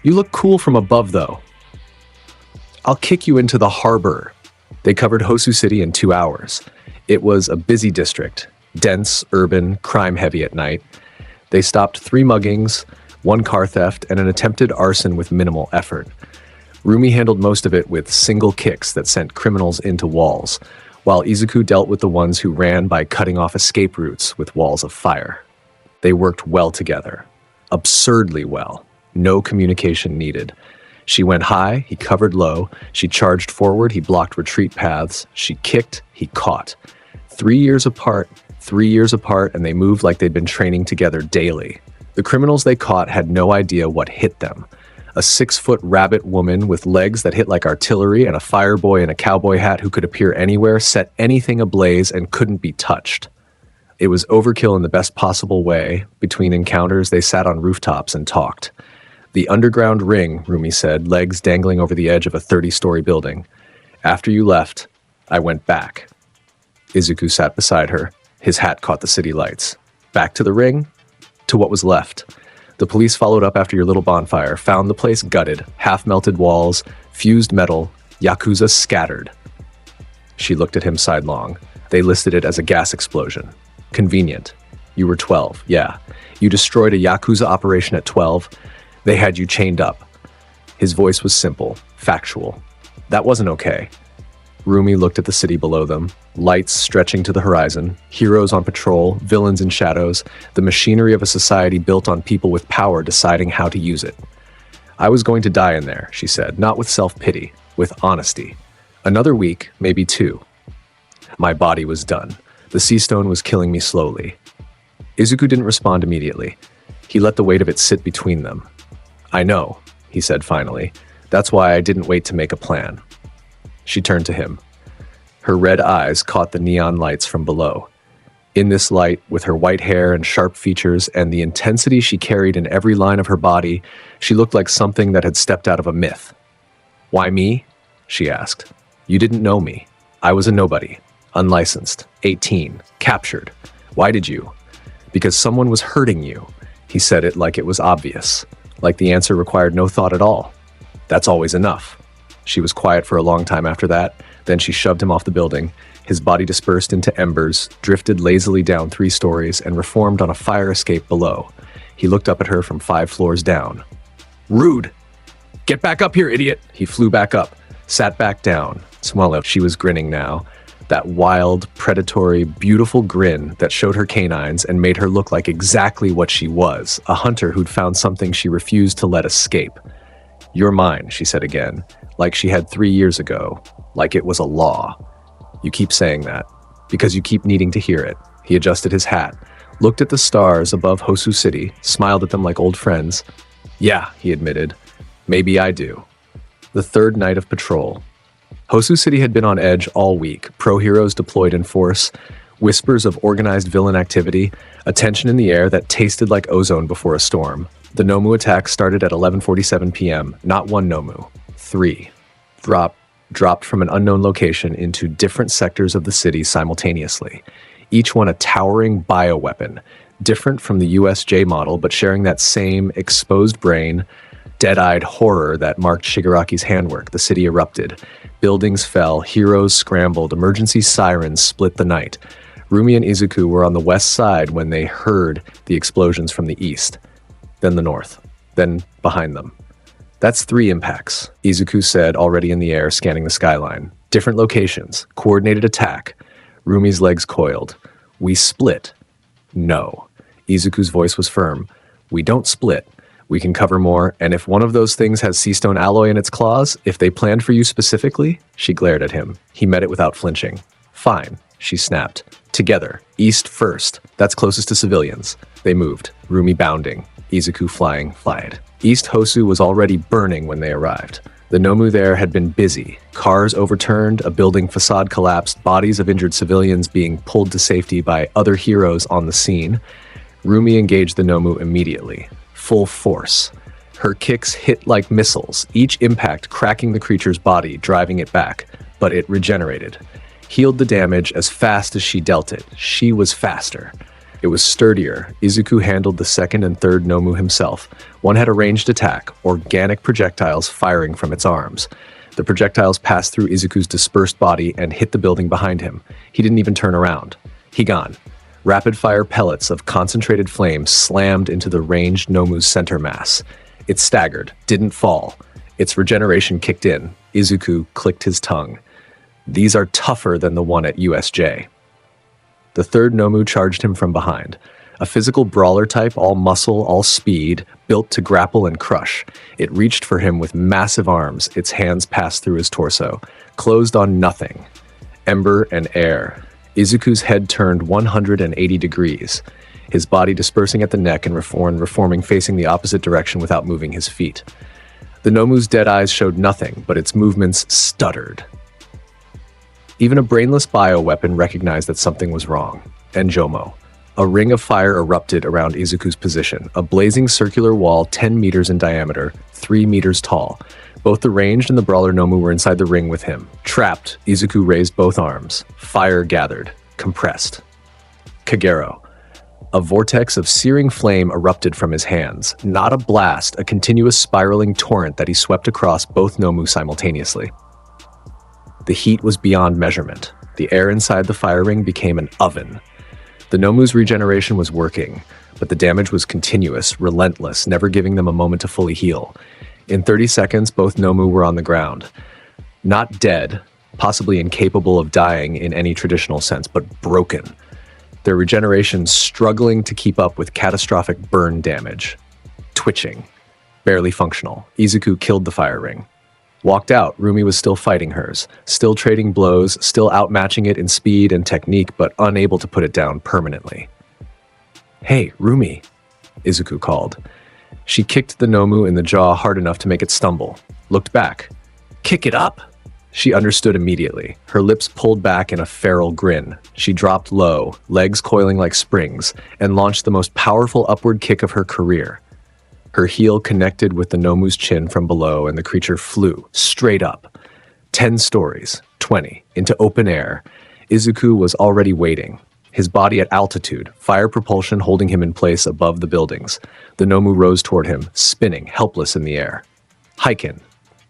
You look cool from above, though. I'll kick you into the harbor. They covered Hosu City in 2 hours. It was a busy district, dense, urban, crime-heavy at night. They stopped 3 muggings, 1 car theft, and an attempted arson with minimal effort. Rumi handled most of it with single kicks that sent criminals into walls, while Izuku dealt with the ones who ran by cutting off escape routes with walls of fire. They worked well together. Absurdly well. No communication needed. She went high, he covered low. She charged forward, he blocked retreat paths. She kicked, he caught. 3 years apart, and they moved like they'd been training together daily. The criminals they caught had no idea what hit them. A 6-foot rabbit woman with legs that hit like artillery and a fire boy in a cowboy hat who could appear anywhere, set anything ablaze, and couldn't be touched. It was overkill in the best possible way. Between encounters, they sat on rooftops and talked. The underground ring, Rumi said, legs dangling over the edge of a 30-story building. After you left, I went back. Izuku sat beside her. His hat caught the city lights. Back to the ring? To what was left. The police followed up after your little bonfire, found the place gutted, half-melted walls, fused metal, Yakuza scattered. She looked at him sidelong. They listed it as a gas explosion. Convenient. You were 12, yeah. You destroyed a Yakuza operation at 12. They had you chained up. His voice was simple, factual. That wasn't okay. Rumi looked at the city below them, lights stretching to the horizon, heroes on patrol, villains in shadows, the machinery of a society built on people with power deciding how to use it. I was going to die in there, she said, not with self-pity, with honesty. Another week, maybe 2. My body was done. The sea stone was killing me slowly. Izuku didn't respond immediately. He let the weight of it sit between them. "I know," he said finally. "That's why I didn't wait to make a plan." She turned to him. Her red eyes caught the neon lights from below. In this light, with her white hair and sharp features and the intensity she carried in every line of her body, she looked like something that had stepped out of a myth. "Why me?" she asked. "You didn't know me. I was a nobody. Unlicensed. 18. Captured. Why did you?" "Because someone was hurting you." He said it like it was obvious, like the answer required no thought at all. "That's always enough." She was quiet for a long time after that. Then she shoved him off the building. His body dispersed into embers, drifted lazily down 3 stories, and reformed on a fire escape below. He looked up at her from 5 floors down. "Rude! Get back up here, idiot!" He flew back up, sat back down. Swallow, she was grinning now. That wild, predatory, beautiful grin that showed her canines and made her look like exactly what she was, a hunter who'd found something she refused to let escape. "You're mine," she said again, like she had 3 years ago, like it was a law. "You keep saying that, because you keep needing to hear it." He adjusted his hat, looked at the stars above Hosu City, smiled at them like old friends. "Yeah," he admitted, "maybe I do." The 3rd night of patrol. Hosu City had been on edge all week, pro-heroes deployed in force, whispers of organized villain activity, a tension in the air that tasted like ozone before a storm. The Nomu attack started at 11:47 p.m., not 1 Nomu, 3. Dropped from an unknown location into different sectors of the city simultaneously, each one a towering bioweapon, different from the USJ model but sharing that same exposed brain, dead-eyed horror that marked Shigaraki's handwork. The city erupted. Buildings fell, heroes scrambled, emergency sirens split the night. Rumi and Izuku were on the west side when they heard the explosions from the east, then the north, then behind them. "That's 3 impacts," Izuku said, already in the air, scanning the skyline. "Different locations, coordinated attack." Rumi's legs coiled. "We split." "No." Izuku's voice was firm. "We don't split. We can cover more, and if one of those things has seastone alloy in its claws, if they planned for you specifically," she glared at him. He met it without flinching. "Fine," she snapped. "Together. East first. That's closest to civilians." They moved, Rumi bounding, Izuku flying. East Hosu was already burning when they arrived. The Nomu there had been busy. Cars overturned, a building facade collapsed, bodies of injured civilians being pulled to safety by other heroes on the scene. Rumi engaged the Nomu immediately. Full force. Her kicks hit like missiles, each impact cracking the creature's body, driving it back. But it regenerated. Healed the damage as fast as she dealt it. She was faster. It was sturdier. Izuku handled the 2nd and 3rd Nomu himself. One had a ranged attack, organic projectiles firing from its arms. The projectiles passed through Izuku's dispersed body and hit the building behind him. He didn't even turn around. He gone. Rapid-fire pellets of concentrated flame slammed into the ranged Nomu's center mass. It staggered, didn't fall. Its regeneration kicked in. Izuku clicked his tongue. "These are tougher than the one at USJ." The 3rd Nomu charged him from behind. A physical brawler type, all muscle, all speed, built to grapple and crush. It reached for him with massive arms, its hands passed through his torso. Closed on nothing. Ember and air. Izuku's head turned 180 degrees, his body dispersing at the neck and reforming facing the opposite direction without moving his feet. The Nomu's dead eyes showed nothing, but its movements stuttered. Even a brainless bioweapon recognized that something was wrong. Enjomo. A ring of fire erupted around Izuku's position, a blazing circular wall 10 meters in diameter, 3 meters tall. Both the ranged and the brawler Nomu were inside the ring with him. Trapped, Izuku raised both arms. Fire gathered, compressed. Kagero. A vortex of searing flame erupted from his hands. Not a blast, a continuous spiraling torrent that he swept across both Nomu simultaneously. The heat was beyond measurement. The air inside the fire ring became an oven. The Nomu's regeneration was working, but the damage was continuous, relentless, never giving them a moment to fully heal. In 30 seconds, both Nomu were on the ground. Not dead, possibly incapable of dying in any traditional sense, but broken. Their regeneration struggling to keep up with catastrophic burn damage. Twitching. Barely functional. Izuku killed the fire ring. Walked out, Rumi was still fighting hers, still trading blows, still outmatching it in speed and technique, but unable to put it down permanently. "Hey, Rumi," Izuku called. She kicked the Nomu in the jaw hard enough to make it stumble, looked back. "Kick it up!" She understood immediately. Her lips pulled back in a feral grin. She dropped low, legs coiling like springs, and launched the most powerful upward kick of her career. Her heel connected with the Nomu's chin from below, and the creature flew, straight up. 10 stories, 20, into open air. Izuku was already waiting. His body at altitude, fire propulsion holding him in place above the buildings. The Nomu rose toward him, spinning, helpless in the air. Heiken.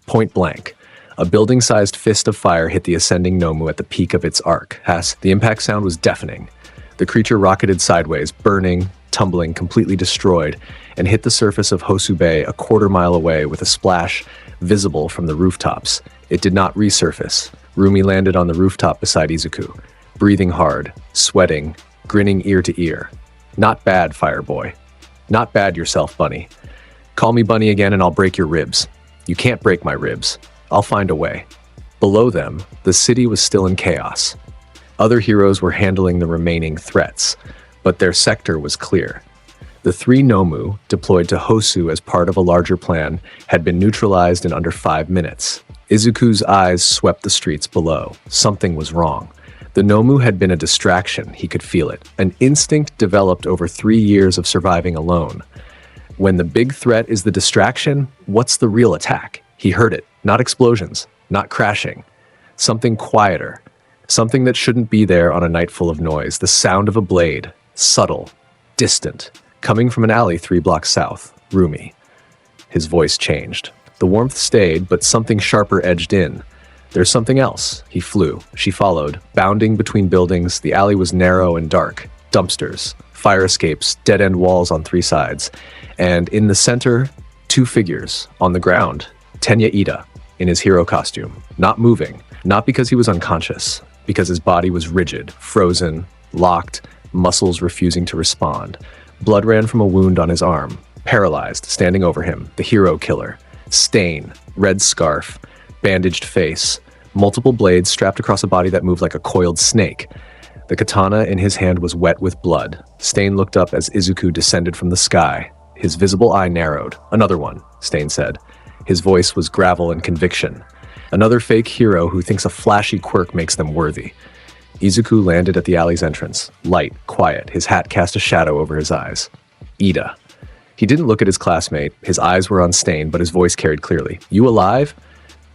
Point blank. A building-sized fist of fire hit the ascending Nomu at the peak of its arc. The impact sound was deafening. The creature rocketed sideways, burning, tumbling, completely destroyed, and hit the surface of Hosu Bay a quarter-mile away with a splash visible from the rooftops. It did not resurface. Rumi landed on the rooftop beside Izuku, breathing hard, sweating, grinning ear to ear. "Not bad, Fireboy. Not bad yourself, Bunny. Call me Bunny again and I'll break your ribs. You can't break my ribs. I'll find a way." Below them, the city was still in chaos. Other heroes were handling the remaining threats, but their sector was clear. The 3 Nomu, deployed to Hosu as part of a larger plan, had been neutralized in under 5 minutes. Izuku's eyes swept the streets below. Something was wrong. The Nomu had been a distraction, he could feel it, an instinct developed over 3 years of surviving alone. When the big threat is the distraction, what's the real attack? He heard it. Not explosions, not crashing. Something quieter. Something that shouldn't be there on a night full of noise. The sound of a blade. Subtle. Distant. Coming from an alley 3 blocks south. Rumi. His voice changed. The warmth stayed, but something sharper edged in. "There's something else." He flew. She followed. Bounding between buildings, the alley was narrow and dark. Dumpsters. Fire escapes. Dead-end walls on 3 sides. And in the center, 2 figures. On the ground. Tenya Ida, in his hero costume, not moving, not because he was unconscious, because his body was rigid, frozen, locked, muscles refusing to respond. Blood ran from a wound on his arm, paralyzed, standing over him, the hero killer. Stain, red scarf, bandaged face, multiple blades strapped across a body that moved like a coiled snake. The katana in his hand was wet with blood. Stain looked up as Izuku descended from the sky. His visible eye narrowed. "Another one," Stain said. His voice was gravel and conviction. "Another fake hero who thinks a flashy quirk makes them worthy." Izuku landed at the alley's entrance, light, quiet, his hat cast a shadow over his eyes. Ida. He didn't look at his classmate. His eyes were on Stain, but his voice carried clearly. "You alive?"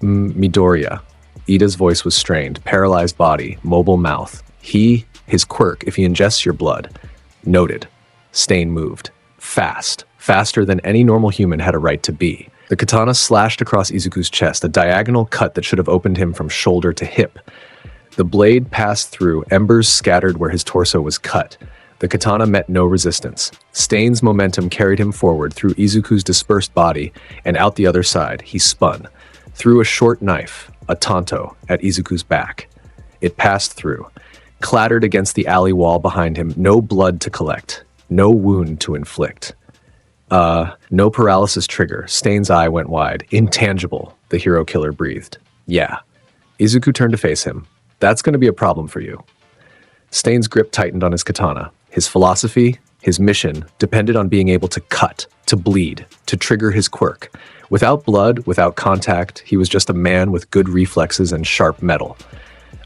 Midoriya." Ida's voice was strained, paralyzed body, mobile mouth. His quirk, if he ingests your blood." Noted. Stain moved. Fast. Faster than any normal human had a right to be. The katana slashed across Izuku's chest, a diagonal cut that should have opened him from shoulder to hip. The blade passed through, embers scattered where his torso was cut. The katana met no resistance. Stain's momentum carried him forward through Izuku's dispersed body and out the other side. He spun. Threw a short knife, a tanto, at Izuku's back. It passed through. Clattered against the alley wall behind him, no blood to collect. No wound to inflict. No paralysis trigger. Stain's eye went wide. "Intangible," the hero killer breathed. "Yeah." Izuku turned to face him. "That's going to be a problem for you." Stain's grip tightened on his katana. His philosophy, his mission, depended on being able to cut, to bleed, to trigger his quirk. Without blood, without contact, he was just a man with good reflexes and sharp metal.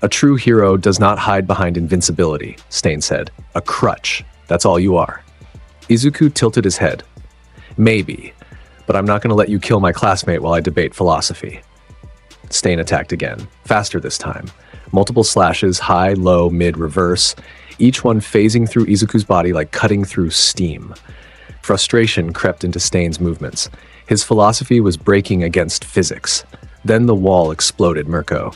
"A true hero does not hide behind invincibility," Stain said. "A crutch. That's all you are." Izuku tilted his head. "Maybe, but I'm not going to let you kill my classmate while I debate philosophy." Stain attacked again, faster this time. Multiple slashes, high, low, mid, reverse, each one phasing through Izuku's body like cutting through steam. Frustration crept into Stain's movements. His philosophy was breaking against physics. Then the wall exploded Mirko.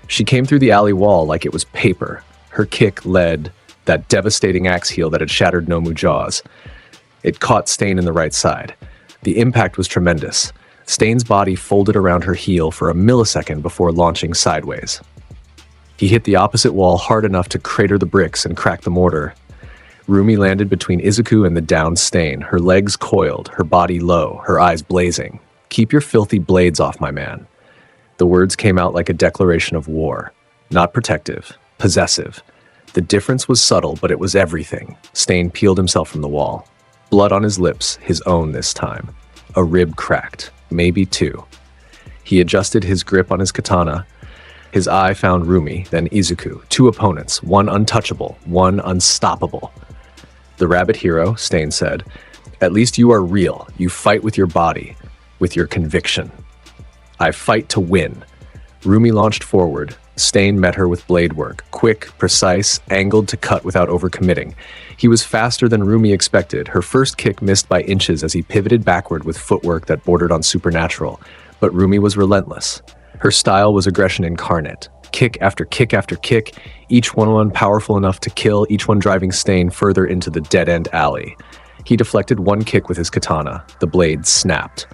She came through the alley wall like it was paper. Her kick led that devastating axe heel that had shattered Nomu jaws. It caught Stain in the right side. The impact was tremendous. Stain's body folded around her heel for a millisecond before launching sideways. He hit the opposite wall hard enough to crater the bricks and crack the mortar. Rumi landed between Izuku and the downed Stain, her legs coiled, her body low, her eyes blazing. "Keep your filthy blades off, my man." The words came out like a declaration of war. Not protective, possessive. The difference was subtle, but it was everything. Stain peeled himself from the wall. Blood on his lips, his own this time. A rib cracked, maybe two. He adjusted his grip on his katana. His eye found Rumi, then Izuku, two opponents, one untouchable, one unstoppable. The rabbit hero, Stain said, "At least you are real. You fight with your body, with your conviction." "I fight to win." Rumi launched forward. Stain met her with blade work, quick, precise, angled to cut without overcommitting. He was faster than Rumi expected. Her first kick missed by inches as he pivoted backward with footwork that bordered on supernatural. But Rumi was relentless. Her style was aggression incarnate. Kick after kick after kick, each one powerful enough to kill, each one driving Stain further into the dead-end alley. He deflected one kick with his katana. The blade snapped.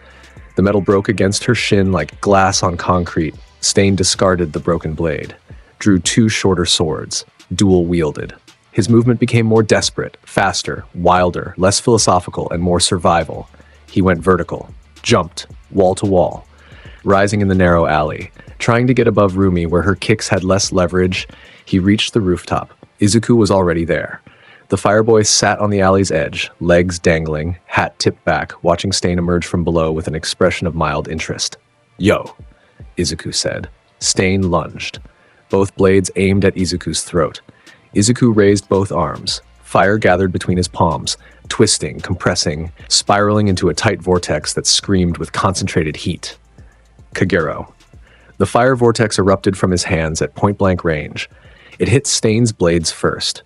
The metal broke against her shin like glass on concrete. Stain discarded the broken blade, drew two shorter swords, dual-wielded. His movement became more desperate, faster, wilder, less philosophical, and more survival. He went vertical, jumped, wall to wall, rising in the narrow alley. Trying to get above Rumi where her kicks had less leverage, he reached the rooftop. Izuku was already there. The fireboy sat on the alley's edge, legs dangling, hat tipped back, watching Stain emerge from below with an expression of mild interest. "Yo," Izuku said. Stain lunged. Both blades aimed at Izuku's throat. Izuku raised both arms. Fire gathered between his palms, twisting, compressing, spiraling into a tight vortex that screamed with concentrated heat. Kagero. The fire vortex erupted from his hands at point-blank range. It hit Stain's blades first.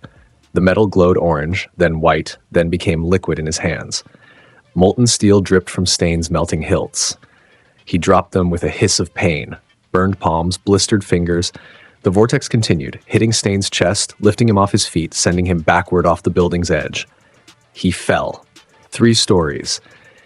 The metal glowed orange, then white, then became liquid in his hands. Molten steel dripped from Stain's melting hilts. He dropped them with a hiss of pain. Burned palms, blistered fingers. The vortex continued, hitting Stain's chest, lifting him off his feet, sending him backward off the building's edge. He fell. 3 stories.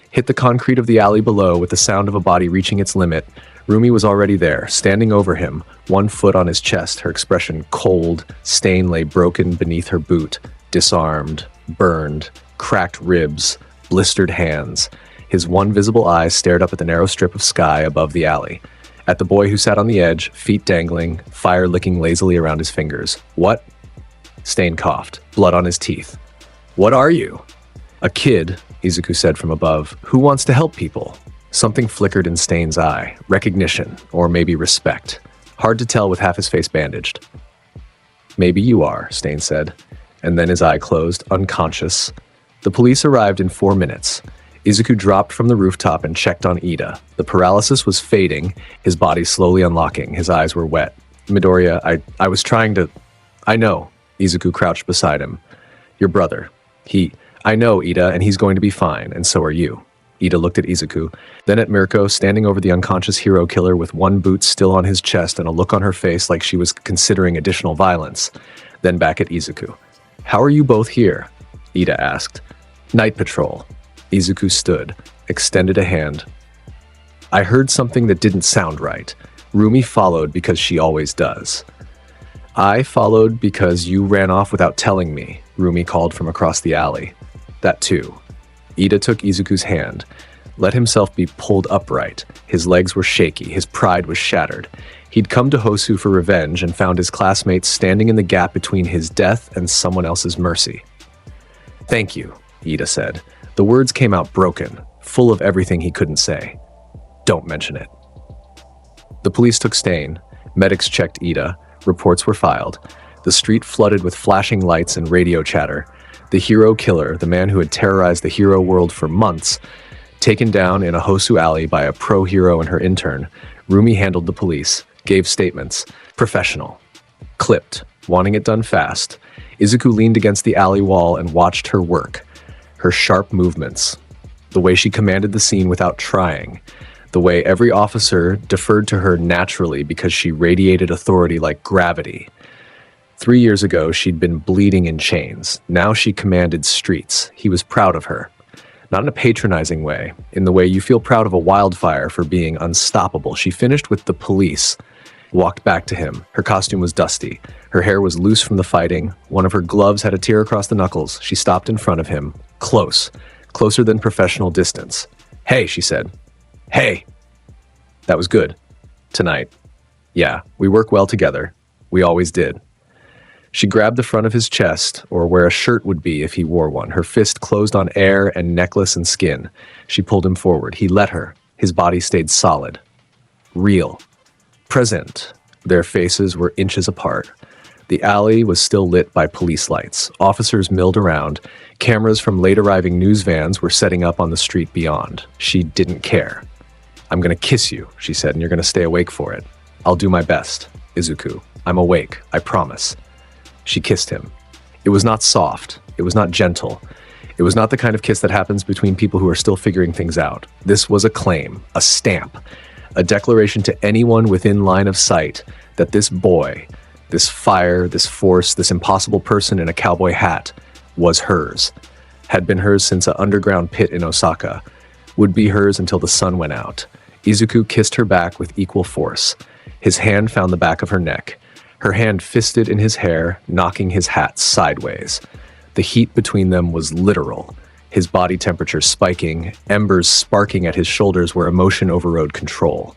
Hit the concrete of the alley below with the sound of a body reaching its limit. Rumi was already there, standing over him, one foot on his chest, her expression cold. Stain lay broken beneath her boot, disarmed, burned, cracked ribs, blistered hands. His one visible eye stared up at the narrow strip of sky above the alley. At the boy who sat on the edge, feet dangling, fire licking lazily around his fingers. "What?" Stain coughed, blood on his teeth. "What are you?" "A kid," Izuku said from above, "who wants to help people." Something flickered in Stain's eye. Recognition, or maybe respect. Hard to tell with half his face bandaged. "Maybe you are," Stain said, and then his eye closed, unconscious. The police arrived in 4 minutes. Izuku dropped from the rooftop and checked on Ida. The paralysis was fading, his body slowly unlocking, his eyes were wet. "Midoriya, I was trying to—" "I know." Izuku crouched beside him. "Your brother. I know, Ida, and he's going to be fine, and so are you." Ida looked at Izuku, then at Mirko, standing over the unconscious hero killer with one boot still on his chest and a look on her face like she was considering additional violence, then back at Izuku. "How are you both here?" Ida asked. "Night patrol." Izuku stood, extended a hand. "I heard something that didn't sound right. Rumi followed because she always does." "I followed because you ran off without telling me," Rumi called from across the alley. "That too." Ida took Izuku's hand, let himself be pulled upright. His legs were shaky, his pride was shattered. He'd come to Hosu for revenge and found his classmates standing in the gap between his death and someone else's mercy. "Thank you," Ida said. The words came out broken, full of everything he couldn't say. "Don't mention it." The police took Stain. Medics checked Ida. Reports were filed. The street flooded with flashing lights and radio chatter. The hero killer, the man who had terrorized the hero world for months, taken down in a Hosu alley by a pro-hero and her intern. Rumi handled the police, gave statements. Professional. Clipped, wanting it done fast. Izuku leaned against the alley wall and watched her work. Her sharp movements. The way she commanded the scene without trying. The way every officer deferred to her naturally because she radiated authority like gravity. 3 years ago, she'd been bleeding in chains. Now she commanded streets. He was proud of her. Not in a patronizing way, in the way you feel proud of a wildfire for being unstoppable. She finished with the police, walked back to him. Her costume was dusty. Her hair was loose from the fighting. One of her gloves had a tear across the knuckles. She stopped in front of him, close, closer than professional distance. "Hey," she said. "Hey." That was good. Tonight. Yeah, we work well together. We always did. She grabbed the front of his chest, or where a shirt would be if he wore one. Her fist closed on air and necklace and skin. She pulled him forward. He let her. His body stayed solid. Real. Present. Their faces were inches apart. The alley was still lit by police lights. Officers milled around. Cameras from late-arriving news vans were setting up on the street beyond. She didn't care. "I'm going to kiss you," she said, "and you're going to stay awake for it. I'll do my best, Izuku. I'm awake, I promise." She kissed him. It was not soft. It was not gentle. It was not the kind of kiss that happens between people who are still figuring things out. This was a claim, a stamp, a declaration to anyone within line of sight that this boy, this fire, this force, this impossible person in a cowboy hat was hers, had been hers since an underground pit in Osaka, would be hers until the sun went out. Izuku kissed her back with equal force. His hand found the back of her neck. Her hand fisted in his hair, knocking his hat sideways. The heat between them was literal, his body temperature spiking, embers sparking at his shoulders where emotion overrode control.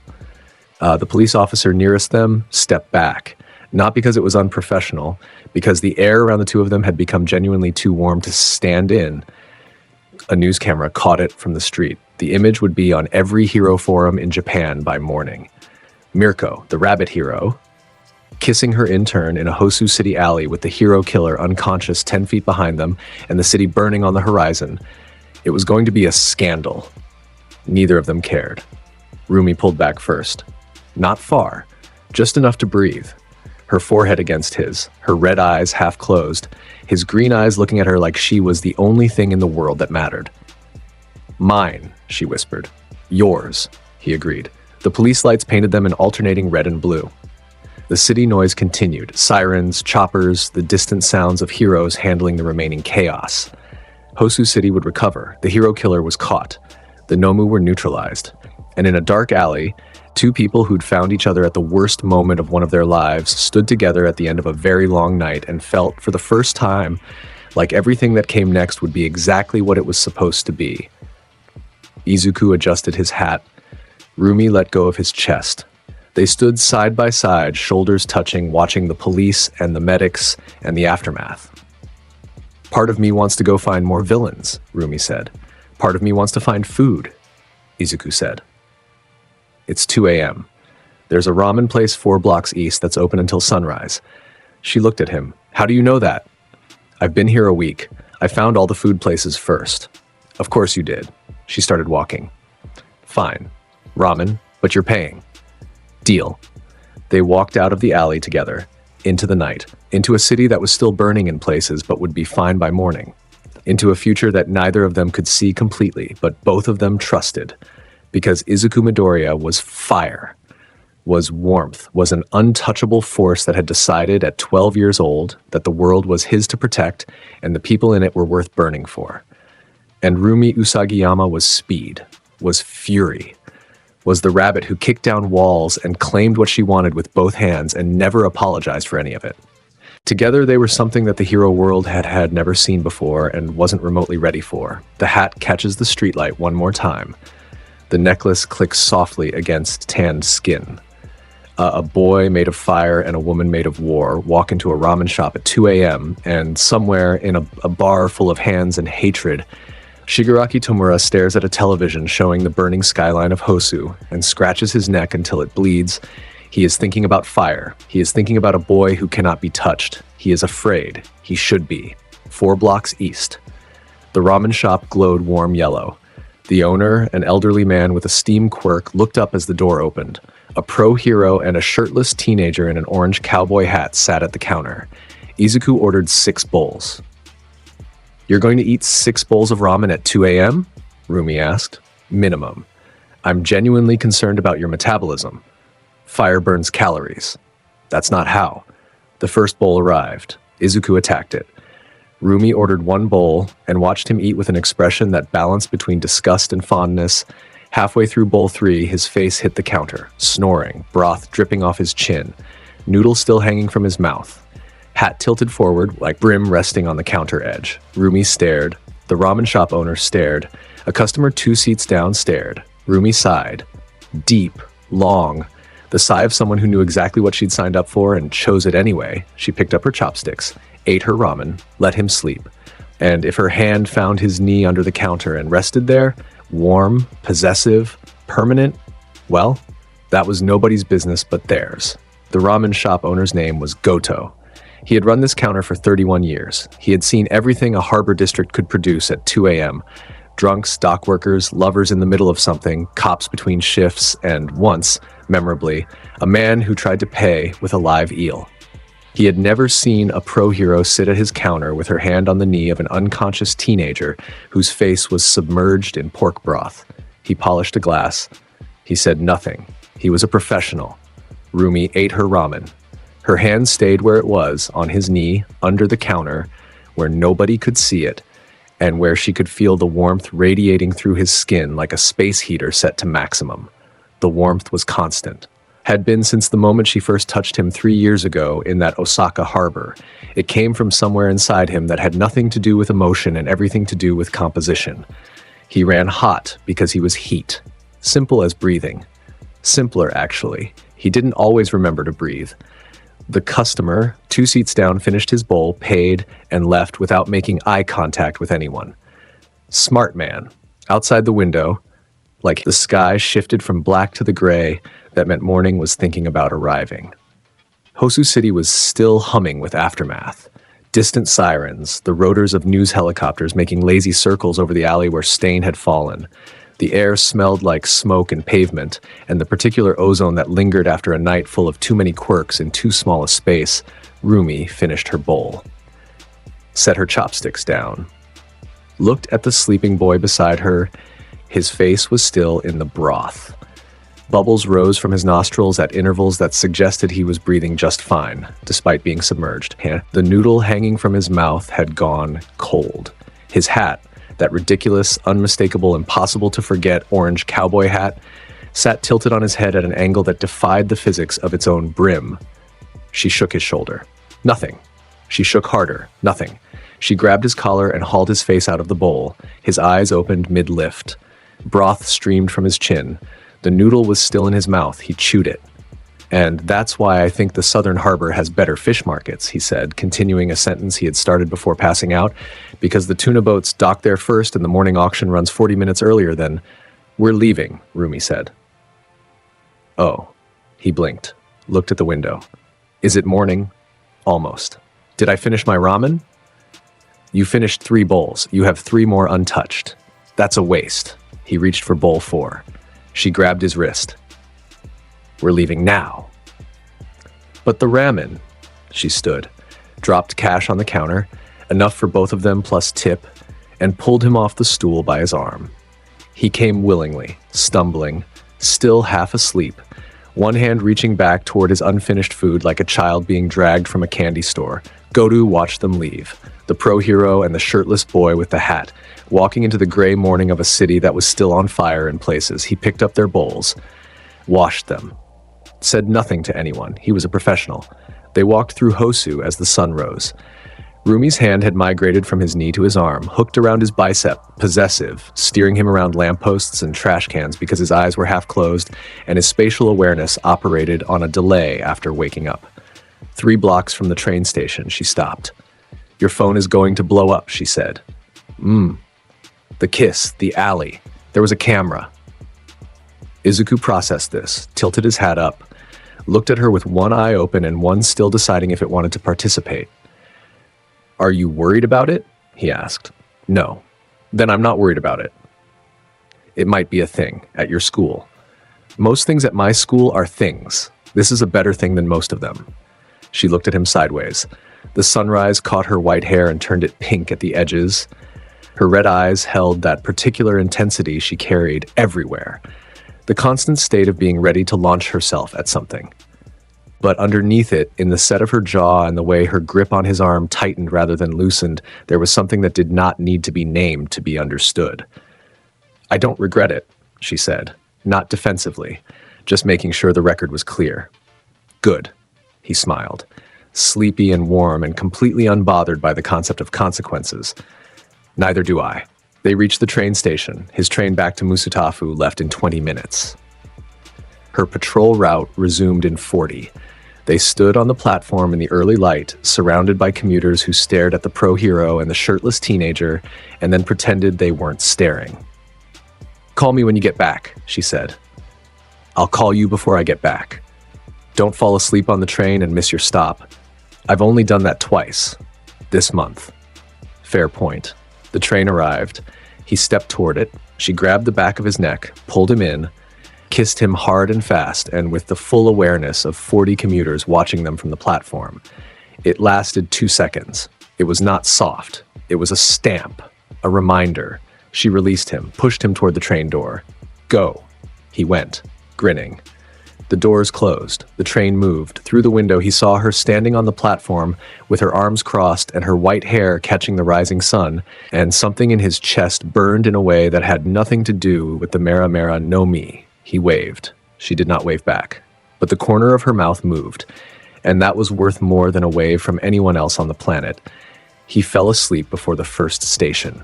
The police officer nearest them stepped back, not because it was unprofessional, because the air around the two of them had become genuinely too warm to stand in. A news camera caught it from the street. The image would be on every hero forum in Japan by morning. Mirko, the rabbit hero, kissing her intern in a Hosu City alley with the hero killer unconscious 10 feet behind them and the city burning on the horizon. It was going to be a scandal. Neither of them cared. Rumi pulled back first. Not far, just enough to breathe. Her forehead against his, her red eyes half closed, his green eyes looking at her like she was the only thing in the world that mattered. "Mine," she whispered. "Yours," he agreed. The police lights painted them in alternating red and blue. The city noise continued, sirens, choppers, the distant sounds of heroes handling the remaining chaos. Hosu City would recover. The hero killer was caught. The Nomu were neutralized. And in a dark alley, two people who'd found each other at the worst moment of one of their lives stood together at the end of a very long night and felt, for the first time, like everything that came next would be exactly what it was supposed to be. Izuku adjusted his hat. Rumi let go of his chest. They stood side by side, shoulders touching, watching the police and the medics and the aftermath. "Part of me wants to go find more villains," Rumi said. "Part of me wants to find food," Izuku said. It's 2 a.m. There's a ramen place 4 blocks east that's open until sunrise. She looked at him. "How do you know that?" "I've been here a week. I found all the food places first." "Of course you did." She started walking. "Fine. Ramen, but you're paying." "Deal." They walked out of the alley together, into the night, into a city that was still burning in places but would be fine by morning, into a future that neither of them could see completely, but both of them trusted, because Izuku Midoriya was fire, was warmth, was an untouchable force that had decided at 12 years old that the world was his to protect and the people in it were worth burning for. And Rumi Usagiyama was speed, was fury, was the rabbit who kicked down walls and claimed what she wanted with both hands and never apologized for any of it. Together they were something that the hero world had never seen before and wasn't remotely ready for. The hat catches the streetlight one more time. The necklace clicks softly against tanned skin. A boy made of fire and a woman made of war walk into a ramen shop at 2 a.m. and somewhere in a bar full of hands and hatred, Shigaraki Tomura stares at a television showing the burning skyline of Hosu and scratches his neck until it bleeds. He is thinking about fire. He is thinking about a boy who cannot be touched. He is afraid. He should be. 4 blocks east. The ramen shop glowed warm yellow. The owner, an elderly man with a steam quirk, looked up as the door opened. A pro hero and a shirtless teenager in an orange cowboy hat sat at the counter. Izuku ordered 6 bowls. "You're going to eat 6 bowls of ramen at 2 a.m.? Rumi asked. "Minimum. I'm genuinely concerned about your metabolism. Fire burns calories." "That's not how." The first bowl arrived. Izuku attacked it. Rumi ordered 1 bowl and watched him eat with an expression that balanced between disgust and fondness. Halfway through bowl 3, his face hit the counter, snoring, broth dripping off his chin, noodles still hanging from his mouth. Hat tilted forward, like brim resting on the counter edge. Rumi stared. The ramen shop owner stared. A customer 2 seats down stared. Rumi sighed. Deep, long, The sigh of someone who knew exactly what she'd signed up for and chose it anyway. She picked up her chopsticks, ate her ramen, let him sleep. And if her hand found his knee under the counter and rested there, warm, possessive, permanent, well, that was nobody's business but theirs. The ramen shop owner's name was Goto. He had run this counter for 31 years. He had seen everything a harbor district could produce at 2 a.m. Drunks, dock workers, lovers in the middle of something, cops between shifts, and once, memorably, a man who tried to pay with a live eel. He had never seen a pro hero sit at his counter with her hand on the knee of an unconscious teenager whose face was submerged in pork broth. He polished a glass. He said nothing. He was a professional. Rumi ate her ramen. Her hand stayed where it was, on his knee, under the counter, where nobody could see it, and where she could feel the warmth radiating through his skin like a space heater set to maximum. The warmth was constant. Had been since the moment she first touched him 3 years ago in that Osaka harbor. It came from somewhere inside him that had nothing to do with emotion and everything to do with composition. He ran hot because he was heat. Simple as breathing. Simpler, actually. He didn't always remember to breathe. The customer, 2 seats down, finished his bowl, paid, and left without making eye contact with anyone. Smart man. Outside the window, like the sky shifted from black to the gray, that meant morning was thinking about arriving. Hosu City was still humming with aftermath. Distant sirens, the rotors of news helicopters making lazy circles over the alley where Stain had fallen. The air smelled like smoke and pavement, and the particular ozone that lingered after a night full of too many quirks in too small a space. Rumi finished her bowl. Set her chopsticks down. Looked at the sleeping boy beside her. His face was still in the broth. Bubbles rose from his nostrils at intervals that suggested he was breathing just fine, despite being submerged. The noodle hanging from his mouth had gone cold. His hat, that ridiculous, unmistakable, impossible to forget orange cowboy hat, sat tilted on his head at an angle that defied the physics of its own brim. She shook his shoulder. Nothing. She shook harder. Nothing. She grabbed his collar and hauled his face out of the bowl. His eyes opened mid-lift. Broth streamed from his chin. The noodle was still in his mouth. He chewed it. And that's why I think the Southern Harbor has better fish markets, he said, continuing a sentence he had started before passing out, because the tuna boats dock there first and the morning auction runs 40 minutes earlier than... We're leaving, Rumi said. Oh. He blinked, looked at the window. Is it morning? Almost. Did I finish my ramen? You finished 3 bowls. You have 3 more untouched. That's a waste. He reached for bowl 4. She grabbed his wrist. We're leaving now. But the ramen. She stood, dropped cash on the counter, enough for both of them plus tip, and pulled him off the stool by his arm. He came willingly, stumbling, still half asleep, one hand reaching back toward his unfinished food like a child being dragged from a candy store. Godu watched them leave, the pro hero and the shirtless boy with the hat, walking into the gray morning of a city that was still on fire in places. He picked up their bowls, washed them, said nothing to anyone. He was a professional. They walked through Hosu as the sun rose. Rumi's hand had migrated from his knee to his arm, hooked around his bicep, possessive, steering him around lampposts and trash cans because his eyes were half closed and his spatial awareness operated on a delay after waking up. 3 blocks from the train station, she stopped. Your phone is going to blow up, she said. The kiss, the alley. There was a camera. Izuku processed this, tilted his hat up, looked at her with one eye open and one still deciding if it wanted to participate. Are you worried about it? He asked. No. Then I'm not worried about it. It might be a thing at your school. Most things at my school are things. This is a better thing than most of them. She looked at him sideways. The sunrise caught her white hair and turned it pink at the edges. Her red eyes held that particular intensity she carried everywhere. The constant state of being ready to launch herself at something. But underneath it, in the set of her jaw and the way her grip on his arm tightened rather than loosened, there was something that did not need to be named to be understood. I don't regret it, she said, not defensively, just making sure the record was clear. Good, he smiled, sleepy and warm and completely unbothered by the concept of consequences. Neither do I. They reached the train station. His train back to Musutafu left in 20 minutes. Her patrol route resumed in 40. They stood on the platform in the early light, surrounded by commuters who stared at the pro hero and the shirtless teenager, and then pretended they weren't staring. "Call me when you get back," she said. "I'll call you before I get back. Don't fall asleep on the train and miss your stop. I've only done that twice. This month." Fair point. The train arrived. He stepped toward it. She grabbed the back of his neck, pulled him in, kissed him hard and fast, and with the full awareness of 40 commuters watching them from the platform. It lasted 2 seconds. It was not soft. It was a stamp, a reminder. She released him, pushed him toward the train door. "Go." He went, grinning. The doors closed. The train moved. Through the window, he saw her standing on the platform with her arms crossed and her white hair catching the rising sun, and something in his chest burned in a way that had nothing to do with the Mera Mera no Mi. He waved. She did not wave back. But the corner of her mouth moved, and that was worth more than a wave from anyone else on the planet. He fell asleep before the first station.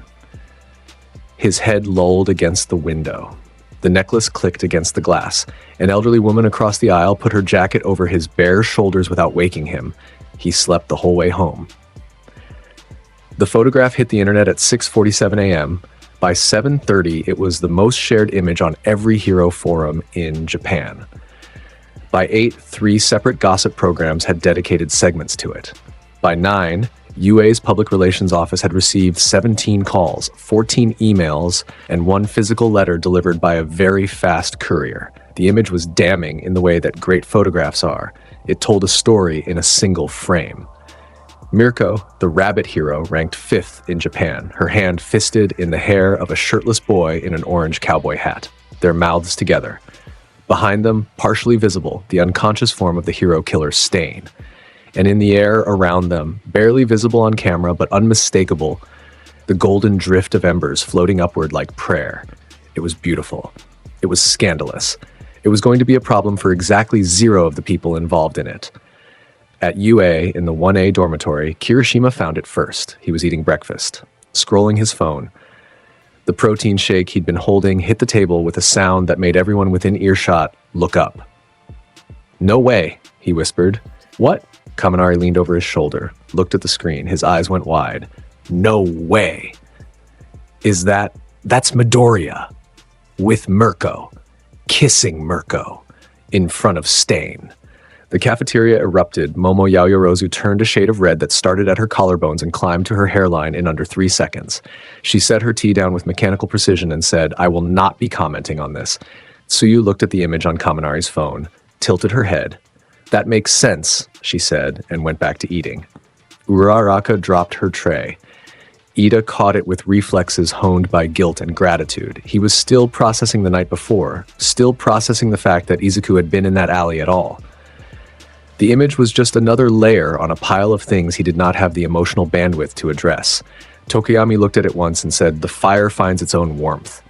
His head lolled against the window. The necklace clicked against the glass. An elderly woman across the aisle put her jacket over his bare shoulders without waking him. He slept the whole way home. The photograph hit the internet at 6:47 a.m. By 7:30, it was the most shared image on every hero forum in Japan. By 8, 3 separate gossip programs had dedicated segments to it. By 9, UA's public relations office had received 17 calls, 14 emails, and 1 physical letter delivered by a very fast courier. The image was damning in the way that great photographs are. It told a story in a single frame. Mirko, the rabbit hero, ranked 5th in Japan, her hand fisted in the hair of a shirtless boy in an orange cowboy hat, their mouths together. Behind them, partially visible, the unconscious form of the hero killer Stain. And in the air around them, barely visible on camera but unmistakable, the golden drift of embers floating upward like prayer. It was beautiful. It was scandalous. It was going to be a problem for exactly 0 of the people involved in it. At UA, in the 1A dormitory, Kirishima found it first. He was eating breakfast, scrolling his phone. The protein shake he'd been holding hit the table with a sound that made everyone within earshot look up. "No way," he whispered. "What?" Kaminari leaned over his shoulder, looked at the screen. His eyes went wide. "No way." That's Midoriya. With Mirko. Kissing Mirko. In front of Stain. The cafeteria erupted. Momo Yaoyorozu turned a shade of red that started at her collarbones and climbed to her hairline in under 3 seconds. She set her tea down with mechanical precision and said, "I will not be commenting on this." Tsuyu looked at the image on Kaminari's phone, tilted her head. "That makes sense," she said, and went back to eating. Uraraka dropped her tray. Ida caught it with reflexes honed by guilt and gratitude. He was still processing the night before, still processing the fact that Izuku had been in that alley at all. The image was just another layer on a pile of things he did not have the emotional bandwidth to address. Tokoyami looked at it once and said, "The fire finds its own warmth."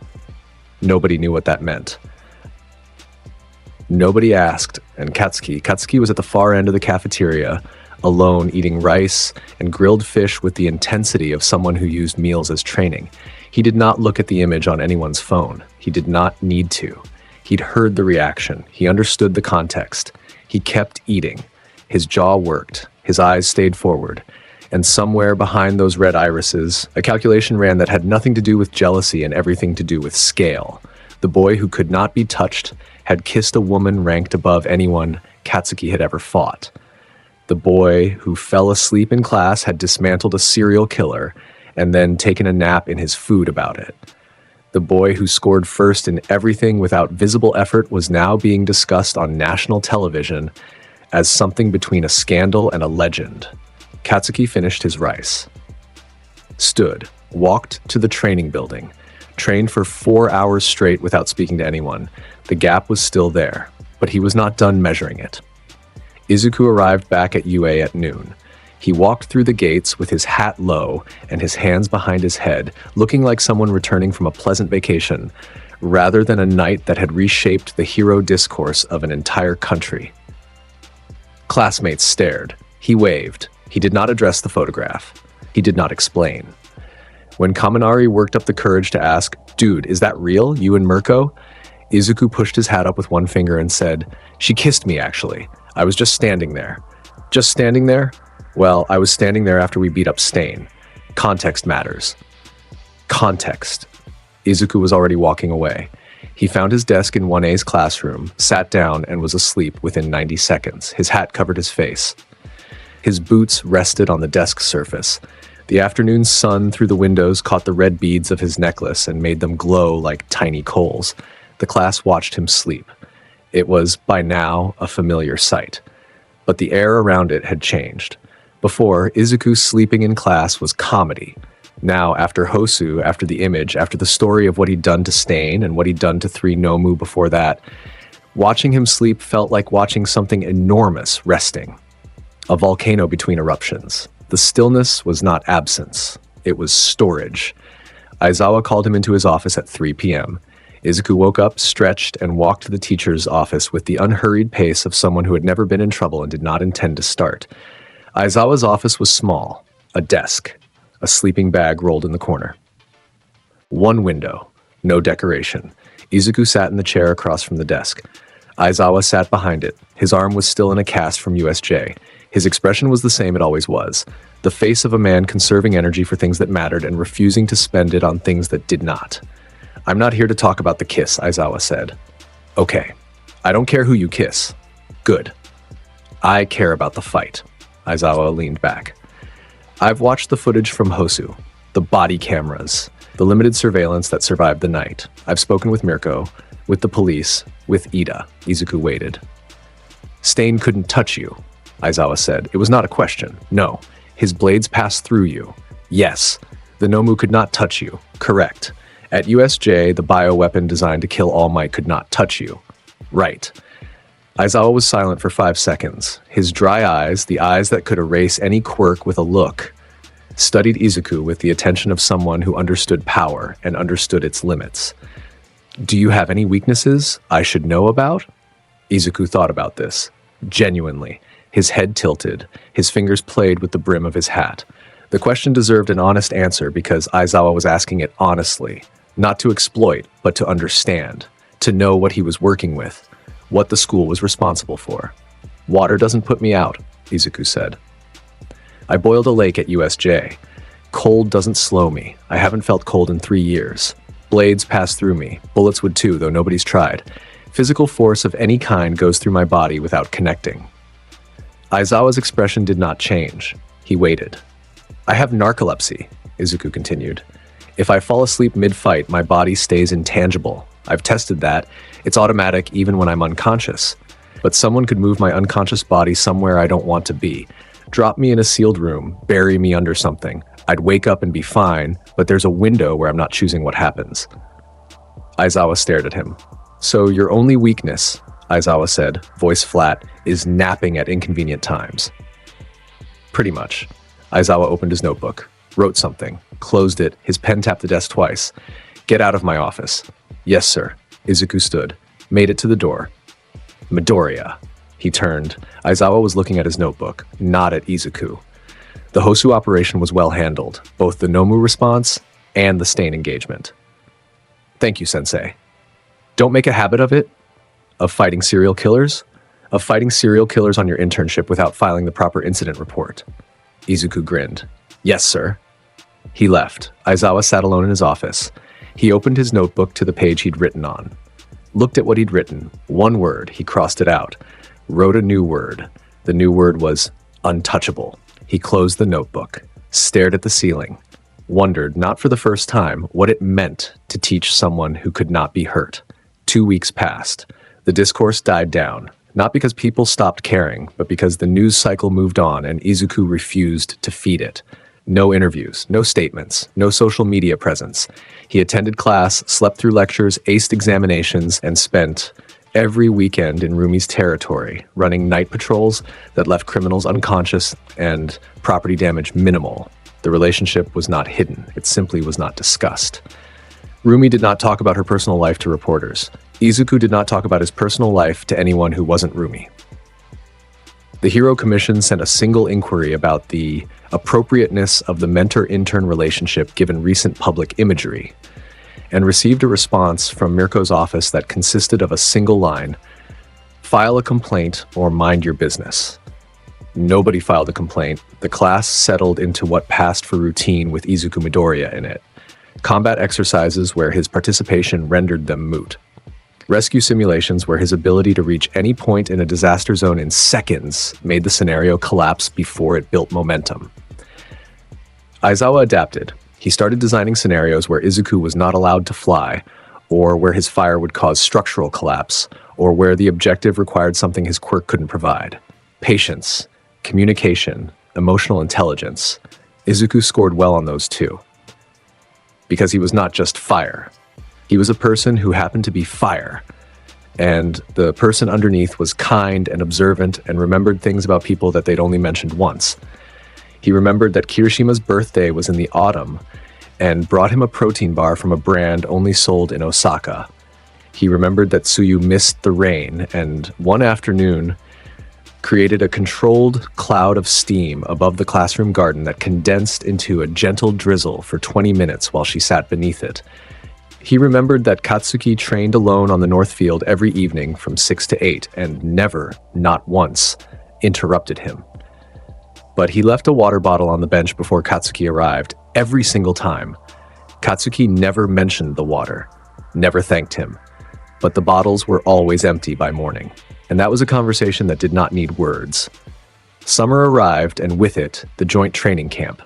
Nobody knew what that meant. Nobody asked, and Katsuki was at the far end of the cafeteria, alone eating rice and grilled fish with the intensity of someone who used meals as training. He did not look at the image on anyone's phone. He did not need to. He'd heard the reaction. He understood the context. He kept eating. His jaw worked. His eyes stayed forward. And somewhere behind those red irises, a calculation ran that had nothing to do with jealousy and everything to do with scale. The boy who could not be touched had kissed a woman ranked above anyone Katsuki had ever fought. The boy who fell asleep in class had dismantled a serial killer and then taken a nap in his food about it. The boy who scored first in everything without visible effort was now being discussed on national television as something between a scandal and a legend. Katsuki finished his rice. Stood, walked to the training building, trained for 4 hours straight without speaking to anyone. The gap was still there, but he was not done measuring it. Izuku arrived back at UA at noon. He walked through the gates with his hat low and his hands behind his head, looking like someone returning from a pleasant vacation, rather than a night that had reshaped the hero discourse of an entire country. Classmates stared. He waved. He did not address the photograph. He did not explain. When Kaminari worked up the courage to ask, "Dude, is that real, you and Mirko?" Izuku pushed his hat up with one finger and said, "She kissed me, actually. I was just standing there." "Just standing there?" "Well, I was standing there after we beat up Stain. Context matters." Context. Izuku was already walking away. He found his desk in 1A's classroom, sat down, and was asleep within 90 seconds. His hat covered his face. His boots rested on the desk surface. The afternoon sun through the windows caught the red beads of his necklace and made them glow like tiny coals. The class watched him sleep. It was, by now, a familiar sight. But the air around it had changed. Before, Izuku sleeping in class was comedy. Now, after Hosu, after the image, after the story of what he'd done to Stain and what he'd done to 3 Nomu before that, watching him sleep felt like watching something enormous resting. A volcano between eruptions. The stillness was not absence. It was storage. Aizawa called him into his office at 3 p.m. Izuku woke up, stretched, and walked to the teacher's office with the unhurried pace of someone who had never been in trouble and did not intend to start. Aizawa's office was small. A desk. A sleeping bag rolled in the corner. One window. No decoration. Izuku sat in the chair across from the desk. Aizawa sat behind it. His arm was still in a cast from USJ. His expression was the same it always was. The face of a man conserving energy for things that mattered and refusing to spend it on things that did not. "I'm not here to talk about the kiss," Aizawa said. "Okay. I don't care who you kiss." "Good. I care about the fight." Aizawa leaned back. "I've watched the footage from Hosu, the body cameras, the limited surveillance that survived the night. I've spoken with Mirko, with the police, with Ida." Izuku waited. "Stain couldn't touch you," Aizawa said. "It was not a question. No. His blades passed through you. Yes. The Nomu could not touch you. Correct. At USJ, the bioweapon designed to kill All Might could not touch you. Right." Aizawa was silent for 5 seconds. His dry eyes, the eyes that could erase any quirk with a look, studied Izuku with the attention of someone who understood power and understood its limits. "Do you have any weaknesses I should know about?" Izuku thought about this. Genuinely. His head tilted. His fingers played with the brim of his hat. The question deserved an honest answer because Aizawa was asking it honestly. Not to exploit, but to understand. To know what he was working with. What the school was responsible for. "Water doesn't put me out," Izuku said. "I boiled a lake at USJ. Cold doesn't slow me. I haven't felt cold in 3 years. Blades pass through me. Bullets would too, though nobody's tried. Physical force of any kind goes through my body without connecting." Aizawa's expression did not change. He waited. "I have narcolepsy," Izuku continued. "If I fall asleep mid-fight, my body stays intangible. I've tested that. It's automatic even when I'm unconscious. But someone could move my unconscious body somewhere I don't want to be. Drop me in a sealed room, bury me under something. I'd wake up and be fine, but there's a window where I'm not choosing what happens." Aizawa stared at him. "So your only weakness," Aizawa said, voice flat, "is napping at inconvenient times." "Pretty much." Aizawa opened his notebook, wrote something, closed it, his pen tapped the desk twice. "Get out of my office." "Yes, sir." Izuku stood, made it to the door. "Midoriya." He turned. Aizawa was looking at his notebook, not at Izuku. The Hosu operation was well handled, both the Nomu response and the Stain engagement. "Thank you, Sensei." "Don't make a habit of it? Of fighting serial killers? Of fighting serial killers on your internship without filing the proper incident report." Izuku grinned. "Yes, sir." He left. Aizawa sat alone in his office. He opened his notebook to the page he'd written on. Looked at what he'd written. One word, he crossed it out. Wrote a new word. The new word was untouchable. He closed the notebook, stared at the ceiling, wondered, not for the first time, what it meant to teach someone who could not be hurt. 2 weeks passed. The discourse died down, not because people stopped caring, but because the news cycle moved on and Izuku refused to feed it. No interviews, no statements, no social media presence. He attended class, slept through lectures, aced examinations, and spent every weekend in Rumi's territory, running night patrols that left criminals unconscious and property damage minimal. The relationship was not hidden, it simply was not discussed. Rumi did not talk about her personal life to reporters. Izuku did not talk about his personal life to anyone who wasn't Rumi. The Hero Commission sent a single inquiry about the appropriateness of the mentor-intern relationship given recent public imagery. and received a response from Mirko's office that consisted of a single line: file a complaint or mind your business. Nobody filed a complaint. The class settled into what passed for routine with Izuku Midoriya in it. Combat exercises where his participation rendered them moot. Rescue simulations where his ability to reach any point in a disaster zone in seconds made the scenario collapse before it built momentum. Aizawa adapted. He started designing scenarios where Izuku was not allowed to fly, or where his fire would cause structural collapse, or where the objective required something his quirk couldn't provide. Patience, communication, emotional intelligence. Izuku scored well on those too. Because he was not just fire. He was a person who happened to be fire. And the person underneath was kind and observant and remembered things about people that they'd only mentioned once. He remembered that Kirishima's birthday was in the autumn and brought him a protein bar from a brand only sold in Osaka. He remembered that Tsuyu missed the rain and one afternoon created a controlled cloud of steam above the classroom garden that condensed into a gentle drizzle for 20 minutes while she sat beneath it. He remembered that Katsuki trained alone on the North Field every evening from 6 to 8 and never, not once, interrupted him. But he left a water bottle on the bench before Katsuki arrived, every single time. Katsuki never mentioned the water, never thanked him, but the bottles were always empty by morning. And that was a conversation that did not need words. Summer arrived, and with it, the joint training camp.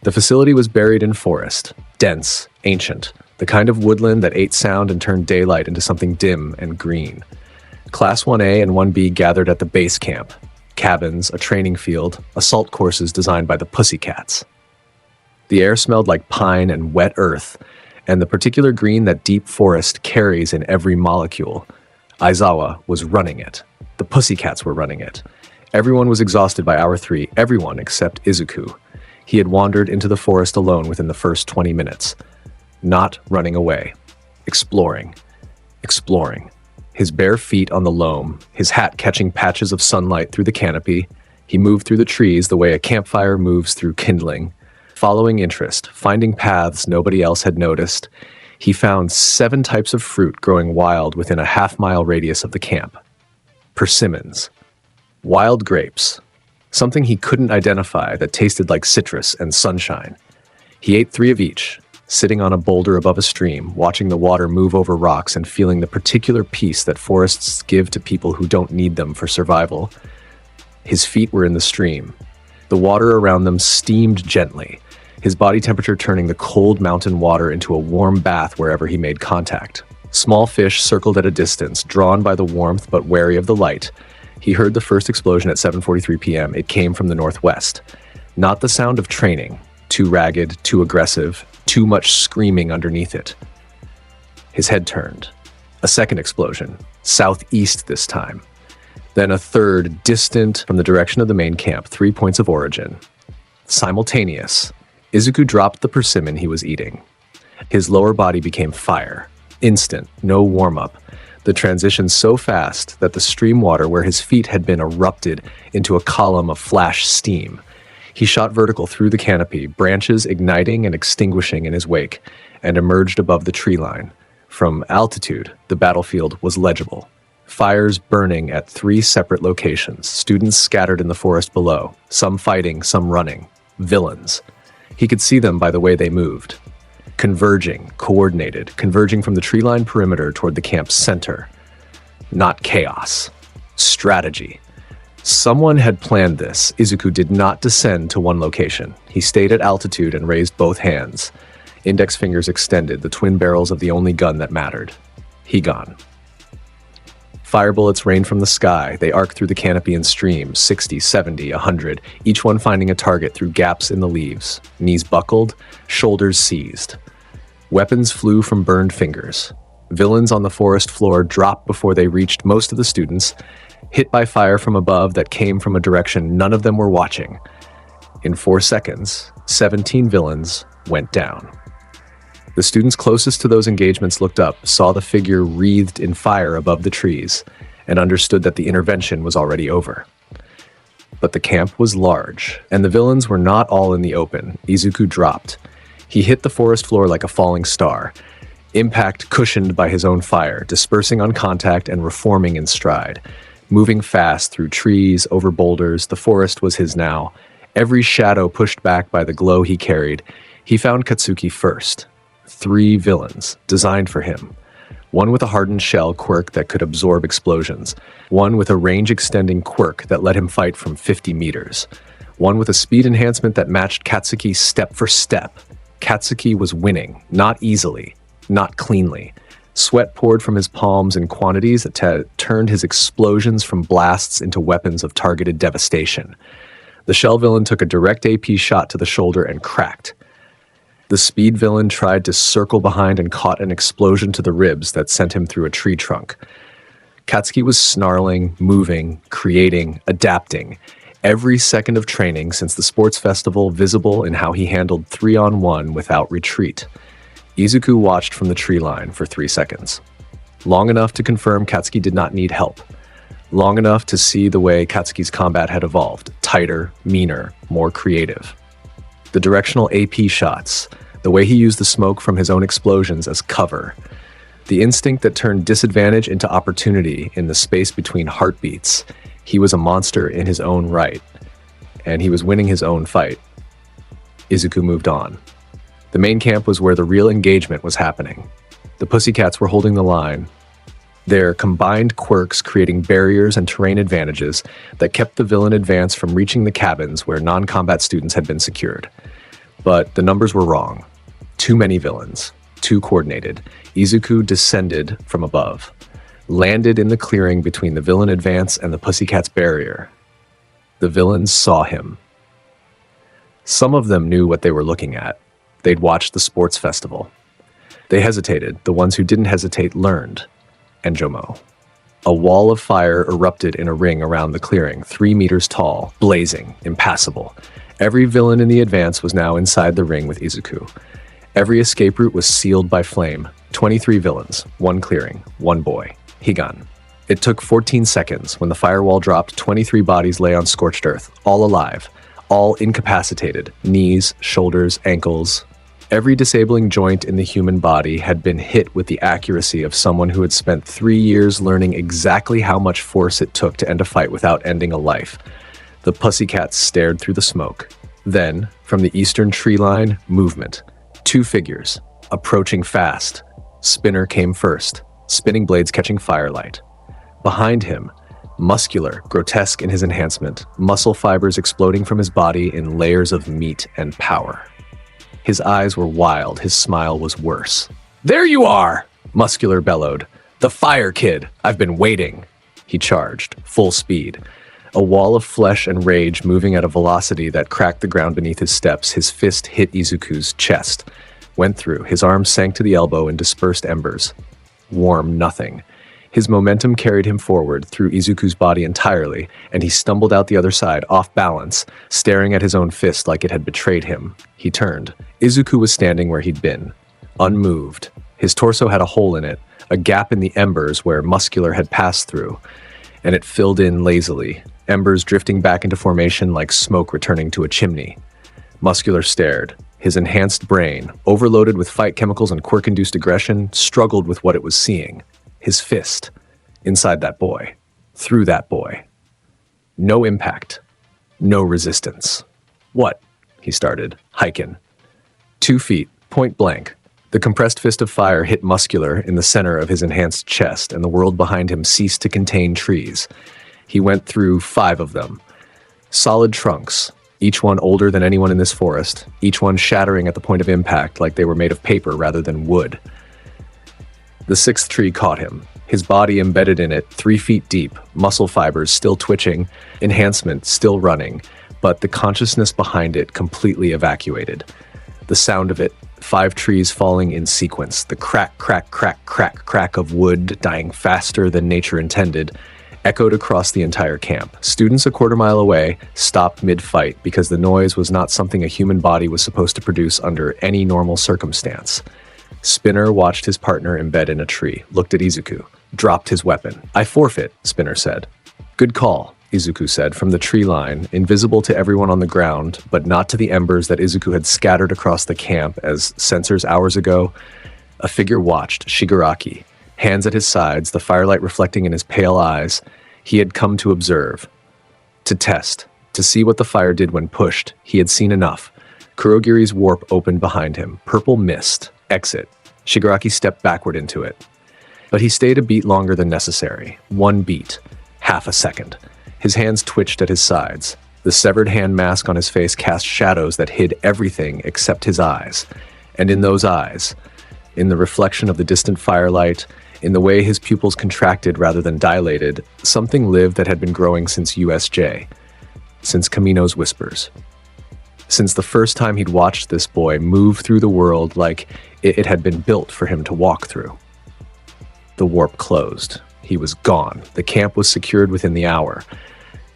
The facility was buried in forest, dense, ancient, the kind of woodland that ate sound and turned daylight into something dim and green. Class 1A and 1B gathered at the base camp. Cabins, a training field, assault courses designed by the Pussycats. The air smelled like pine and wet earth, and the particular green that deep forest carries in every molecule. Aizawa was running it. The Pussycats were running it. Everyone was exhausted by hour 3, everyone except Izuku. He had wandered into the forest alone within the first 20 minutes. Not running away. Exploring. Exploring. His bare feet on the loam, his hat catching patches of sunlight through the canopy. He moved through the trees the way a campfire moves through kindling. Following interest, finding paths nobody else had noticed, he found 7 types of fruit growing wild within a half-mile radius of the camp. Persimmons. Wild grapes. Something he couldn't identify that tasted like citrus and sunshine. He ate 3 of each, sitting on a boulder above a stream, watching the water move over rocks and feeling the particular peace that forests give to people who don't need them for survival. His feet were in the stream. The water around them steamed gently, his body temperature turning the cold mountain water into a warm bath wherever he made contact. Small fish circled at a distance, drawn by the warmth but wary of the light. He heard the first explosion at 7:43 p.m. It came from the northwest. Not the sound of training, too ragged, too aggressive, too much screaming underneath it. His head turned. A second explosion, southeast this time. Then a third, distant from the direction of the main camp, 3 points of origin. Simultaneous. Izuku dropped the persimmon he was eating. His lower body became fire. Instant, no warm-up. The transition so fast that the stream water where his feet had been erupted into a column of flash steam. He shot vertical through the canopy, branches igniting and extinguishing in his wake, and emerged above the tree line. From altitude, the battlefield was legible. Fires burning at 3 separate locations, students scattered in the forest below, some fighting, some running. Villains. He could see them by the way they moved. Converging, coordinated, converging from the tree-line perimeter toward the camp's center. Not chaos. Strategy. Someone had planned this. Izuku did not descend to one location. He stayed at altitude and raised both hands. Index fingers extended, the twin barrels of the only gun that mattered. Higan. Fire bullets rained from the sky. They arced through the canopy in streams, 60, 70, 100, each one finding a target through gaps in the leaves. Knees buckled, shoulders seized. Weapons flew from burned fingers. Villains on the forest floor dropped before they reached most of the students, hit by fire from above that came from a direction none of them were watching. In 4 seconds, 17 villains went down. The students closest to those engagements looked up, saw the figure wreathed in fire above the trees, and understood that the intervention was already over. But the camp was large, and the villains were not all in the open. Izuku dropped. He hit the forest floor like a falling star. Impact cushioned by his own fire, dispersing on contact and reforming in stride. Moving fast through trees, over boulders, the forest was his now. Every shadow pushed back by the glow he carried. He found Katsuki first. 3 villains, designed for him. One with a hardened shell quirk that could absorb explosions. One with a range-extending quirk that let him fight from 50 meters. One with a speed enhancement that matched Katsuki step for step. Katsuki was winning, not easily, not cleanly. Sweat poured from his palms in quantities that turned his explosions from blasts into weapons of targeted devastation. The shell villain took a direct AP shot to the shoulder and cracked. The speed villain tried to circle behind and caught an explosion to the ribs that sent him through a tree trunk. Katsuki was snarling, moving, creating, adapting. Every second of training since the sports festival visible in how he handled 3-on-1 without retreat. Izuku watched from the tree line for 3 seconds. Long enough to confirm Katsuki did not need help. Long enough to see the way Katsuki's combat had evolved. Tighter, meaner, more creative. The directional AP shots. The way he used the smoke from his own explosions as cover. The instinct that turned disadvantage into opportunity in the space between heartbeats. He was a monster in his own right. And he was winning his own fight. Izuku moved on. The main camp was where the real engagement was happening. The Pussycats were holding the line, their combined quirks creating barriers and terrain advantages that kept the villain advance from reaching the cabins where non-combat students had been secured. But the numbers were wrong. Too many villains, too coordinated. Izuku descended from above, landed in the clearing between the villain advance and the Pussycats' barrier. The villains saw him. Some of them knew what they were looking at. They'd watched the sports festival. They hesitated. The ones who didn't hesitate learned. And Jomo. A wall of fire erupted in a ring around the clearing, 3 meters tall, blazing, impassable. Every villain in the advance was now inside the ring with Izuku. Every escape route was sealed by flame. 23 villains, 1 clearing, 1 boy. Higan. It took 14 seconds. When the firewall dropped, 23 bodies lay on scorched earth, all alive, all incapacitated, knees, shoulders, ankles. Every disabling joint in the human body had been hit with the accuracy of someone who had spent 3 years learning exactly how much force it took to end a fight without ending a life. The Pussycats stared through the smoke. Then, from the eastern tree line, movement. 2 figures, approaching fast. Spinner came first, spinning blades catching firelight. Behind him, muscular, grotesque in his enhancement, muscle fibers exploding from his body in layers of meat and power. His eyes were wild, his smile was worse. "There you are!" Muscular bellowed. "The fire kid! I've been waiting!" He charged, full speed. A wall of flesh and rage moving at a velocity that cracked the ground beneath his steps. His fist hit Izuku's chest, went through. His arm sank to the elbow in dispersed embers. Warm nothing. His momentum carried him forward through Izuku's body entirely, and he stumbled out the other side, off balance, staring at his own fist like it had betrayed him. He turned. Izuku was standing where he'd been, unmoved. His torso had a hole in it, a gap in the embers where Muscular had passed through, and it filled in lazily, embers drifting back into formation like smoke returning to a chimney. Muscular stared. His enhanced brain, overloaded with fight chemicals and quirk-induced aggression, struggled with what it was seeing. His fist, inside that boy, through that boy. No impact, no resistance. "What?" he started, hiking. 2 feet, point blank. The compressed fist of fire hit Muscular in the center of his enhanced chest, and the world behind him ceased to contain trees. He went through 5 of them. Solid trunks, each one older than anyone in this forest, each one shattering at the point of impact like they were made of paper rather than wood. The 6th tree caught him, his body embedded in it 3 feet deep, muscle fibers still twitching, enhancement still running, but the consciousness behind it completely evacuated. The sound of it, 5 trees falling in sequence, the crack, crack, crack, crack, crack of wood dying faster than nature intended, echoed across the entire camp. Students a quarter-mile away stopped mid-fight because the noise was not something a human body was supposed to produce under any normal circumstance. Spinner watched his partner embed in a tree, looked at Izuku, dropped his weapon. "I forfeit," Spinner said. "Good call," Izuku said from the tree line, invisible to everyone on the ground, but not to the embers that Izuku had scattered across the camp as sensors hours ago. A figure watched, Shigaraki, hands at his sides, the firelight reflecting in his pale eyes. He had come to observe, to test, to see what the fire did when pushed. He had seen enough. Kurogiri's warp opened behind him. Purple mist. Exit. Shigaraki stepped backward into it. But he stayed a beat longer than necessary. 1 beat. Half a second. His hands twitched at his sides. The severed hand mask on his face cast shadows that hid everything except his eyes. And in those eyes, in the reflection of the distant firelight, in the way his pupils contracted rather than dilated, something lived that had been growing since USJ, since Kamino's whispers. Since the first time he'd watched this boy move through the world like it had been built for him to walk through. The warp closed. He was gone. The camp was secured within the hour.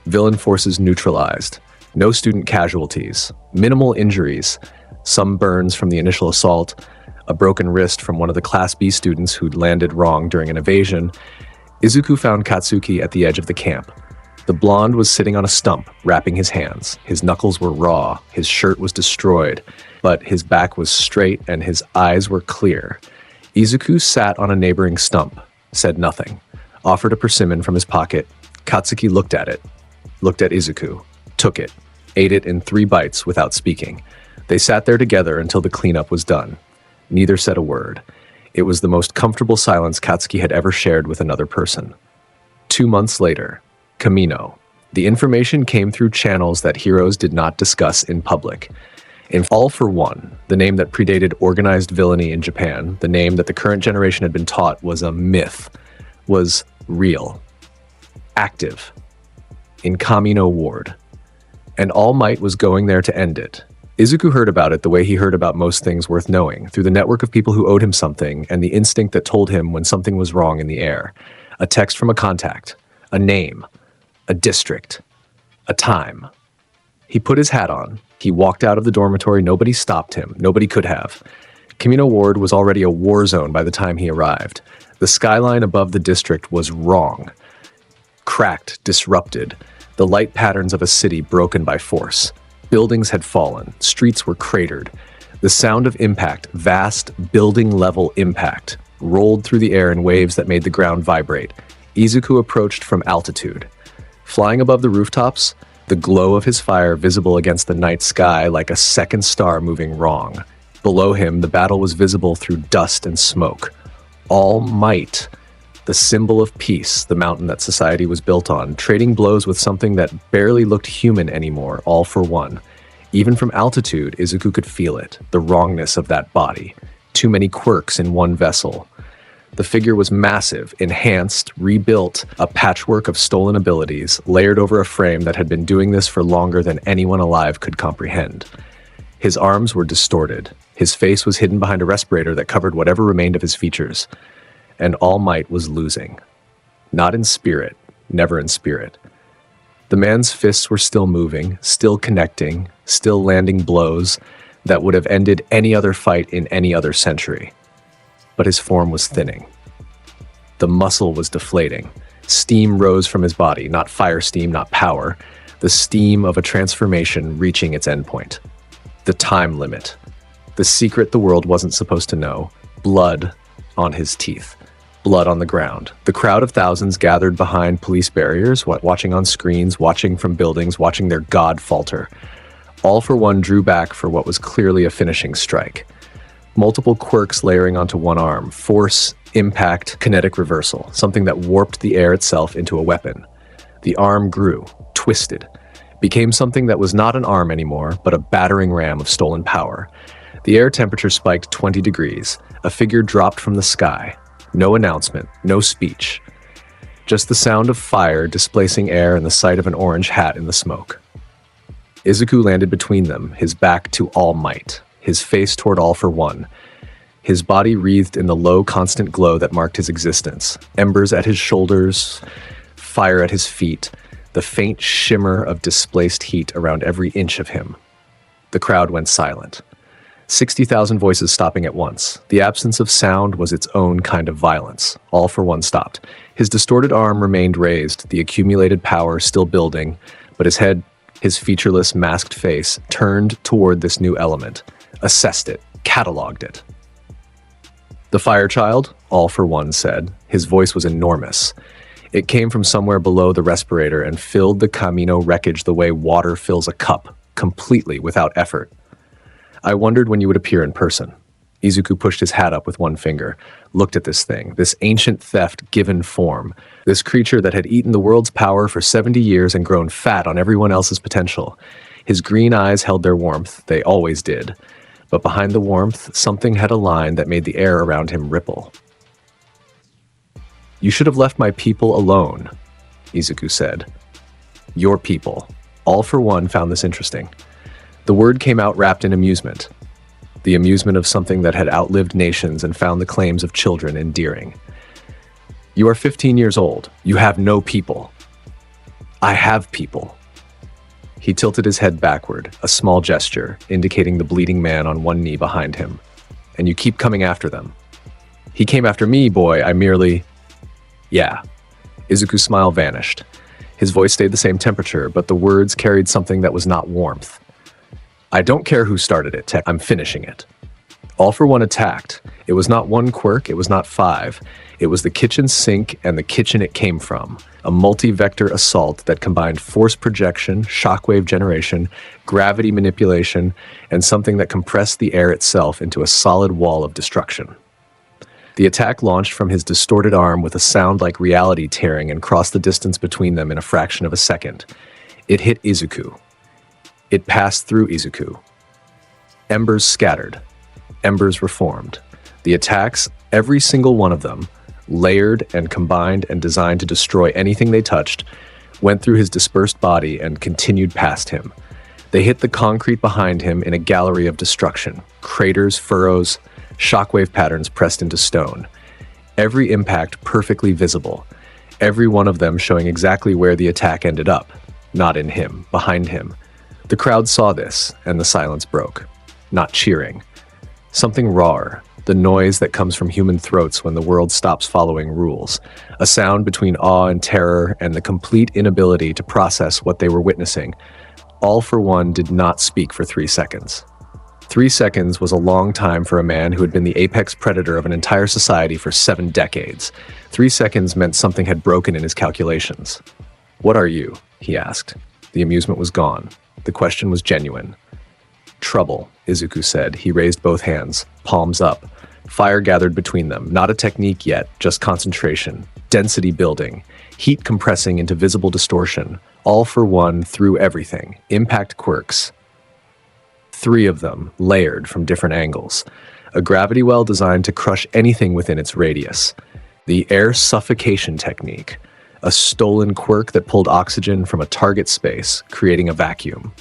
Villain forces neutralized. No student casualties. Minimal injuries. Some burns from the initial assault. A broken wrist from one of the Class B students who'd landed wrong during an evasion. Izuku found Katsuki at the edge of the camp. The blonde was sitting on a stump, wrapping his hands. His knuckles were raw. His shirt was destroyed. But his back was straight and his eyes were clear. Izuku sat on a neighboring stump, said nothing, offered a persimmon from his pocket. Katsuki looked at it, looked at Izuku, took it, ate it in 3 bites without speaking. They sat there together until the cleanup was done. Neither said a word. It was the most comfortable silence Katsuki had ever shared with another person. 2 months later, Kamino. The information came through channels that heroes did not discuss in public. In All for One, the name that predated organized villainy in Japan, the name that the current generation had been taught was a myth, was real, active, in Kamino Ward. And All Might was going there to end it. Izuku heard about it the way he heard about most things worth knowing, through the network of people who owed him something and the instinct that told him when something was wrong in the air. A text from a contact, a name, a district, a time. He put his hat on. He walked out of the dormitory. Nobody stopped him. Nobody could have. Kamino Ward was already a war zone by the time he arrived. The skyline above the district was wrong. Cracked, disrupted. The light patterns of a city broken by force. Buildings had fallen. Streets were cratered. The sound of impact, vast, building-level impact, rolled through the air in waves that made the ground vibrate. Izuku approached from altitude. Flying above the rooftops, the glow of his fire visible against the night sky like a second star moving wrong. Below him, the battle was visible through dust and smoke. All Might, the symbol of peace, the mountain that society was built on, trading blows with something that barely looked human anymore, All for One. Even from altitude, Izuku could feel it, the wrongness of that body. Too many quirks in one vessel. The figure was massive, enhanced, rebuilt, a patchwork of stolen abilities, layered over a frame that had been doing this for longer than anyone alive could comprehend. His arms were distorted. His face was hidden behind a respirator that covered whatever remained of his features. And All Might was losing. Not in spirit, never in spirit. The man's fists were still moving, still connecting, still landing blows that would have ended any other fight in any other century. But his form was thinning. The muscle was deflating. Steam rose from his body, not fire steam, not power. The steam of a transformation reaching its endpoint. The time limit. The secret the world wasn't supposed to know. Blood on his teeth. Blood on the ground. The crowd of thousands gathered behind police barriers, watching on screens, watching from buildings, watching their god falter. All for One drew back for what was clearly a finishing strike. Multiple quirks layering onto one arm. Force, impact, kinetic reversal. Something that warped the air itself into a weapon. The arm grew, twisted. Became something that was not an arm anymore, but a battering ram of stolen power. The air temperature spiked 20 degrees. A figure dropped from the sky. No announcement, no speech. Just the sound of fire displacing air and the sight of an orange hat in the smoke. Izuku landed between them, his back to All Might, his face toward All for One. His body wreathed in the low, constant glow that marked his existence. Embers at his shoulders, fire at his feet, the faint shimmer of displaced heat around every inch of him. The crowd went silent. 60,000 voices stopping at once. The absence of sound was its own kind of violence. All for One stopped. His distorted arm remained raised, the accumulated power still building, but his head, his featureless, masked face, turned toward this new element, assessed it, cataloged it. The fire child, All for One said. His voice was enormous. It came from somewhere below the respirator and filled the Camino wreckage the way water fills a cup, completely without effort. I wondered when you would appear in person. Izuku pushed his hat up with one finger, looked at this thing, this ancient theft given form, this creature that had eaten the world's power for 70 years and grown fat on everyone else's potential. His green eyes held their warmth, they always did. But behind the warmth, something had a line that made the air around him ripple. You should have left my people alone, Izuku said. Your people. All for One found this interesting. The word came out wrapped in amusement. The amusement of something that had outlived nations and found the claims of children endearing. You are 15 years old. You have no people. I have people. He tilted his head backward, a small gesture, indicating the bleeding man on one knee behind him. And you keep coming after them. He came after me, boy. I merely... Yeah. Izuku's smile vanished. His voice stayed the same temperature, but the words carried something that was not warmth. I don't care who started it, Tech. I'm finishing it. All for One attacked. It was not one quirk, it was not five. It was the kitchen sink and the kitchen it came from. A multi-vector assault that combined force projection, shockwave generation, gravity manipulation, and something that compressed the air itself into a solid wall of destruction. The attack launched from his distorted arm with a sound like reality tearing and crossed the distance between them in a fraction of a second. It hit Izuku. It passed through Izuku. Embers scattered. Embers reformed. The attacks, every single one of them, layered and combined and designed to destroy anything they touched, went through his dispersed body and continued past him. They hit the concrete behind him in a gallery of destruction. Craters, furrows, shockwave patterns pressed into stone. Every impact perfectly visible. Every one of them showing exactly where the attack ended up. Not in him, behind him. The crowd saw this, and the silence broke. Not cheering. Something rawer, the noise that comes from human throats when the world stops following rules. A sound between awe and terror and the complete inability to process what they were witnessing. All for One did not speak for 3 seconds. 3 seconds was a long time for a man who had been the apex predator of an entire society for 7 decades. 3 seconds meant something had broken in his calculations. What are you? He asked. The amusement was gone. The question was genuine. Trouble, Izuku said. He raised both hands, palms up. Fire gathered between them. Not a technique yet, just concentration. Density building. Heat compressing into visible distortion. All for One through everything. Impact quirks. 3 of them, layered from different angles. A gravity well designed to crush anything within its radius. The air suffocation technique. A stolen quirk that pulled oxygen from a target space, creating a vacuum.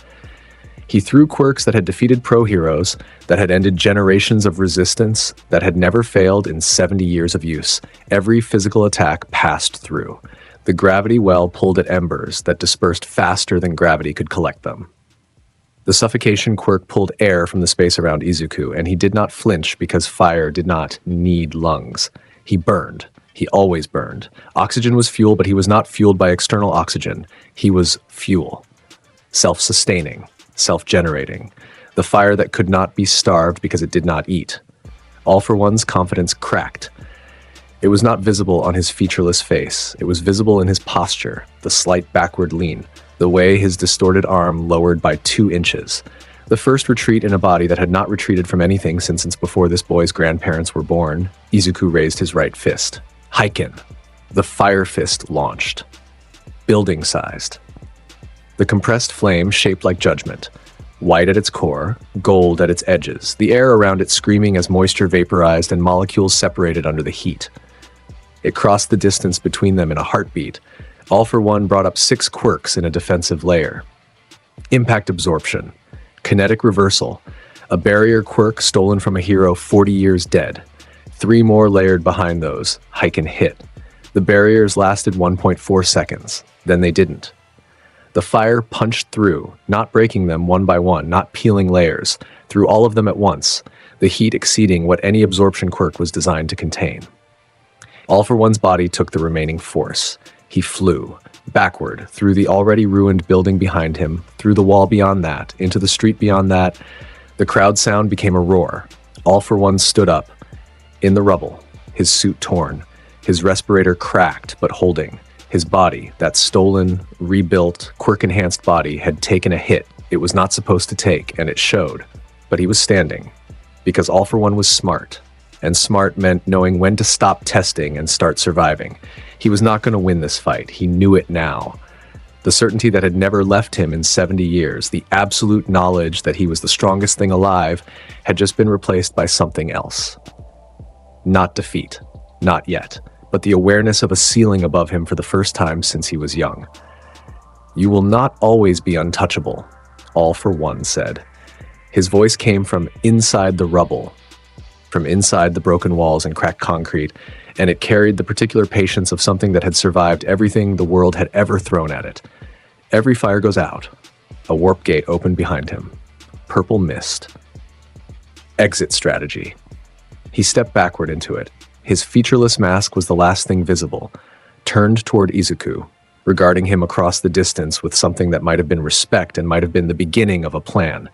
He threw quirks that had defeated pro-heroes, that had ended generations of resistance, that had never failed in 70 years of use. Every physical attack passed through. The gravity well pulled at embers that dispersed faster than gravity could collect them. The suffocation quirk pulled air from the space around Izuku, and he did not flinch because fire did not need lungs. He burned. He always burned. Oxygen was fuel, but he was not fueled by external oxygen. He was fuel. Self-sustaining. Self-generating. The fire that could not be starved because it did not eat. All for One's confidence cracked. It was not visible on his featureless face. It was visible in his posture, the slight backward lean, the way his distorted arm lowered by 2 inches. The first retreat in a body that had not retreated from anything since before this boy's grandparents were born. Izuku raised his right fist. Heiken. The fire fist launched. Building-sized. The compressed flame shaped like judgment. White at its core, gold at its edges, the air around it screaming as moisture vaporized and molecules separated under the heat. It crossed the distance between them in a heartbeat. All for One brought up 6 quirks in a defensive layer. Impact absorption. Kinetic reversal. A barrier quirk stolen from a hero 40 years dead. 3 more layered behind those. Heiken hit. The barriers lasted 1.4 seconds. Then they didn't. The fire punched through, not breaking them one by one, not peeling layers, through all of them at once, the heat exceeding what any absorption quirk was designed to contain. All for One's body took the remaining force. He flew, backward, through the already ruined building behind him, through the wall beyond that, into the street beyond that. The crowd sound became a roar. All for One stood up. In the rubble, his suit torn, his respirator cracked but holding. His body, that stolen, rebuilt, quirk-enhanced body, had taken a hit it was not supposed to take, and it showed. But he was standing, because All for One was smart. And smart meant knowing when to stop testing and start surviving. He was not going to win this fight. He knew it now. The certainty that had never left him in 70 years, the absolute knowledge that he was the strongest thing alive, had just been replaced by something else. Not defeat. Not yet. But the awareness of a ceiling above him for the first time since he was young. "You will not always be untouchable," All for One said. His voice came from inside the rubble, from inside the broken walls and cracked concrete, and it carried the particular patience of something that had survived everything the world had ever thrown at it. Every fire goes out. A warp gate opened behind him. Purple mist. Exit strategy. He stepped backward into it. His featureless mask was the last thing visible, turned toward Izuku, regarding him across the distance with something that might have been respect and might have been the beginning of a plan.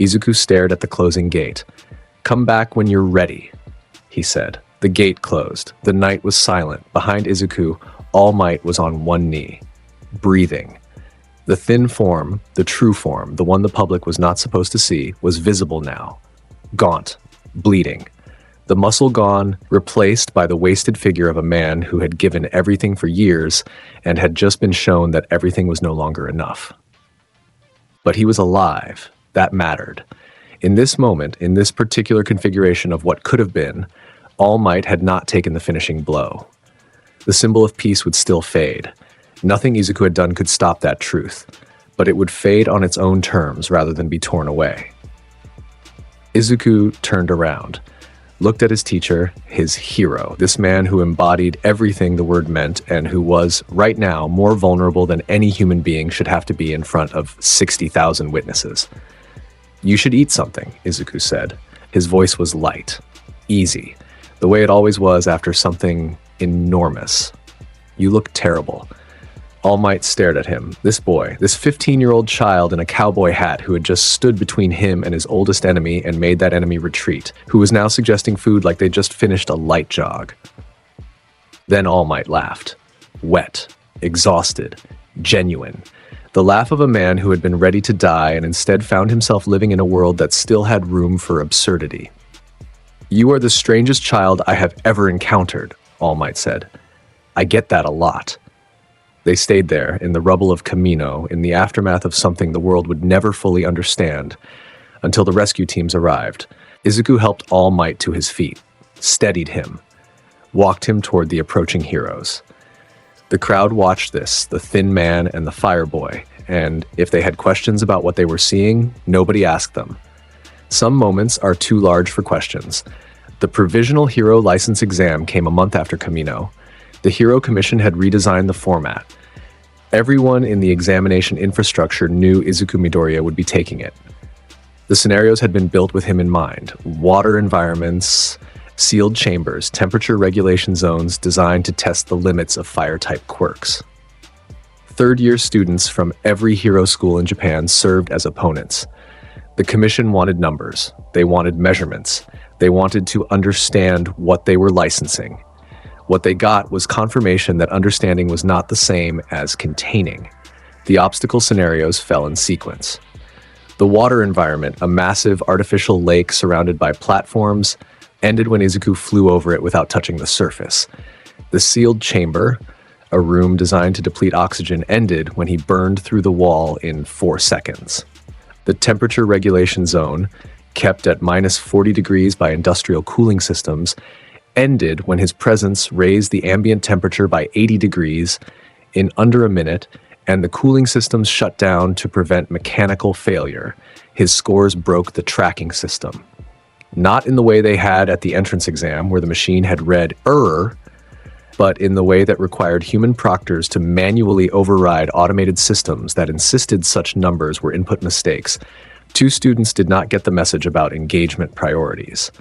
Izuku stared at the closing gate. "Come back when you're ready," he said. The gate closed. The night was silent. Behind Izuku, All Might was on one knee, breathing. The thin form, the true form, the one the public was not supposed to see, was visible now. Gaunt, bleeding. The muscle gone, replaced by the wasted figure of a man who had given everything for years and had just been shown that everything was no longer enough. But he was alive. That mattered. In this moment, in this particular configuration of what could have been, All Might had not taken the finishing blow. The symbol of peace would still fade. Nothing Izuku had done could stop that truth, but it would fade on its own terms rather than be torn away. Izuku turned around, looked at his teacher, his hero, this man who embodied everything the word meant and who was, right now, more vulnerable than any human being should have to be in front of 60,000 witnesses. "You should eat something," Izuku said. His voice was light, easy, the way it always was after something enormous. "You look terrible." All Might stared at him. This boy, this 15-year-old child in a cowboy hat who had just stood between him and his oldest enemy and made that enemy retreat, who was now suggesting food like they just finished a light jog. Then All Might laughed. Wet, exhausted, genuine. The laugh of a man who had been ready to die and instead found himself living in a world that still had room for absurdity. "You are the strangest child I have ever encountered," All Might said. "I get that a lot." They stayed there, in the rubble of Camino, in the aftermath of something the world would never fully understand, until the rescue teams arrived. Izuku helped All Might to his feet, steadied him, walked him toward the approaching heroes. The crowd watched this, the thin man and the fire boy, and if they had questions about what they were seeing, nobody asked them. Some moments are too large for questions. The Provisional Hero License exam came a month after Camino. The Hero Commission had redesigned the format. Everyone in the examination infrastructure knew Izuku Midoriya would be taking it. The scenarios had been built with him in mind. Water environments, sealed chambers, temperature regulation zones designed to test the limits of fire-type quirks. Third-year students from every hero school in Japan served as opponents. The commission wanted numbers. They wanted measurements. They wanted to understand what they were licensing. What they got was confirmation that understanding was not the same as containing. The obstacle scenarios fell in sequence. The water environment, a massive artificial lake surrounded by platforms, ended when Izuku flew over it without touching the surface. The sealed chamber, a room designed to deplete oxygen, ended when he burned through the wall in 4 seconds. The temperature regulation zone, kept at minus 40 degrees by industrial cooling systems, ended when his presence raised the ambient temperature by 80 degrees in under a minute, and the cooling systems shut down to prevent mechanical failure. His scores broke the tracking system. Not in the way they had at the entrance exam, where the machine had read error, but in the way that required human proctors to manually override automated systems that insisted such numbers were input mistakes. 2 students did not get the message about engagement priorities.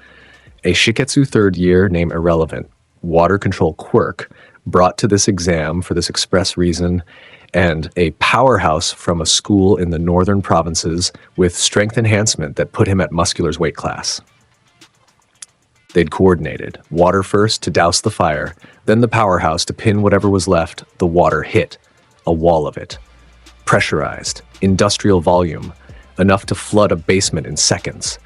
A Shiketsu third year named Irrelevant, water control quirk, brought to this exam for this express reason, and a powerhouse from a school in the northern provinces with strength enhancement that put him at Muscular's weight class. They'd coordinated. Water first to douse the fire, then the powerhouse to pin whatever was left. The water hit. A wall of it. Pressurized. Industrial volume. Enough to flood a basement in seconds.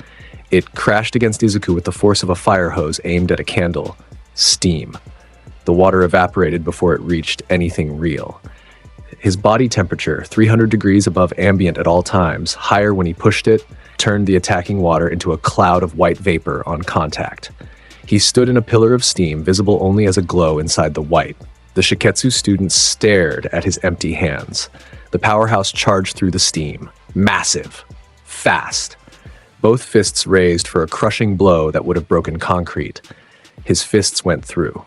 It crashed against Izuku with the force of a fire hose aimed at a candle. Steam. The water evaporated before it reached anything real. His body temperature, 300 degrees above ambient at all times, higher when he pushed it, turned the attacking water into a cloud of white vapor on contact. He stood in a pillar of steam, visible only as a glow inside the white. The Shiketsu student stared at his empty hands. The powerhouse charged through the steam. Massive. Fast. Both fists raised for a crushing blow that would have broken concrete. His fists went through.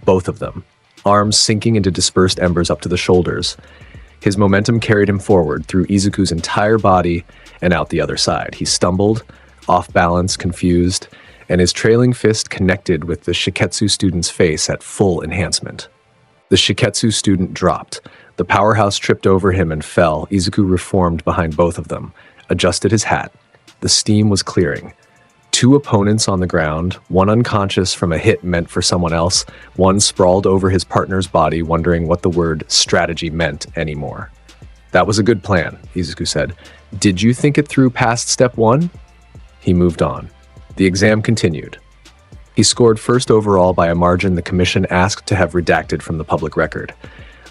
Both of them. Arms sinking into dispersed embers up to the shoulders. His momentum carried him forward through Izuku's entire body and out the other side. He stumbled, off balance, confused, and his trailing fist connected with the Shiketsu student's face at full enhancement. The Shiketsu student dropped. The powerhouse tripped over him and fell. Izuku reformed behind both of them, adjusted his hat. The steam was clearing. Two opponents on the ground, one unconscious from a hit meant for someone else, one sprawled over his partner's body, wondering what the word strategy meant anymore. That was a good plan, Izuku said. Did you think it through past step one? He moved on. The exam continued. He scored first overall by a margin the commission asked to have redacted from the public record.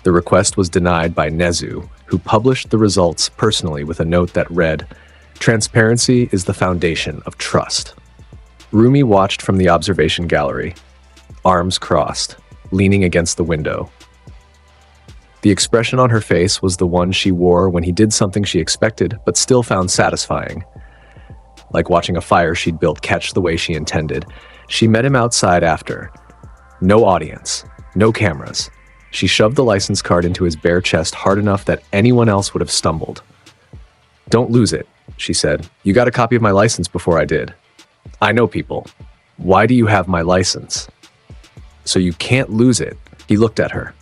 The request was denied by Nezu, who published the results personally with a note that read, "Transparency is the foundation of trust." Rumi watched from the observation gallery, arms crossed, leaning against the window. The expression on her face was the one she wore when he did something she expected but still found satisfying. Like watching a fire she'd built catch the way she intended. She met him outside after. No audience, no cameras. She shoved the license card into his bare chest hard enough that anyone else would have stumbled. "Don't lose it," she said. "You got a copy of my license before I did." "I know people. Why do you have my license?" "So you can't lose it." He looked at her.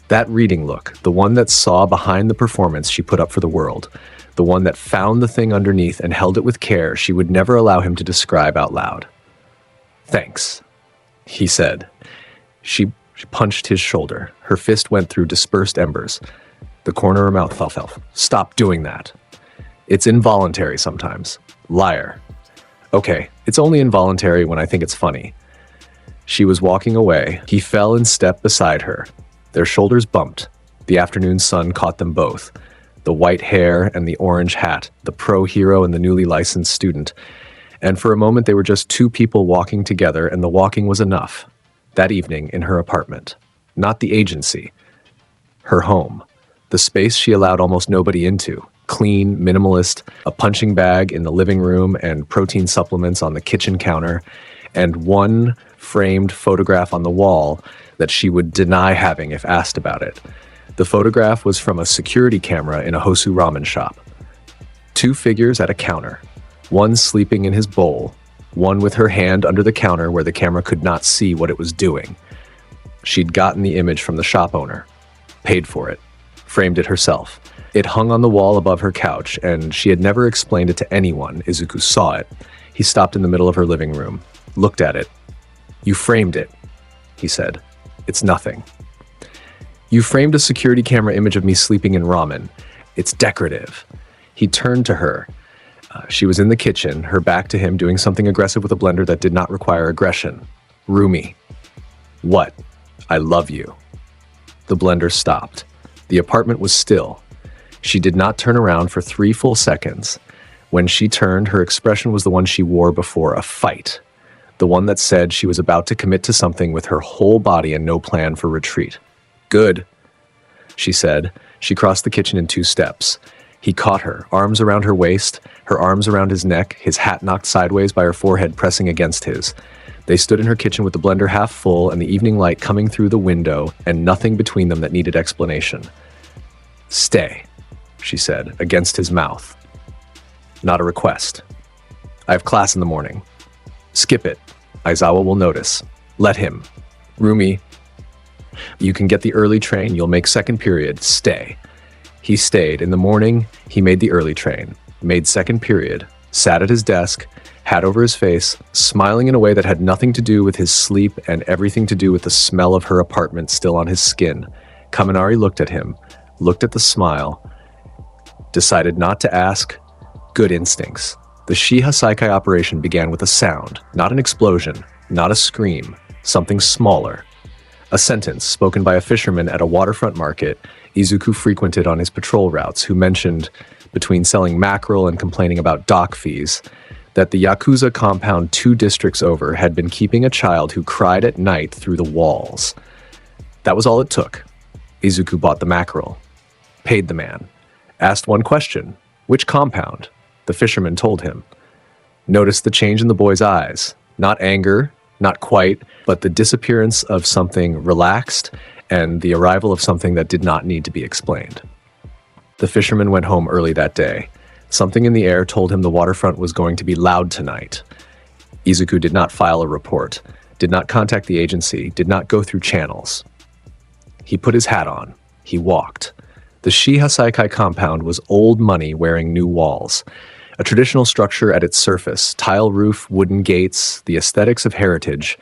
That reading look, the one that saw behind the performance she put up for the world, the one that found the thing underneath and held it with care she would never allow him to describe out loud. "Thanks," he said. She punched his shoulder. Her fist went through dispersed embers. The corner of her mouth fell. "Stop doing that. It's involuntary sometimes. Liar." "Okay, it's only involuntary when I think it's funny." She was walking away. He fell in step beside her. Their shoulders bumped. The afternoon sun caught them both. The white hair and the orange hat, the pro hero and the newly licensed student. And for a moment they were just two people walking together, and the walking was enough. That evening in her apartment. Not the agency. Her home. The space she allowed almost nobody into. Clean, minimalist, a punching bag in the living room and protein supplements on the kitchen counter, and one framed photograph on the wall that she would deny having if asked about it. The photograph was from a security camera in a Hosu ramen shop. Two figures at a counter, one sleeping in his bowl, one with her hand under the counter where the camera could not see what it was doing. She'd gotten the image from the shop owner, paid for it, framed it herself. It hung on the wall above her couch, and she had never explained it to anyone. Izuku saw it. He stopped in the middle of her living room, looked at it. "You framed it," he said. "It's nothing. You framed a security camera image of me sleeping in ramen. It's decorative." He turned to her. She was in the kitchen, her back to him, doing something aggressive with a blender that did not require aggression. "Rumi." "What?" "I love you." The blender stopped. The apartment was still. She did not turn around for 3 full seconds. When she turned, her expression was the one she wore before a fight. The one that said she was about to commit to something with her whole body and no plan for retreat. "Good," she said. She crossed the kitchen in 2 steps. He caught her, arms around her waist, her arms around his neck, his hat knocked sideways by her forehead pressing against his. They stood in her kitchen with the blender half full and the evening light coming through the window and nothing between them that needed explanation. "Stay," she said, against his mouth. "Not a request. I have class in the morning. Skip it. Aizawa will notice. Let him. Rumi, you can get the early train. You'll make second period. Stay." He stayed. In the morning, he made the early train, made second period, sat at his desk, hat over his face, smiling in a way that had nothing to do with his sleep and everything to do with the smell of her apartment still on his skin. Kaminari looked at him, looked at the smile, decided not to ask. Good instincts. The Shiha Saikai operation began with a sound, not an explosion, not a scream, something smaller. A sentence spoken by a fisherman at a waterfront market Izuku frequented on his patrol routes, who mentioned, between selling mackerel and complaining about dock fees, that the Yakuza compound 2 districts over had been keeping a child who cried at night through the walls. That was all it took. Izuku bought the mackerel, paid the man, asked one question: which compound? The fisherman told him. Noticed the change in the boy's eyes. Not anger, not quite, but the disappearance of something relaxed and the arrival of something that did not need to be explained. The fisherman went home early that day. Something in the air told him the waterfront was going to be loud tonight. Izuku did not file a report, did not contact the agency, did not go through channels. He put his hat on. He walked. The Shiha Saikai compound was old money wearing new walls. A traditional structure at its surface, tile roof, wooden gates, the aesthetics of heritage,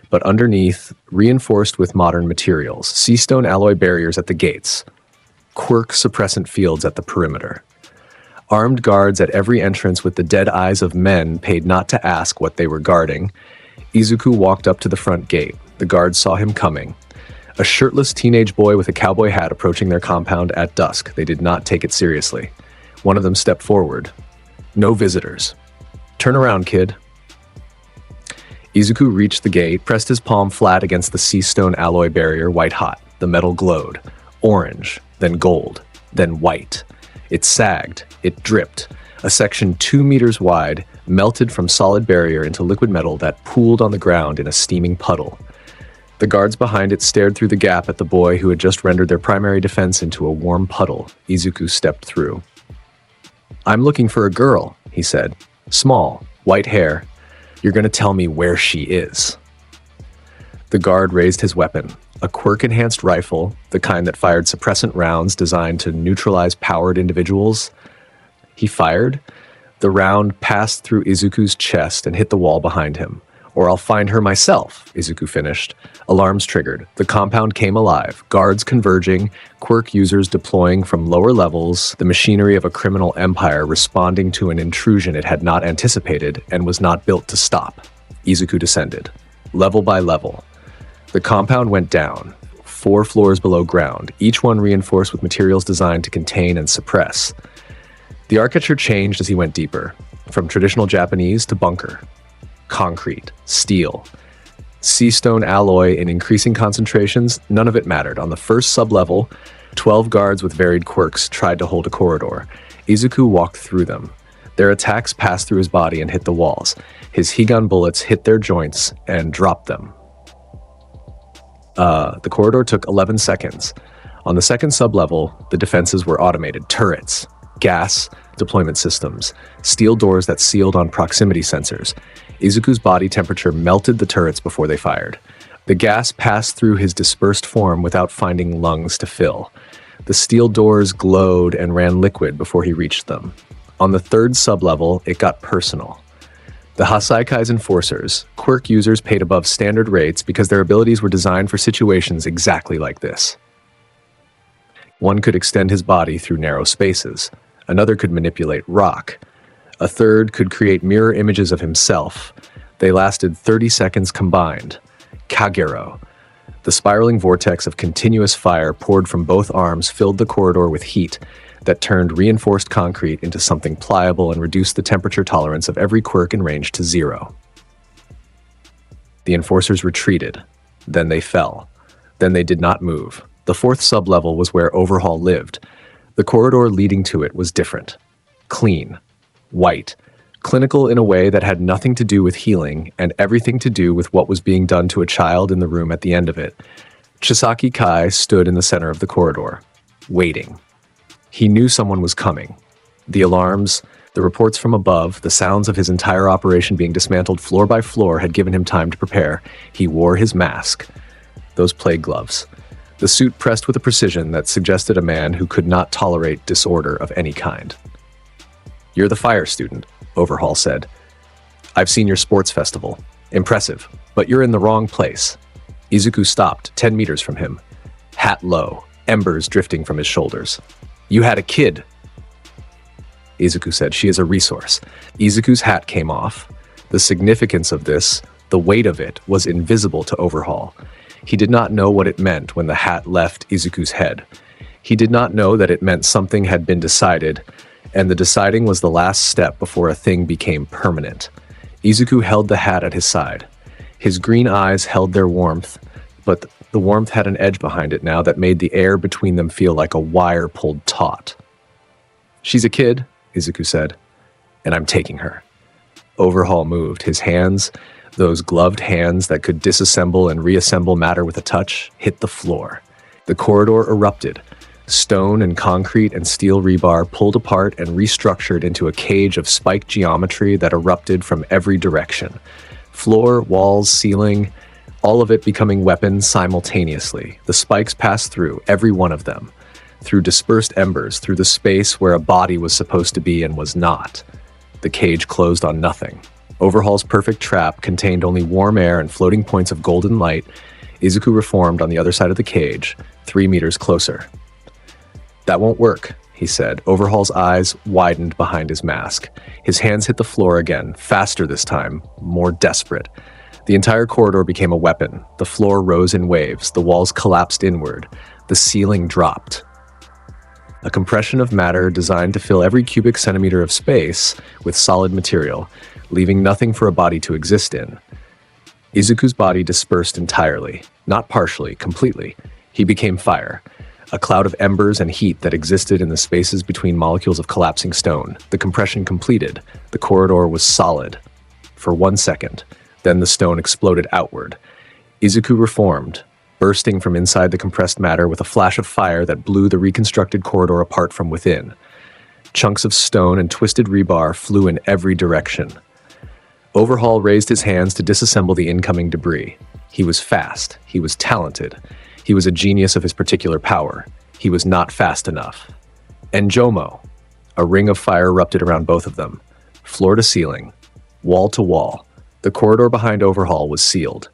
but underneath, reinforced with modern materials, sea stone alloy barriers at the gates, quirk suppressant fields at the perimeter. Armed guards at every entrance with the dead eyes of men paid not to ask what they were guarding. Izuku walked up to the front gate. The guards saw him coming. A shirtless teenage boy with a cowboy hat approaching their compound at dusk. They did not take it seriously. One of them stepped forward. No visitors. Turn around, kid. Izuku reached the gate, pressed his palm flat against the sea stone alloy barrier, white hot. The metal glowed. Orange, then gold, then white. It sagged. It dripped. A section 2 meters wide melted from solid barrier into liquid metal that pooled on the ground in a steaming puddle. The guards behind it stared through the gap at the boy who had just rendered their primary defense into a warm puddle. Izuku stepped through. I'm looking for a girl, he said. Small, white hair. You're going to tell me where she is. The guard raised his weapon, a quirk-enhanced rifle, the kind that fired suppressant rounds designed to neutralize powered individuals. He fired. The round passed through Izuku's chest and hit the wall behind him. Or I'll find her myself, Izuku finished. Alarms triggered. The compound came alive. Guards converging, quirk users deploying from lower levels, the machinery of a criminal empire responding to an intrusion it had not anticipated and was not built to stop. Izuku descended, level by level. The compound went down, 4 floors below ground, each one reinforced with materials designed to contain and suppress. The architecture changed as he went deeper, from traditional Japanese to bunker. Concrete, steel, sea stone alloy in increasing concentrations, none of it mattered. On the first sublevel, 12 guards with varied quirks tried to hold a corridor. Izuku walked through them. Their attacks passed through his body and hit the walls. His Higan bullets hit their joints and dropped them. The corridor took 11 seconds. On the second sublevel, the defenses were automated. Turrets, gas, deployment systems, steel doors that sealed on proximity sensors. Izuku's body temperature melted the turrets before they fired. The gas passed through his dispersed form without finding lungs to fill. The steel doors glowed and ran liquid before he reached them. On the third sublevel, it got personal. The Hasaikai's enforcers, quirk users paid above standard rates because their abilities were designed for situations exactly like this. One could extend his body through narrow spaces. Another could manipulate rock. A third could create mirror images of himself. They lasted 30 seconds combined. Kagero. The spiraling vortex of continuous fire poured from both arms filled the corridor with heat that turned reinforced concrete into something pliable and reduced the temperature tolerance of every quirk in range to 0. The enforcers retreated. Then they fell. Then they did not move. The fourth sublevel was where Overhaul lived. The corridor leading to it was different. Clean. White. Clinical in a way that had nothing to do with healing and everything to do with what was being done to a child in the room at the end of it. Chisaki Kai stood in the center of the corridor, waiting. He knew someone was coming. The alarms, the reports from above, the sounds of his entire operation being dismantled floor by floor had given him time to prepare. He wore his mask. Those plague gloves. The suit pressed with a precision that suggested a man who could not tolerate disorder of any kind. You're the fire student, Overhaul said. I've seen your sports festival. Impressive, but you're in the wrong place. Izuku stopped 10 meters from him, hat low, embers drifting from his shoulders. You had a kid. Izuku said, she is a resource. Izuku's hat came off. The significance of this, the weight of it, was invisible to Overhaul. He did not know what it meant when the hat left Izuku's head. He did not know that it meant something had been decided, and the deciding was the last step before a thing became permanent. Izuku held the hat at his side. His green eyes held their warmth, but the warmth had an edge behind it now that made the air between them feel like a wire pulled taut. She's a kid, Izuku said, and I'm taking her. Overhaul moved. His hands, those gloved hands that could disassemble and reassemble matter with a touch, hit the floor. The corridor erupted. Stone and concrete and steel rebar pulled apart and restructured into a cage of spiked geometry that erupted from every direction. Floor, walls, ceiling, all of it becoming weapons simultaneously. The spikes passed through, every one of them, through dispersed embers, through the space where a body was supposed to be and was not. The cage closed on nothing. Overhaul's perfect trap contained only warm air and floating points of golden light. Izuku reformed on the other side of the cage, 3 meters closer. That won't work, he said. Overhaul's eyes widened behind his mask. His hands hit the floor again, faster this time, more desperate. The entire corridor became a weapon. The floor rose in waves. The walls collapsed inward. The ceiling dropped. A compression of matter designed to fill every cubic centimeter of space with solid material, leaving nothing for a body to exist in. Izuku's body dispersed entirely, not partially, completely. He became fire. A cloud of embers and heat that existed in the spaces between molecules of collapsing stone. The compression completed. The corridor was solid. For 1 second. Then the stone exploded outward. Izuku reformed, bursting from inside the compressed matter with a flash of fire that blew the reconstructed corridor apart from within. Chunks of stone and twisted rebar flew in every direction. Overhaul raised his hands to disassemble the incoming debris. He was fast. He was talented. He was a genius of his particular power. He was not fast enough. Enjomo. A ring of fire erupted around both of them. Floor to ceiling. Wall to wall. The corridor behind Overhaul was sealed.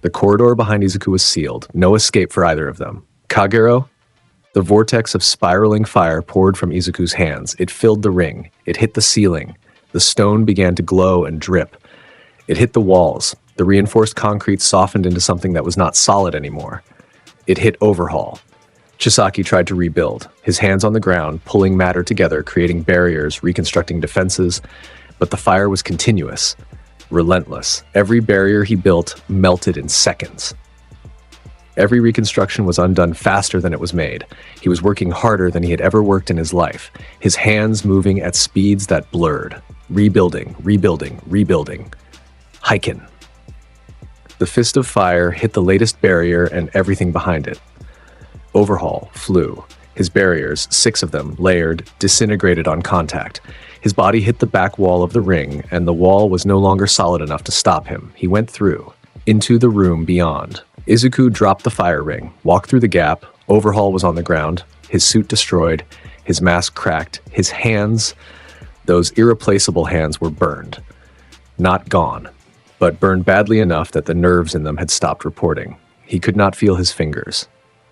The corridor behind Izuku was sealed. No escape for either of them. Kagero? The vortex of spiraling fire poured from Izuku's hands. It filled the ring. It hit the ceiling. The stone began to glow and drip. It hit the walls. The reinforced concrete softened into something that was not solid anymore. It hit Overhaul. Chisaki tried to rebuild, his hands on the ground, pulling matter together, creating barriers, reconstructing defenses. But the fire was continuous, relentless. Every barrier he built melted in seconds. Every reconstruction was undone faster than it was made. He was working harder than he had ever worked in his life, his hands moving at speeds that blurred. Rebuilding, rebuilding, rebuilding. Heiken. The fist of fire hit the latest barrier and everything behind it. Overhaul flew. His barriers, 6 of them, layered, disintegrated on contact. His body hit the back wall of the ring, and the wall was no longer solid enough to stop him. He went through, into the room beyond. Izuku dropped the fire ring, walked through the gap. Overhaul was on the ground, his suit destroyed, his mask cracked, his hands, those irreplaceable hands, were burned. Not gone, but burned badly enough that the nerves in them had stopped reporting. He could not feel his fingers,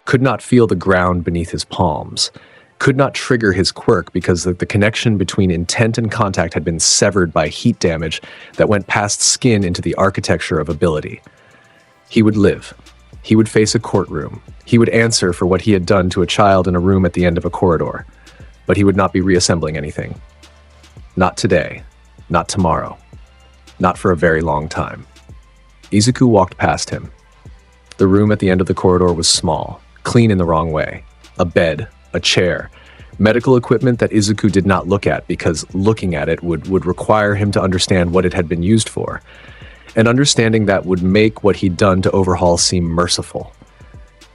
could not feel the ground beneath his palms, could not trigger his quirk because the connection between intent and contact had been severed by heat damage that went past skin into the architecture of ability. He would live. He would face a courtroom. He would answer for what he had done to a child in a room at the end of a corridor. But he would not be reassembling anything. Not today. Not tomorrow. Not for a very long time. Izuku walked past him. The room at the end of the corridor was small, clean in the wrong way. A bed, a chair, medical equipment that Izuku did not look at because looking at it would require him to understand what it had been used for. An understanding that would make what he'd done to Overhaul seem merciful.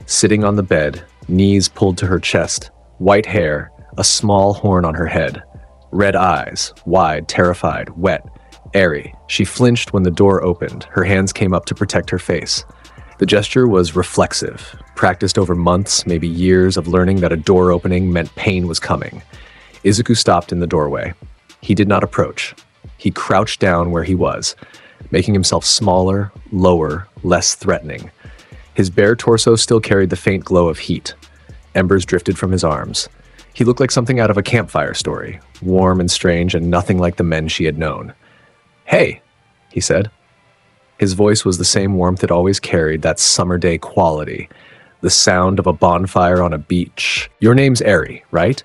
Sitting on the bed, knees pulled to her chest, white hair, a small horn on her head, red eyes, wide, terrified, wet, airy. She flinched when the door opened. Her hands came up to protect her face. The gesture was reflexive, practiced over months, maybe years of learning that a door opening meant pain was coming. Izuku stopped in the doorway. He did not approach. He crouched down where he was, making himself smaller, lower, less threatening. His bare torso still carried the faint glow of heat. Embers drifted from his arms. He looked like something out of a campfire story, warm and strange and nothing like the men she had known. "Hey," he said. His voice was the same warmth it always carried, that summer day quality, the sound of a bonfire on a beach. "Your name's Eri, right?"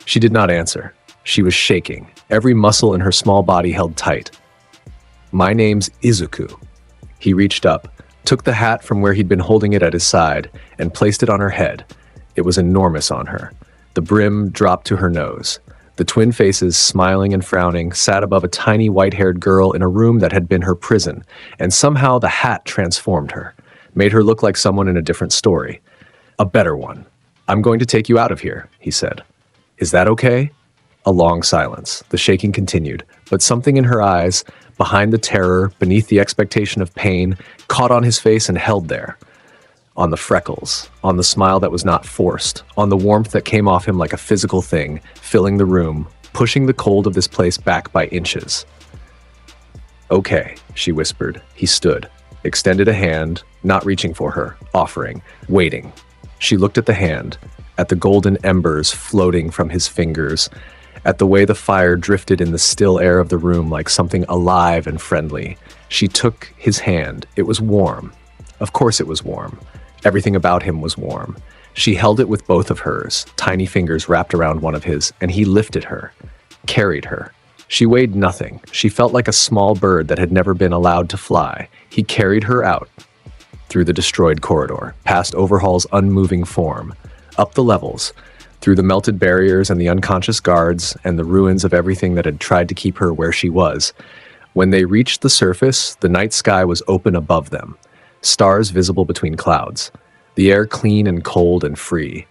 She did not answer. She was shaking, every muscle in her small body held tight. "My name's Izuku." He reached up, took the hat from where he'd been holding it at his side, and placed it on her head. It was enormous on her. The brim dropped to her nose. The twin faces, smiling and frowning, sat above a tiny white-haired girl in a room that had been her prison, and somehow the hat transformed her, made her look like someone in a different story. A better one. "I'm going to take you out of here," he said. "Is that okay?" A long silence. The shaking continued, but something in her eyes, behind the terror, beneath the expectation of pain, caught on his face and held there. On the freckles, on the smile that was not forced, on the warmth that came off him like a physical thing, filling the room, pushing the cold of this place back by inches. "Okay," she whispered. He stood, extended a hand, not reaching for her, offering, waiting. She looked at the hand, at the golden embers floating from his fingers, at the way the fire drifted in the still air of the room like something alive and friendly. She took his hand. It was warm. Of course it was warm. Everything about him was warm. She held it with both of hers, tiny fingers wrapped around one of his, and he lifted her, carried her. She weighed nothing. She felt like a small bird that had never been allowed to fly. He carried her out, through the destroyed corridor, past Overhaul's unmoving form, up the levels, through the melted barriers and the unconscious guards and the ruins of everything that had tried to keep her where she was. When they reached the surface, the night sky was open above them. Stars visible between clouds, the air clean and cold and free.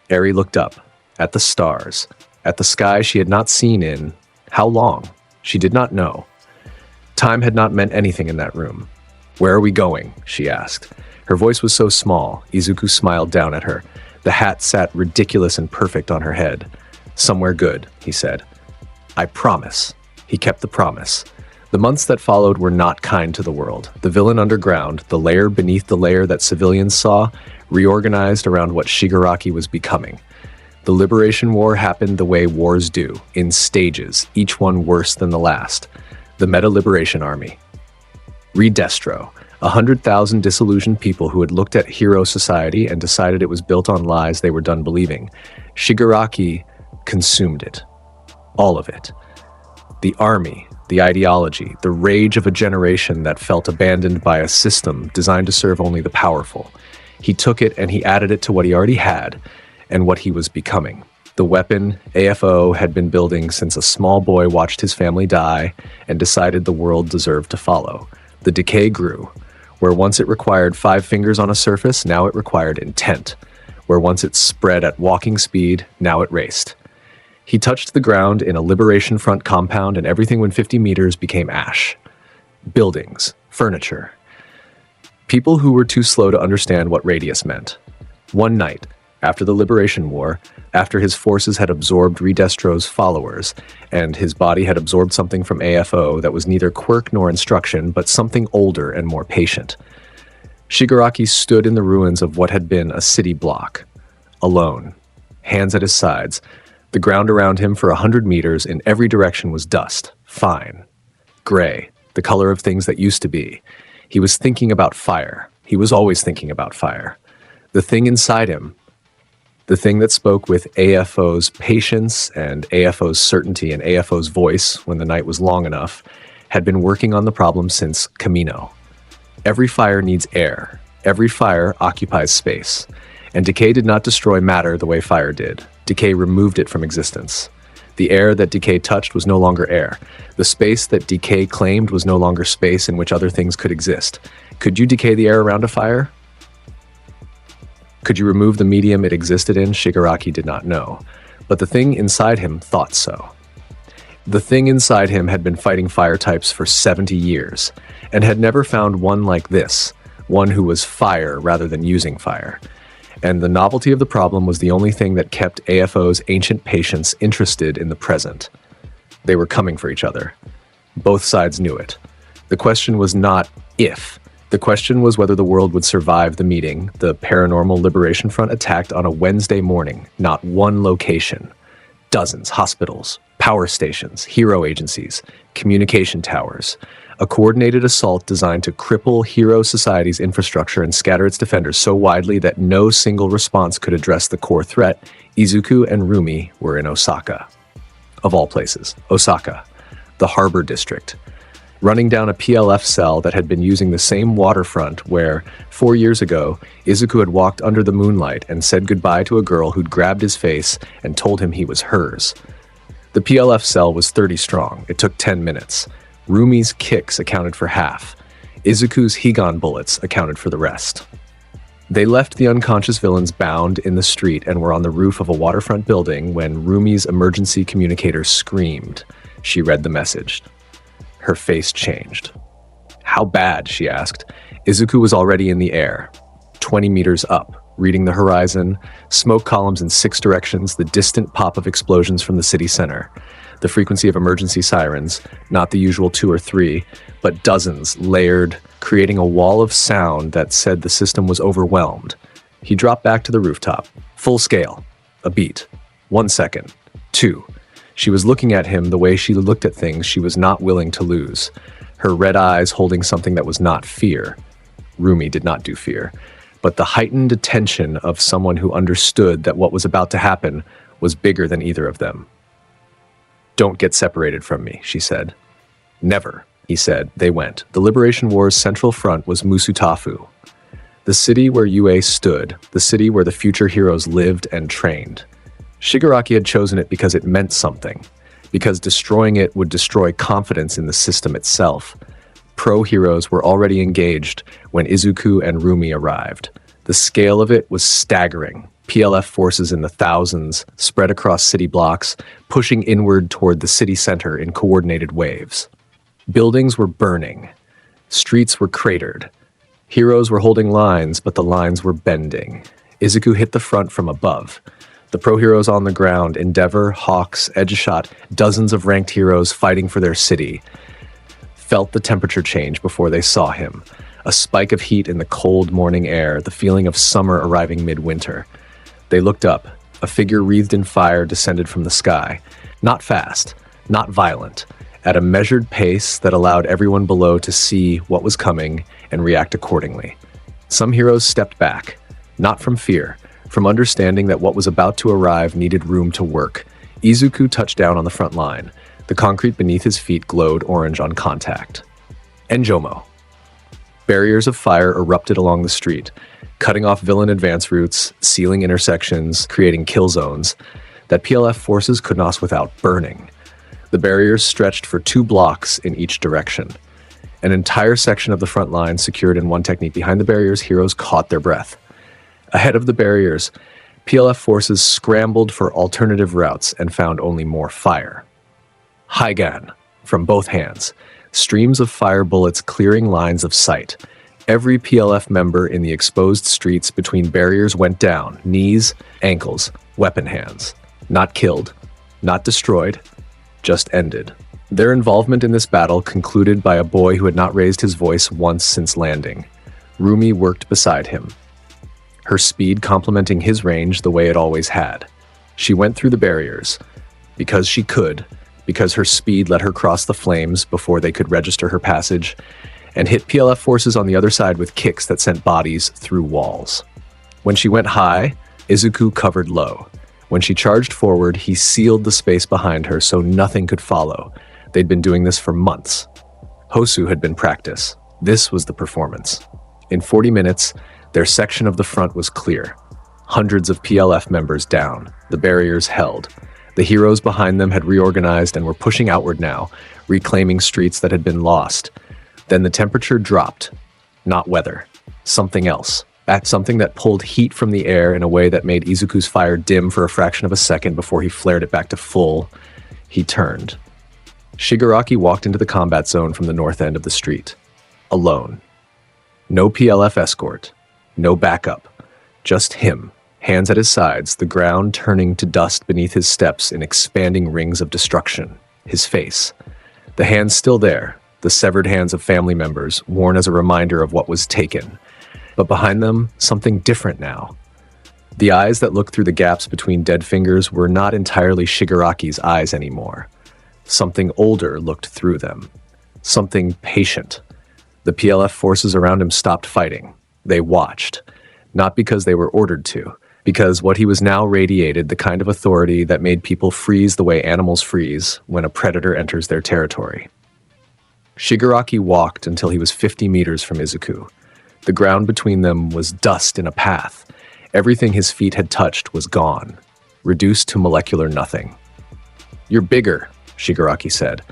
Eri looked up, at the stars, at the sky she had not seen in how long? She did not know. Time had not meant anything in that room. "Where are we going?" she asked. Her voice was so small, Izuku smiled down at her. The hat sat ridiculous and perfect on her head. "Somewhere good," he said. "I promise." He kept the promise. The months that followed were not kind to the world. The villain underground, the layer beneath the layer that civilians saw, reorganized around what Shigaraki was becoming. The Liberation War happened the way wars do, in stages, each one worse than the last. The Meta Liberation Army. Read Destro, 100,000 disillusioned people who had looked at hero society and decided it was built on lies they were done believing. Shigaraki consumed it. All of it. The army, the ideology, the rage of a generation that felt abandoned by a system designed to serve only the powerful. He took it and he added it to what he already had and what he was becoming. The weapon AFO had been building since a small boy watched his family die and decided the world deserved to follow. The decay grew. Where once it required 5 fingers on a surface, now it required intent. Where once it spread at walking speed, now it raced. He touched the ground in a Liberation Front compound and everything within 50 meters became ash. Buildings, furniture. People who were too slow to understand what radius meant. One night, after the Liberation War, after his forces had absorbed Redestro's followers, and his body had absorbed something from AFO that was neither quirk nor instruction, but something older and more patient. Shigaraki stood in the ruins of what had been a city block, alone, hands at his sides. The ground around him for 100 meters in every direction was dust, fine, gray, the color of things that used to be. He was thinking about fire. He was always thinking about fire. The thing inside him, the thing that spoke with AFO's patience and AFO's certainty and AFO's voice when the night was long enough, had been working on the problem since Camino. Every fire needs air. Every fire occupies space. And decay did not destroy matter the way fire did. Decay removed it from existence. The air that decay touched was no longer air. The space that decay claimed was no longer space in which other things could exist. Could you decay the air around a fire? Could you remove the medium it existed in? Shigaraki did not know. But the thing inside him thought so. The thing inside him had been fighting fire types for 70 years, and had never found one like this, one who was fire rather than using fire. And the novelty of the problem was the only thing that kept AFO's ancient patience interested in the present. They were coming for each other. Both sides knew it. The question was not if. The question was whether the world would survive the meeting. The Paranormal Liberation Front attacked on a Wednesday morning, not one location. Dozens, hospitals, power stations, hero agencies, communication towers. A coordinated assault designed to cripple Hero Society's infrastructure and scatter its defenders so widely that no single response could address the core threat. Izuku and Rumi were in Osaka. Of all places, Osaka, the harbor district, running down a PLF cell that had been using the same waterfront where, 4 years ago, Izuku had walked under the moonlight and said goodbye to a girl who'd grabbed his face and told him he was hers. The PLF cell was 30 strong. It took 10 minutes. Rumi's kicks accounted for half. Izuku's Higan bullets accounted for the rest. They left the unconscious villains bound in the street and were on the roof of a waterfront building when Rumi's emergency communicator screamed. She read the message. Her face changed. How bad? She asked. Izuku was already in the air, 20 meters up, reading the horizon, smoke columns in 6 directions, the distant pop of explosions from the city center, the frequency of emergency sirens, not the usual 2 or 3, but dozens layered, creating a wall of sound that said the system was overwhelmed. He dropped back to the rooftop. Full scale. A beat. 1 second. 2. She was looking at him the way she looked at things she was not willing to lose, her red eyes holding something that was not fear. Rumi did not do fear, but the heightened attention of someone who understood that what was about to happen was bigger than either of them. "Don't get separated from me," she said. "Never," he said. They went. The Liberation War's central front was Musutafu, the city where UA stood, the city where the future heroes lived and trained. Shigaraki had chosen it because it meant something, because destroying it would destroy confidence in the system itself. Pro-heroes were already engaged when Izuku and Rumi arrived. The scale of it was staggering. PLF forces in the thousands spread across city blocks, pushing inward toward the city center in coordinated waves. Buildings were burning. Streets were cratered. Heroes were holding lines, but the lines were bending. Izuku hit the front from above. The pro-heroes on the ground, Endeavor, Hawks, Edgeshot, dozens of ranked heroes fighting for their city, felt the temperature change before they saw him. A spike of heat in the cold morning air, the feeling of summer arriving midwinter. They looked up. A figure wreathed in fire descended from the sky. Not fast, not violent, at a measured pace that allowed everyone below to see what was coming and react accordingly. Some heroes stepped back, not from fear, from understanding that what was about to arrive needed room to work. Izuku touched down on the front line. The concrete beneath his feet glowed orange on contact. Enjomo. Barriers of fire erupted along the street, cutting off villain advance routes, sealing intersections, creating kill zones that PLF forces could not without burning. The barriers stretched for 2 blocks in each direction. An entire section of the front line secured in one technique. Behind the barriers, heroes caught their breath. Ahead of the barriers, PLF forces scrambled for alternative routes and found only more fire. Higan, from both hands, streams of fire bullets clearing lines of sight. Every PLF member in the exposed streets between barriers went down, knees, ankles, weapon hands. Not killed, not destroyed, just ended. Their involvement in this battle concluded by a boy who had not raised his voice once since landing. Rumi worked beside him, her speed complementing his range the way it always had. She went through the barriers, because she could, because her speed let her cross the flames before they could register her passage, and hit PLF forces on the other side with kicks that sent bodies through walls. When she went high, Izuku covered low. When she charged forward, he sealed the space behind her so nothing could follow. They'd been doing this for months. Hosu had been practice. This was the performance. In 40 minutes, their section of the front was clear. Hundreds of PLF members down. The barriers held. The heroes behind them had reorganized and were pushing outward now, reclaiming streets that had been lost. Then the temperature dropped. Not weather. Something else. Something that pulled heat from the air in a way that made Izuku's fire dim for a fraction of a second before he flared it back to full. He turned. Shigaraki walked into the combat zone from the north end of the street. Alone. No PLF escort. No backup. Just him, hands at his sides, the ground turning to dust beneath his steps in expanding rings of destruction. his face. The hands still there, the severed hands of family members, worn as a reminder of what was taken. But behind them, something different now. The eyes that looked through the gaps between dead fingers were not entirely Shigaraki's eyes anymore. Something older looked through them. Something patient. The PLF forces around him stopped fighting. They watched. Not because they were ordered to, because what he was now radiated the kind of authority that made people freeze the way animals freeze when a predator enters their territory. Shigaraki walked until he was 50 meters from Izuku. The ground between them was dust in a path. Everything his feet had touched was gone, reduced to molecular nothing. "You're bigger," Shigaraki said.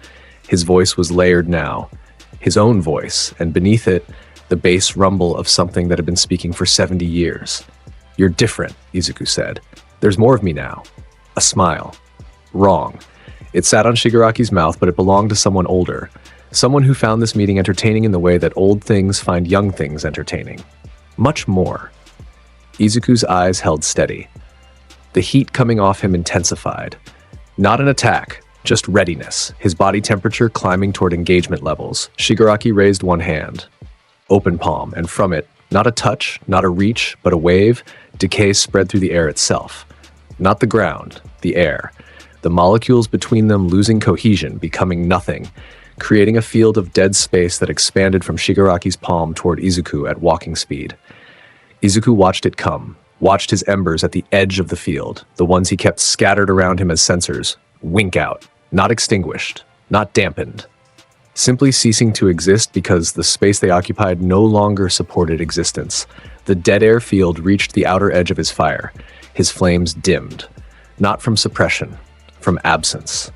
His voice was layered now, his own voice, and beneath it, the bass rumble of something that had been speaking for 70 years. "You're different," Izuku said. "There's more of me now." A smile. Wrong. It sat on Shigaraki's mouth, but it belonged to someone older. Someone who found this meeting entertaining in the way that old things find young things entertaining. Much more. Izuku's eyes held steady. The heat coming off him intensified. Not an attack, just readiness, his body temperature climbing toward engagement levels. Shigaraki raised one hand. Open palm, and from it, not a touch, not a reach, but a wave, decay spread through the air itself. Not the ground, the air. The molecules between them losing cohesion, becoming nothing, creating a field of dead space that expanded from Shigaraki's palm toward Izuku at walking speed. Izuku watched it come, watched his embers at the edge of the field, the ones he kept scattered around him as sensors, wink out, not extinguished, not dampened. Simply ceasing to exist because the space they occupied no longer supported existence. The dead air field reached the outer edge of his fire. His flames dimmed. Not from suppression, from absence.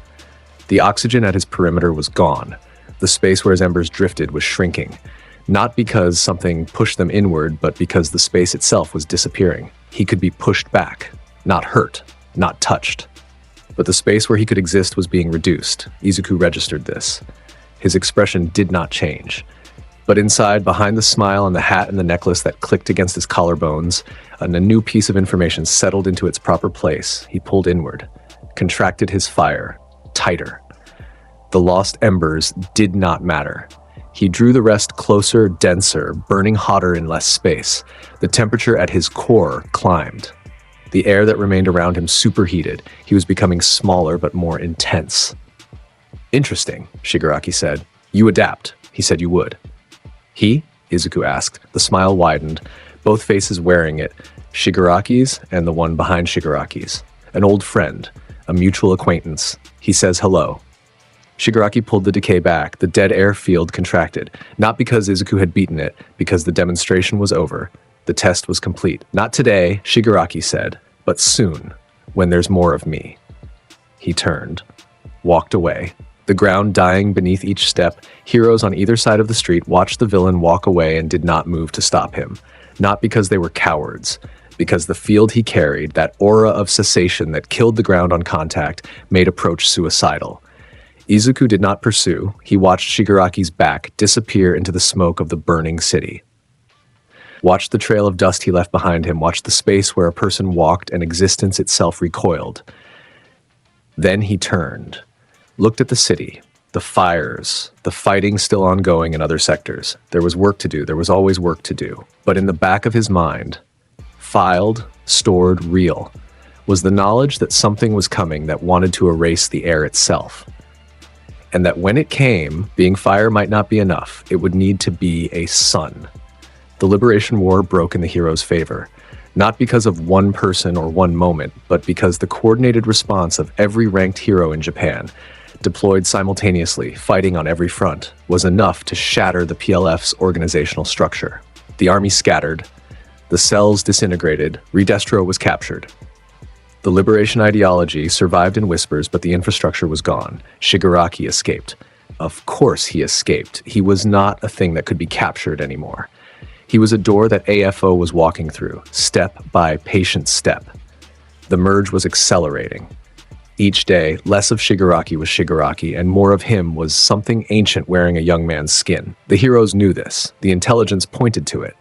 The oxygen at his perimeter was gone. The space where his embers drifted was shrinking. Not because something pushed them inward, but because the space itself was disappearing. He could be pushed back, not hurt, not touched. But the space where he could exist was being reduced. Izuku registered this. His expression did not change. But inside, behind the smile and the hat and the necklace that clicked against his collarbones, a new piece of information settled into its proper place. He pulled inward, contracted his fire, tighter. The lost embers did not matter. He drew the rest closer, denser, burning hotter in less space. The temperature at his core climbed. The air that remained around him superheated. He was becoming smaller but more intense. "Interesting," Shigaraki said. "You adapt." He said you would. "He?" Izuku asked. The smile widened, both faces wearing it, Shigaraki's and the one behind Shigaraki's. An old friend, a mutual acquaintance. He says hello. Shigaraki pulled the decay back. The dead air field contracted, not because Izuku had beaten it, because the demonstration was over. The test was complete. "Not today," Shigaraki said, "but soon, when there's more of me." He turned, walked away. The ground dying beneath each step, heroes on either side of the street watched the villain walk away and did not move to stop him. Not because they were cowards, because the field he carried, that aura of cessation that killed the ground on contact, made approach suicidal. Izuku did not pursue. He watched Shigaraki's back disappear into the smoke of the burning city. Watched the trail of dust he left behind him, watched the space where a person walked and existence itself recoiled. Then he turned, looked at the city, the fires, the fighting still ongoing in other sectors. There was work to do, there was always work to do. But in the back of his mind, filed, stored, real, was the knowledge that something was coming that wanted to erase the air itself. And that when it came, being fire might not be enough. It would need to be a sun. The Liberation War broke in the hero's favor, not because of one person or one moment, but because the coordinated response of every ranked hero in Japan, deployed simultaneously, fighting on every front, was enough to shatter the PLF's organizational structure. The army scattered, the cells disintegrated, Redestro was captured. The liberation ideology survived in whispers, but the infrastructure was gone. Shigaraki escaped. Of course he escaped. He was not a thing that could be captured anymore. He was a door that AFO was walking through, step by patient step. The merge was accelerating. Each day, less of Shigaraki was Shigaraki, and more of him was something ancient wearing a young man's skin. The heroes knew this. The intelligence pointed to it.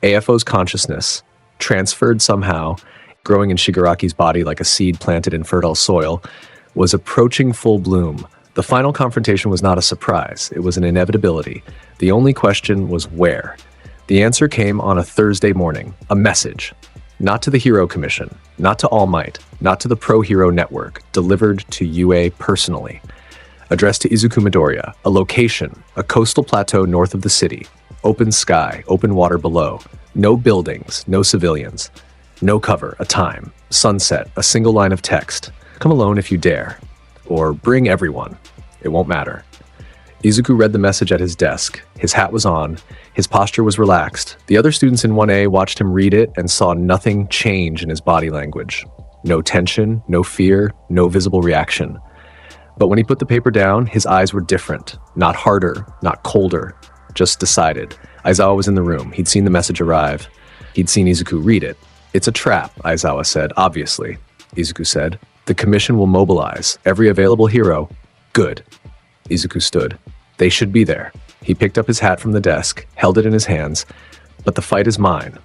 AFO's consciousness, transferred somehow, growing in Shigaraki's body like a seed planted in fertile soil, was approaching full bloom, The final confrontation was not a surprise. It was an inevitability. The only question was where. The answer came on a Thursday morning, a message. Not to the Hero Commission, not to All Might, not to the Pro Hero Network, delivered to UA personally. Addressed to Izuku Midoriya, a location, a coastal plateau north of the city. Open sky, open water below. No buildings, no civilians. No cover, a time. Sunset, a single line of text. Come alone if you dare. Or bring everyone. It won't matter. Izuku read the message at his desk. His hat was on. His posture was relaxed. The other students in 1A watched him read it and saw nothing change in his body language. No tension, no fear, no visible reaction. But when he put the paper down, his eyes were different. Not harder, not colder, just decided. Aizawa was in the room. He'd seen the message arrive. He'd seen Izuku read it. It's a trap, Aizawa said, obviously. Izuku said, the commission will mobilize. Every available hero. Good. Izuku stood. They should be there. He picked up his hat from the desk, held it in his hands. But the fight is mine.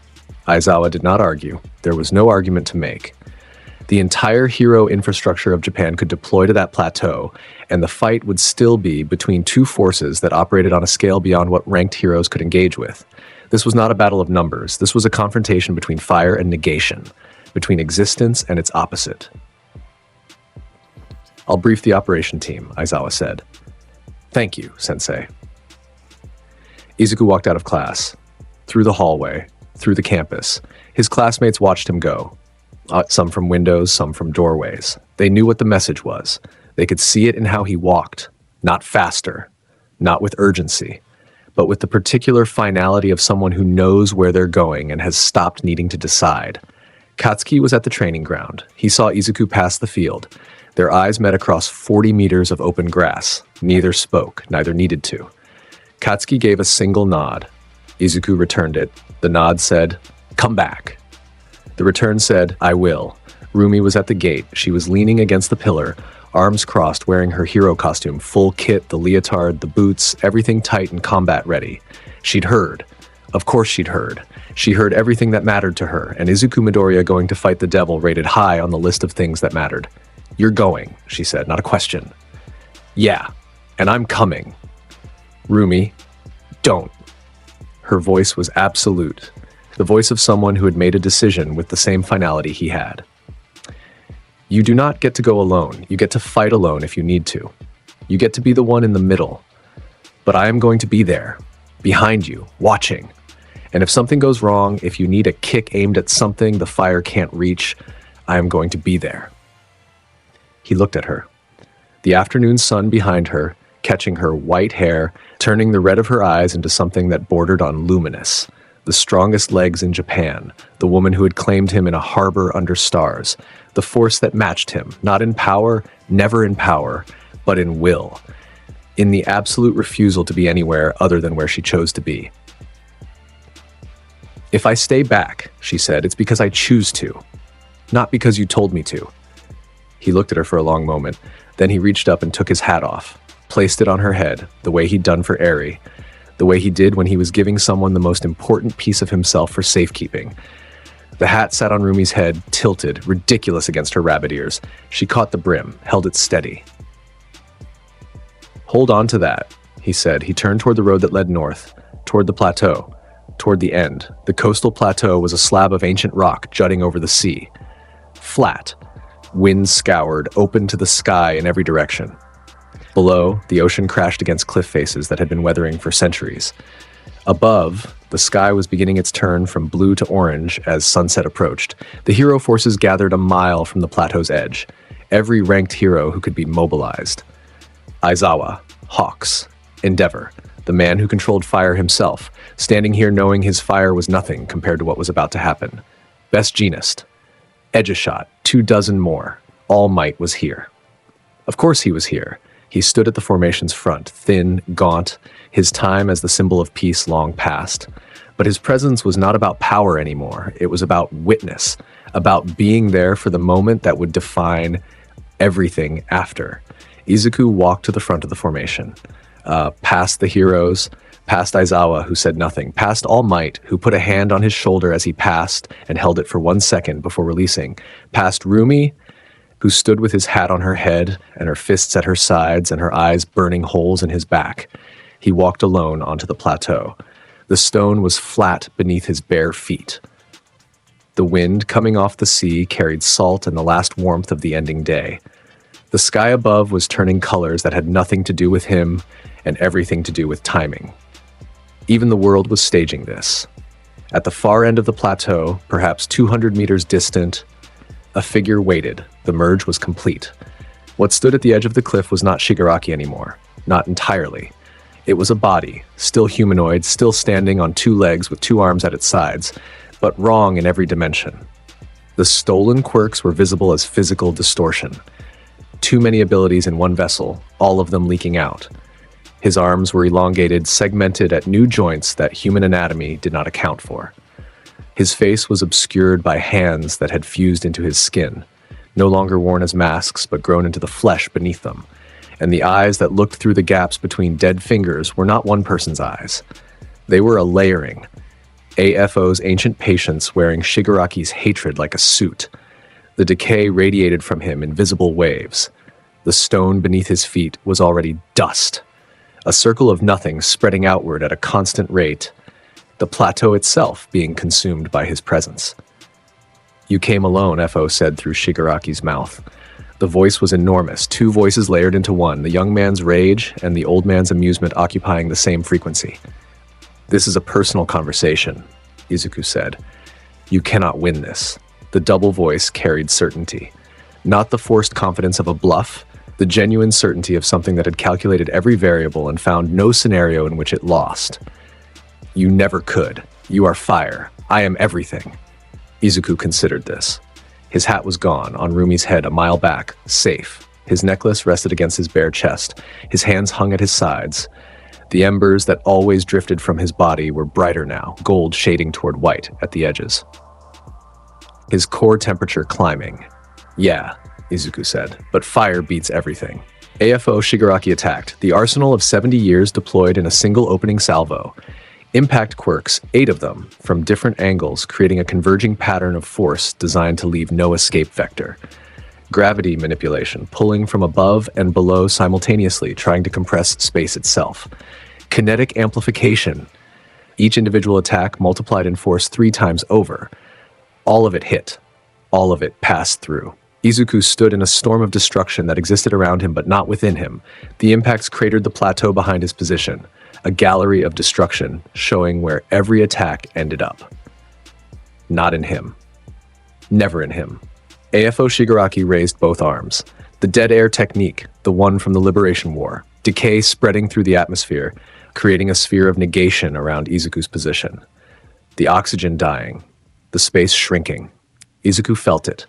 Aizawa did not argue. There was no argument to make. The entire hero infrastructure of Japan could deploy to that plateau, and the fight would still be between two forces that operated on a scale beyond what ranked heroes could engage with. This was not a battle of numbers. This was a confrontation between fire and negation, between existence and its opposite. I'll brief the operation team, Aizawa said. Thank you, Sensei. Izuku walked out of class, through the hallway, through the campus. His classmates watched him go. Some from windows, some from doorways. They knew what the message was. They could see it in how he walked. Not faster, not with urgency, but with the particular finality of someone who knows where they're going and has stopped needing to decide. Katsuki was at the training ground. He saw Izuku pass the field. Their eyes met across 40 meters of open grass. Neither spoke, neither needed to. Katsuki gave a single nod. Izuku returned it. The nod said, "Come back." The return said, "I will." Rumi was at the gate. She was leaning against the pillar, arms crossed, wearing her hero costume, full kit, the leotard, the boots, everything tight and combat ready. She'd heard. Of course she'd heard. She heard everything that mattered to her, and Izuku Midoriya going to fight the devil rated high on the list of things that mattered. "You're going," she said, not a question. "Yeah, and I'm coming." "Rumi, don't." Her voice was absolute. The voice of someone who had made a decision with the same finality he had. You do not get to go alone. You get to fight alone if you need to. You get to be the one in the middle. But I am going to be there, behind you, watching. And if something goes wrong, if you need a kick aimed at something the fire can't reach, I am going to be there. He looked at her. The afternoon sun behind her, catching her white hair, turning the red of her eyes into something that bordered on luminous. The strongest legs in Japan, the woman who had claimed him in a harbor under stars, the force that matched him, not in power, never in power, but in will, in the absolute refusal to be anywhere other than where she chose to be. "If I stay back," she said, "it's because I choose to, not because you told me to." He looked at her for a long moment, then he reached up and took his hat off, placed it on her head, the way he'd done for Eri, the way he did when he was giving someone the most important piece of himself for safekeeping. The hat sat on Rumi's head, tilted, ridiculous against her rabbit ears. She caught the brim, held it steady. "Hold on to that," he said. He turned toward the road that led north, toward the plateau, toward the end. The coastal plateau was a slab of ancient rock jutting over the sea. Flat, wind scoured, open to the sky in every direction. Below, the ocean crashed against cliff faces that had been weathering for centuries. Above, the sky was beginning its turn from blue to orange as sunset approached. The hero forces gathered a mile from the plateau's edge. Every ranked hero who could be mobilized. Aizawa, Hawks, Endeavor, the man who controlled fire himself, standing here knowing his fire was nothing compared to what was about to happen. Best Genist, Edgeshot, 24 more. All Might was here. Of course he was here. He stood at the formation's front, thin, gaunt, his time as the symbol of peace long past. But his presence was not about power anymore. It was about witness, about being there for the moment that would define everything after. Izuku walked to the front of the formation, past the heroes, past Aizawa, who said nothing, past All Might, who put a hand on his shoulder as he passed and held it for 1 second before releasing, past Rumi, who stood with his hat on her head and her fists at her sides and her eyes burning holes in his back. He walked alone onto the plateau. The stone was flat beneath his bare feet. The wind coming off the sea carried salt and the last warmth of the ending day. The sky above was turning colors that had nothing to do with him and everything to do with timing. Even the world was staging this. At the far end of the plateau, perhaps 200 meters distant, a figure waited. The merge was complete. What stood at the edge of the cliff was not Shigaraki anymore. Not entirely. It was a body, still humanoid, still standing on two legs with two arms at its sides, but wrong in every dimension. The stolen quirks were visible as physical distortion. Too many abilities in one vessel, all of them leaking out. His arms were elongated, segmented at new joints that human anatomy did not account for. His face was obscured by hands that had fused into his skin, no longer worn as masks but grown into the flesh beneath them. And the eyes that looked through the gaps between dead fingers were not one person's eyes. They were a layering. AFO's ancient patience wearing Shigaraki's hatred like a suit. The decay radiated from him in visible waves. The stone beneath his feet was already dust. A circle of nothing spreading outward at a constant rate, the plateau itself being consumed by his presence. "You came alone," FO said through Shigaraki's mouth. The voice was enormous, two voices layered into one, the young man's rage and the old man's amusement occupying the same frequency. "This is a personal conversation," Izuku said. "You cannot win this." The double voice carried certainty. Not the forced confidence of a bluff, the genuine certainty of something that had calculated every variable and found no scenario in which it lost. "You never could. You are fire. I am everything." Izuku considered this. His hat was gone, on Rumi's head a mile back, safe. His necklace rested against his bare chest. His hands hung at his sides. The embers that always drifted from his body were brighter now, gold shading toward white at the edges. His core temperature climbing. "Yeah," Izuku said, "but fire beats everything." AFO Shigaraki attacked, the arsenal of 70 years deployed in a single opening salvo. Impact quirks, 8 of them, from different angles, creating a converging pattern of force designed to leave no escape vector. Gravity manipulation, pulling from above and below simultaneously, trying to compress space itself. Kinetic amplification. Each individual attack multiplied in force 3 times over. All of it hit. All of it passed through. Izuku stood in a storm of destruction that existed around him but not within him. The impacts cratered the plateau behind his position. A gallery of destruction, showing where every attack ended up. Not in him. Never in him. AFO Shigaraki raised both arms. The dead air technique, the one from the Liberation War. Decay spreading through the atmosphere, creating a sphere of negation around Izuku's position. The oxygen dying. The space shrinking. Izuku felt it.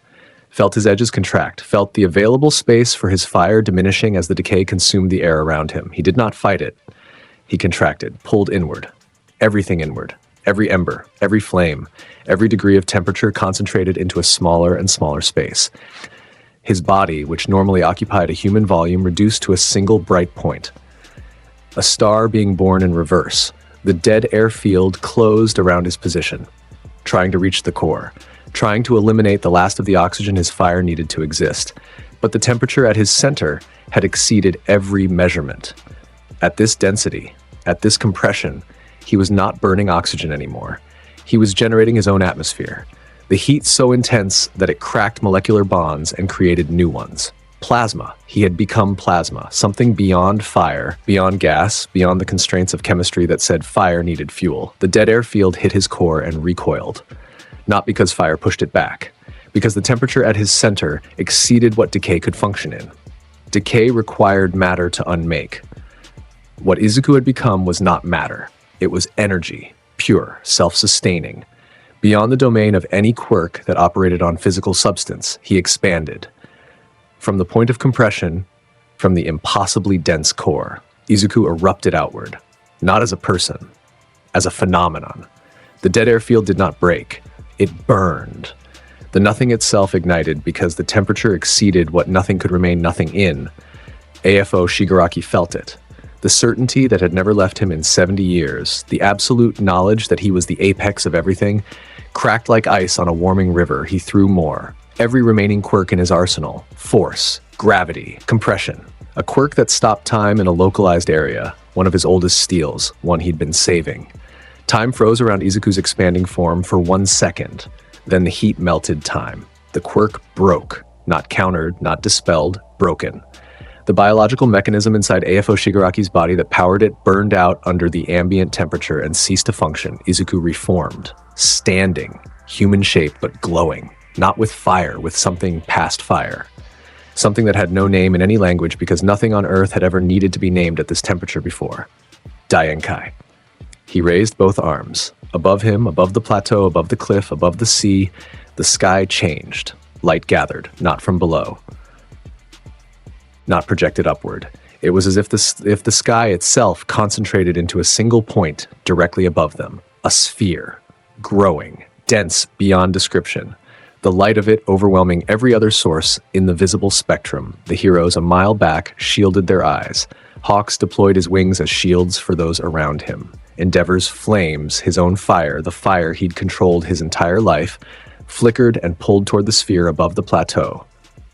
Felt his edges contract. Felt the available space for his fire diminishing as the decay consumed the air around him. He did not fight it. He contracted, pulled inward. Everything inward. Every ember, every flame, every degree of temperature concentrated into a smaller and smaller space. His body, which normally occupied a human volume, reduced to a single bright point. A star being born in reverse. The dead air field closed around his position, trying to reach the core, trying to eliminate the last of the oxygen his fire needed to exist. But the temperature at his center had exceeded every measurement. At this density, at this compression, he was not burning oxygen anymore. He was generating his own atmosphere. The heat so intense that it cracked molecular bonds and created new ones. Plasma. He had become plasma, something beyond fire, beyond gas, beyond the constraints of chemistry that said fire needed fuel. The dead air field hit his core and recoiled. Not because fire pushed it back, because the temperature at his center exceeded what decay could function in. Decay required matter to unmake. What Izuku had become was not matter. It was energy, pure, self-sustaining. Beyond the domain of any quirk that operated on physical substance, he expanded. From the point of compression, from the impossibly dense core, Izuku erupted outward, not as a person, as a phenomenon. The dead air field did not break. It burned. The nothing itself ignited because the temperature exceeded what nothing could remain nothing in. AFO Shigaraki felt it. The certainty that had never left him in 70 years, the absolute knowledge that he was the apex of everything, cracked like ice on a warming river. He threw more. every remaining quirk in his arsenal: force, gravity, compression. A quirk that stopped time in a localized area, one of his oldest steals, one he'd been saving. Time froze around Izuku's expanding form for 1 second. Then the heat melted time. The quirk broke. Not countered, not dispelled, broken. The biological mechanism inside AFO Shigaraki's body that powered it burned out under the ambient temperature and ceased to function. Izuku reformed. Standing. Human shape, but glowing. Not with fire, with something past fire. Something that had no name in any language because nothing on Earth had ever needed to be named at this temperature before. Daienkai. He raised both arms. Above him, above the plateau, above the cliff, above the sea, the sky changed. Light gathered, not from below. Not projected upward. It was as if the sky itself concentrated into a single point directly above them. A sphere. Growing. Dense beyond description. The light of it overwhelming every other source in the visible spectrum. The heroes a mile back shielded their eyes. Hawks deployed his wings as shields for those around him. Endeavor's flames, his own fire, the fire he'd controlled his entire life, flickered and pulled toward the sphere above the plateau.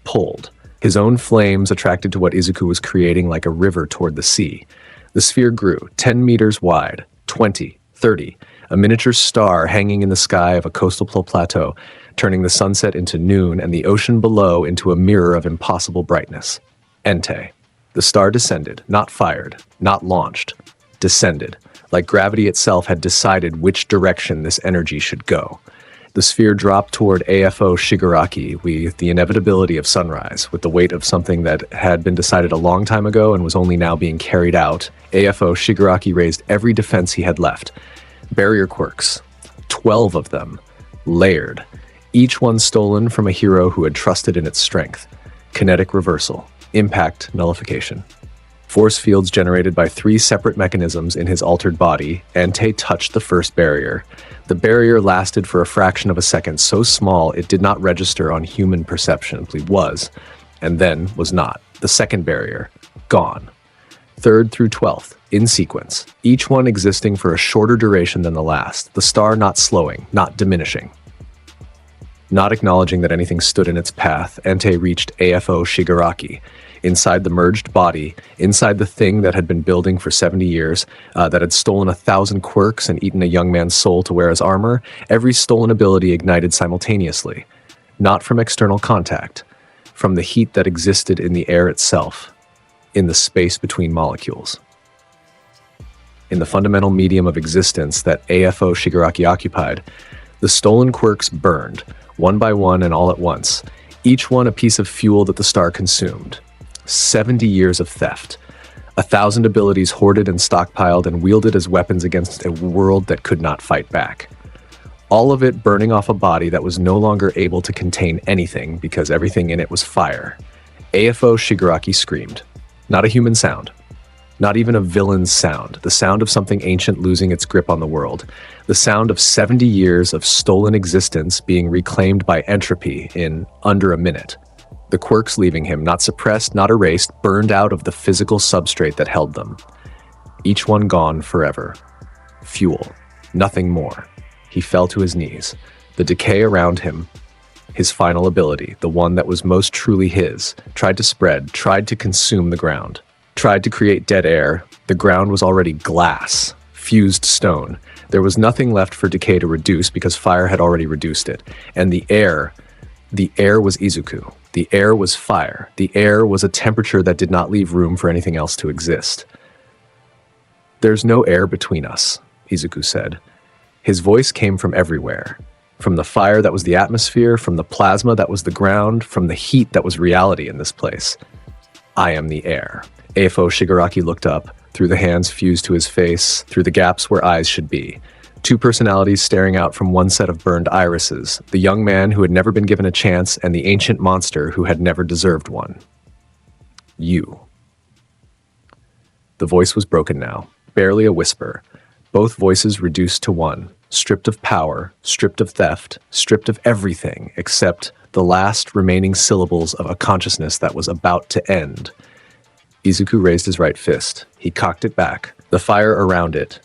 Pulled. His own flames attracted to what Izuku was creating like a river toward the sea. The sphere grew, 10 meters wide, 20, 30, a miniature star hanging in the sky of a coastal plateau, turning the sunset into noon and the ocean below into a mirror of impossible brightness. Entei. The star descended, not fired, not launched. Descended, like gravity itself had decided which direction this energy should go. The sphere dropped toward AFO Shigaraki with the inevitability of sunrise, with the weight of something that had been decided a long time ago and was only now being carried out. AFO Shigaraki raised every defense he had left. Barrier quirks, 12 of them, layered, each one stolen from a hero who had trusted in its strength. Kinetic reversal, impact nullification. Force fields generated by 3 separate mechanisms in his altered body. Entei touched the first barrier. The barrier lasted for a fraction of a second, so small it did not register on human perception. It was, and then was not. The second barrier, gone. 3rd through 12th, in sequence, each one existing for a shorter duration than the last, the star not slowing, not diminishing. Not acknowledging that anything stood in its path, Entei reached AFO Shigaraki. Inside the merged body, inside the thing that had been building for 70 years, that had stolen 1,000 quirks and eaten a young man's soul to wear as armor, every stolen ability ignited simultaneously. Not from external contact, from the heat that existed in the air itself, in the space between molecules. In the fundamental medium of existence that AFO Shigaraki occupied, the stolen quirks burned, one by one and all at once, each one a piece of fuel that the star consumed. 70 years of theft. 1,000 abilities hoarded and stockpiled and wielded as weapons against a world that could not fight back. All of it burning off a body that was no longer able to contain anything because everything in it was fire. AFO Shigaraki screamed. Not a human sound. Not even a villain's sound. The sound of something ancient losing its grip on the world. The sound of 70 years of stolen existence being reclaimed by entropy in under a minute. The quirks leaving him, not suppressed, not erased, burned out of the physical substrate that held them. Each one gone forever. Fuel. Nothing more. He fell to his knees. The decay around him, his final ability, the one that was most truly his, tried to spread, tried to consume the ground. Tried to create dead air. The ground was already glass, fused stone. There was nothing left for decay to reduce because fire had already reduced it. And the air was Izuku. The air was fire. The air was a temperature that did not leave room for anything else to exist. "There's no air between us," Izuku said. His voice came from everywhere. From the fire that was the atmosphere, from the plasma that was the ground, from the heat that was reality in this place. "I am the air." AFO Shigaraki looked up, through the hands fused to his face, through the gaps where eyes should be. 2 personalities staring out from one set of burned irises, the young man who had never been given a chance and the ancient monster who had never deserved one. "You." The voice was broken now, barely a whisper. Both voices reduced to one, stripped of power, stripped of theft, stripped of everything except the last remaining syllables of a consciousness that was about to end. Izuku raised his right fist. He cocked it back. The fire around it,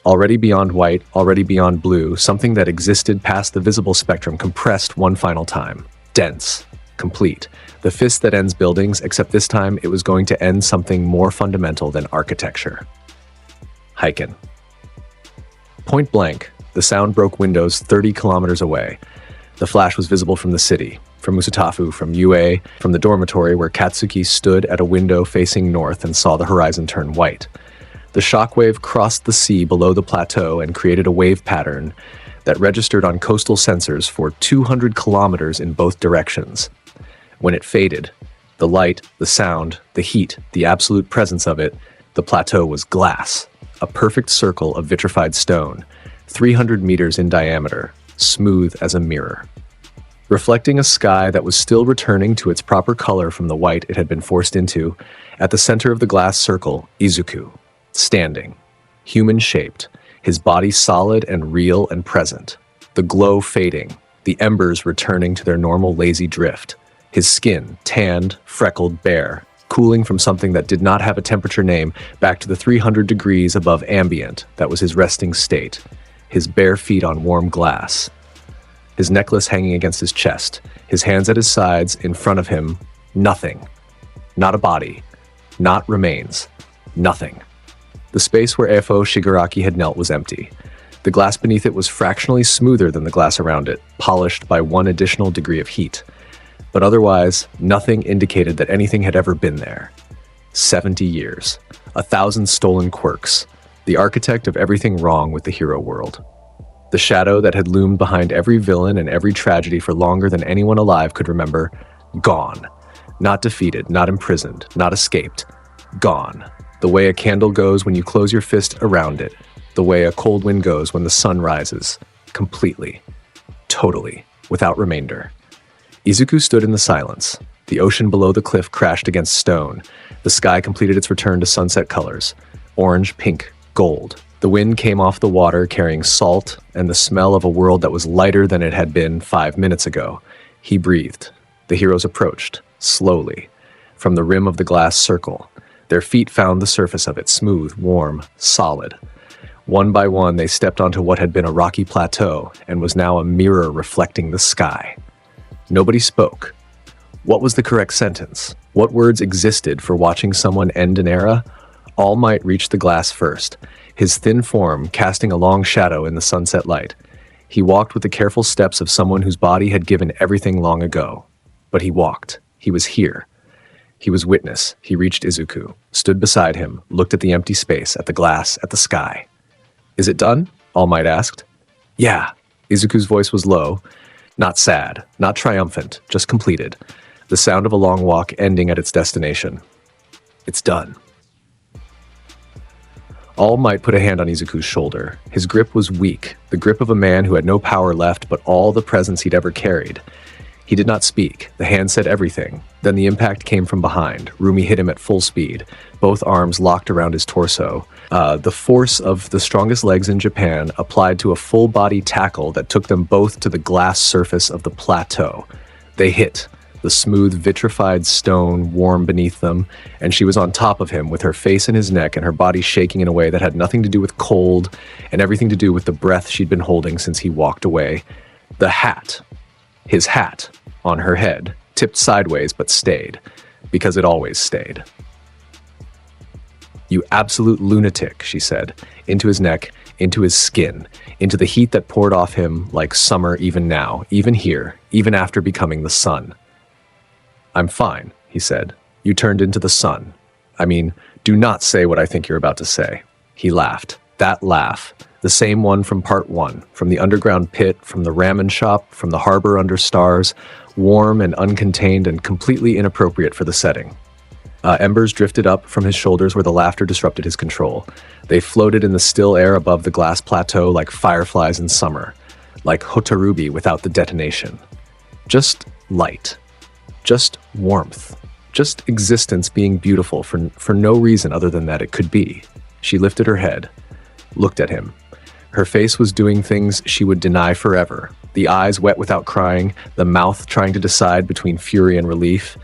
already beyond white, already beyond blue, something that existed past the visible spectrum compressed one final time. dense, complete. The fist that ends buildings, except this time it was going to end something more fundamental than architecture. Heiken. Point blank, the sound broke windows 30 kilometers away. The flash was visible from the city, from Musatafu, from UA, from the dormitory where Katsuki stood at a window facing north and saw the horizon turn white. The shockwave crossed the sea below the plateau and created a wave pattern that registered on coastal sensors for 200 kilometers in both directions. When it faded, the light, the sound, the heat, the absolute presence of it, the plateau was glass, a perfect circle of vitrified stone, 300 meters in diameter, smooth as a mirror. Reflecting a sky that was still returning to its proper color from the white it had been forced into, at the center of the glass circle, Izuku, standing, human-shaped, his body solid and real and present, the glow fading, the embers returning to their normal lazy drift, his skin tanned, freckled, bare, cooling from something that did not have a temperature name back to the 300 degrees above ambient that was his resting state, his bare feet on warm glass, his necklace hanging against his chest, his hands at his sides, in front of him, nothing. Not a body, not remains, nothing. The space where Efo Shigaraki had knelt was empty. The glass beneath it was fractionally smoother than the glass around it, polished by one additional degree of heat. But otherwise, nothing indicated that anything had ever been there. 70 years, 1,000 stolen quirks, the architect of everything wrong with the hero world. The shadow that had loomed behind every villain and every tragedy for longer than anyone alive could remember, gone. Not defeated, not imprisoned, not escaped. Gone. The way a candle goes when you close your fist around it. The way a cold wind goes when the sun rises. Completely. Totally. Without remainder. Izuku stood in the silence. The ocean below the cliff crashed against stone. The sky completed its return to sunset colors. Orange, pink, gold. The wind came off the water carrying salt and the smell of a world that was lighter than it had been 5 minutes ago. He breathed. The heroes approached, slowly, from the rim of the glass circle. Their feet found the surface of it, smooth, warm, solid. One by one, they stepped onto what had been a rocky plateau and was now a mirror reflecting the sky. Nobody spoke. What was the correct sentence? What words existed for watching someone end an era? All Might reached the glass first, his thin form casting a long shadow in the sunset light. He walked with the careful steps of someone whose body had given everything long ago. But he walked. He was here. He was witness. He reached Izuku, stood beside him, looked at the empty space, at the glass, at the sky. "Is it done?" All Might asked. "Yeah." Izuku's voice was low, not sad, not triumphant, just completed. The sound of a long walk ending at its destination. "It's done." All Might put a hand on Izuku's shoulder. His grip was weak, the grip of a man who had no power left but all the presence he'd ever carried. He did not speak. The hand said everything. Then the impact came from behind. Rumi hit him at full speed, both arms locked around his torso. The force of the strongest legs in Japan applied to a full-body tackle that took them both to the glass surface of the plateau. They hit, the smooth, vitrified stone warm beneath them, and she was on top of him with her face in his neck and her body shaking in a way that had nothing to do with cold and everything to do with the breath she'd been holding since he walked away. The hat, his hat, on her head, tipped sideways but stayed, because it always stayed. "You absolute lunatic," she said, into his neck, into his skin, into the heat that poured off him like summer even now, even here, even after becoming the sun. "I'm fine," he said. "You turned into the sun. I mean, do not say what I think you're about to say." He laughed. That laugh. The same one from part 1, from the underground pit, from the ramen shop, from the harbor under stars, warm and uncontained and completely inappropriate for the setting. Embers drifted up from his shoulders where the laughter disrupted his control. They floated in the still air above the glass plateau like fireflies in summer, like Hotarubi without the detonation. Just light. Just warmth. Just existence being beautiful for no reason other than that it could be. She lifted her head, looked at him. Her face was doing things she would deny forever. The eyes wet without crying, the mouth trying to decide between fury and relief.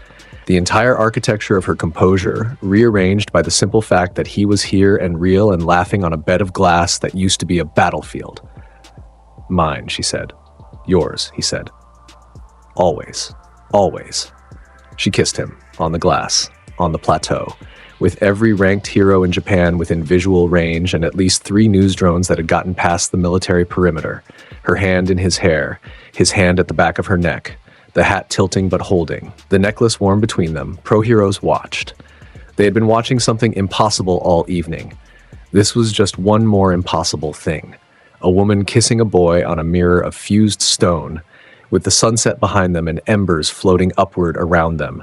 The entire architecture of her composure, rearranged by the simple fact that he was here and real and laughing on a bed of glass that used to be a battlefield. "Mine," she said. "Yours," he said. "Always." Always. She kissed him, on the glass, on the plateau, with every ranked hero in Japan within visual range and at least 3 news drones that had gotten past the military perimeter, her hand in his hair, his hand at the back of her neck, the hat tilting but holding, the necklace warm between them. Pro heroes watched. They had been watching something impossible all evening. This was just one more impossible thing. A woman kissing a boy on a mirror of fused stone, with the sunset behind them and embers floating upward around them,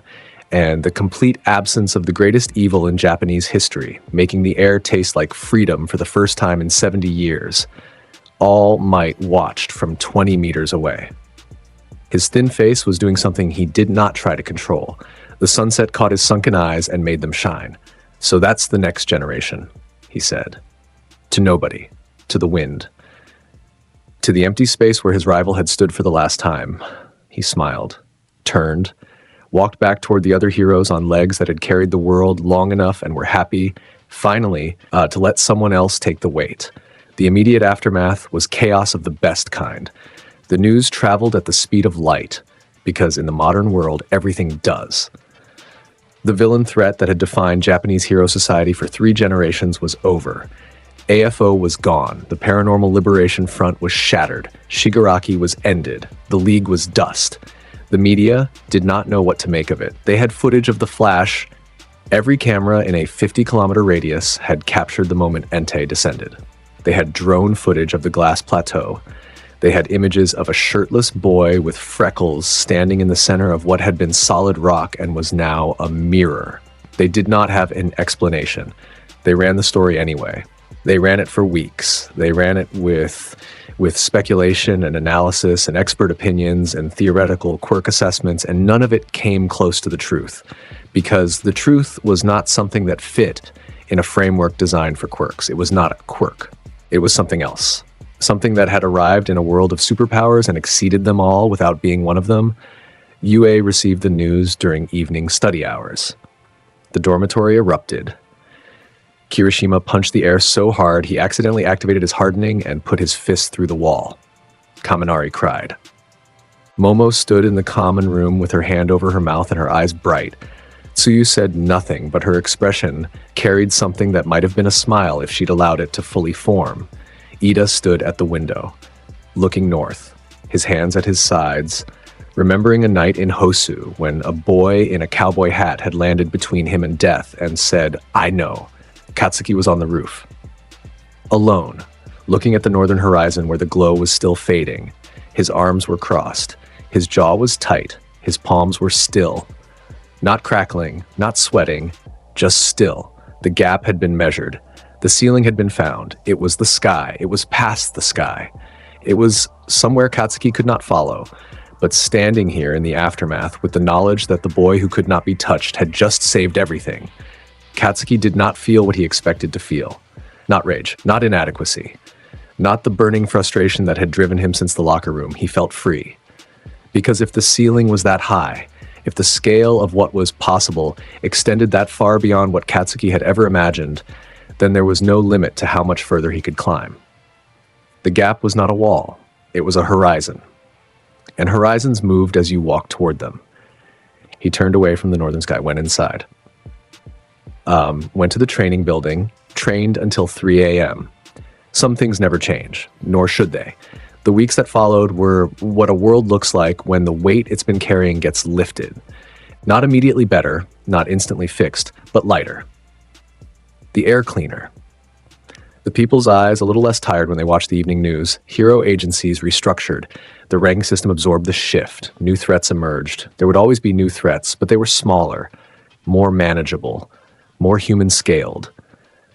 and the complete absence of the greatest evil in Japanese history, making the air taste like freedom for the first time in 70 years. All Might watched from 20 meters away. His thin face was doing something he did not try to control. The sunset caught his sunken eyes and made them shine. So that's the next generation, he said. To nobody. To the wind. To the empty space where his rival had stood for the last time. He smiled, turned, walked back toward the other heroes on legs that had carried the world long enough and were happy, finally, to let someone else take the weight. The immediate aftermath was chaos of the best kind. The news traveled at the speed of light, because in the modern world, everything does. The villain threat that had defined Japanese hero society for 3 generations was over. AFO was gone. The Paranormal Liberation Front was shattered. Shigaraki was ended. The League was dust. The media did not know what to make of it. They had footage of the Flash. Every camera in a 50-kilometer radius had captured the moment Entei descended. They had drone footage of the glass plateau. They had images of a shirtless boy with freckles standing in the center of what had been solid rock and was now a mirror. They did not have an explanation. They ran the story anyway. They ran it for weeks. They ran it with speculation and analysis and expert opinions and theoretical quirk assessments, and none of it came close to the truth, because the truth was not something that fit in a framework designed for quirks. It was not a quirk. It was something else. Something that had arrived in a world of superpowers and exceeded them all without being one of them. UA received the news during evening study hours. The dormitory erupted. Kirishima punched the air so hard he accidentally activated his hardening and put his fist through the wall. Kaminari cried. Momo stood in the common room with her hand over her mouth and her eyes bright. Tsuyu said nothing, but her expression carried something that might have been a smile if she'd allowed it to fully form. Ida stood at the window, looking north, his hands at his sides, remembering a night in Hosu when a boy in a cowboy hat had landed between him and death and said, "I know." Katsuki was on the roof. Alone, looking at the northern horizon where the glow was still fading. His arms were crossed. His jaw was tight. His palms were still. Not crackling, not sweating, just still. The gap had been measured. The ceiling had been found. It was the sky. It was past the sky. It was somewhere Katsuki could not follow. But standing here in the aftermath with the knowledge that the boy who could not be touched had just saved everything, Katsuki did not feel what he expected to feel. Not rage, not inadequacy, not the burning frustration that had driven him since the locker room. He felt free. Because if the ceiling was that high, if the scale of what was possible extended that far beyond what Katsuki had ever imagined, then there was no limit to how much further he could climb. The gap was not a wall, it was a horizon. And horizons moved as you walked toward them. He turned away from the northern sky, went inside. Went to the training building, trained until 3 a.m. Some things never change, nor should they. The weeks that followed were what a world looks like when the weight it's been carrying gets lifted. Not immediately better, not instantly fixed, but lighter. The air cleaner. The people's eyes a little less tired when they watched the evening news. Hero agencies restructured. The ranking system absorbed the shift. New threats emerged. There would always be new threats, but they were smaller, more manageable, more human-scaled.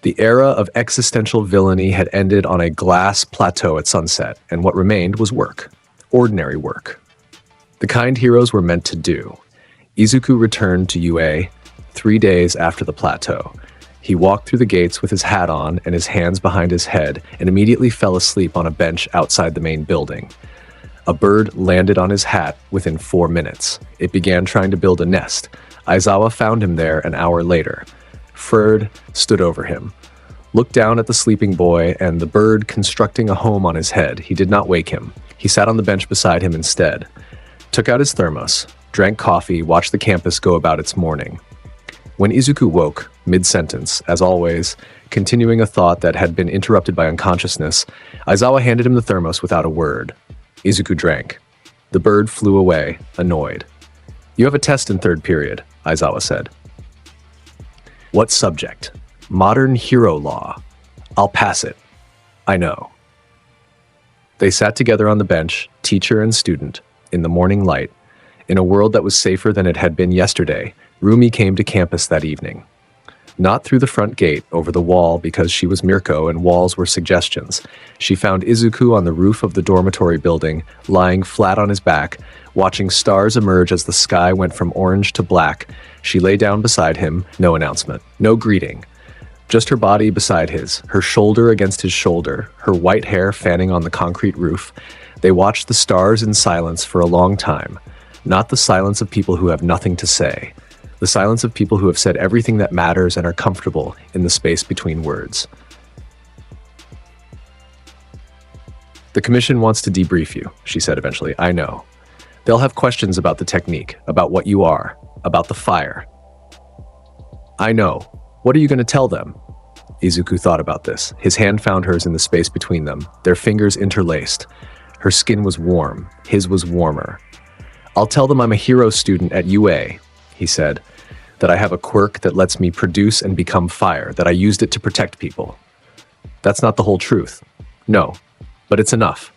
The era of existential villainy had ended on a glass plateau at sunset, and what remained was work. Ordinary work. The kind heroes were meant to do. Izuku returned to UA 3 days after the plateau. He walked through the gates with his hat on and his hands behind his head and immediately fell asleep on a bench outside the main building. A bird landed on his hat within 4 minutes. It began trying to build a nest. Aizawa found him there an hour later. Ferd stood over him, looked down at the sleeping boy and the bird constructing a home on his head. He did not wake him. He sat on the bench beside him instead, took out his thermos, drank coffee, watched the campus go about its morning. When Izuku woke, mid-sentence, as always, continuing a thought that had been interrupted by unconsciousness, Aizawa handed him the thermos without a word. Izuku drank. The bird flew away, annoyed. "You have a test in third period," Aizawa said. "What subject?" "Modern hero law." "I'll pass it." "I know." They sat together on the bench, teacher and student, in the morning light. In a world that was safer than it had been yesterday, Rumi came to campus that evening. Not through the front gate, over the wall, because she was Mirko and walls were suggestions. She found Izuku on the roof of the dormitory building, lying flat on his back, watching stars emerge as the sky went from orange to black. She lay down beside him, no announcement, no greeting. Just her body beside his, her shoulder against his shoulder, her white hair fanning on the concrete roof. They watched the stars in silence for a long time. Not the silence of people who have nothing to say. The silence of people who have said everything that matters and are comfortable in the space between words. "The commission wants to debrief you," she said eventually. "I know. They'll have questions about the technique, about what you are, about the fire." "I know. What are you going to tell them?" Izuku thought about this. His hand found hers in the space between them, their fingers interlaced. Her skin was warm. His was warmer. "I'll tell them I'm a hero student at UA," he said, "that I have a quirk that lets me produce and become fire, that I used it to protect people." "That's not the whole truth." "No, but it's enough."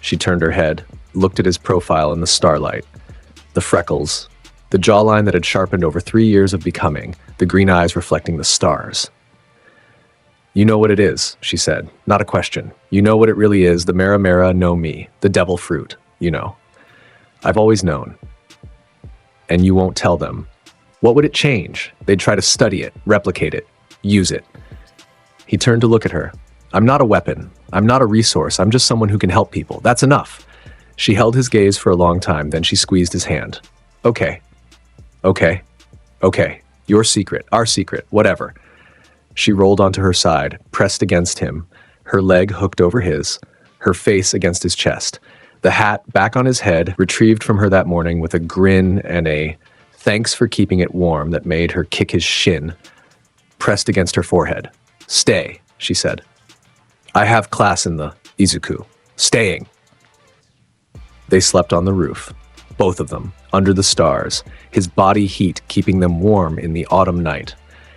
She turned her head, looked at his profile in the starlight. The freckles, the jawline that had sharpened over 3 years of becoming, the green eyes reflecting the stars. "You know what it is," she said, not a question. "You know what it really is, the Mera Mera no Mi, the devil fruit, you know. I've always known. And you won't tell them. What would it change? They'd try to study it, replicate it, use it." He turned to look at her. "I'm not a weapon. I'm not a resource. I'm just someone who can help people. That's enough." She held his gaze for a long time, then she squeezed his hand. "Okay. Okay. Okay. Your secret, our secret, whatever." She rolled onto her side, pressed against him, her leg hooked over his, her face against his chest. The hat back on his head, retrieved from her that morning with a grin and a thanks for keeping it warm that made her kick his shin, pressed against her forehead. "Stay," she said. "I have class in the Izuku. Staying." They slept on the roof, both of them, under the stars, his body heat keeping them warm in the autumn night.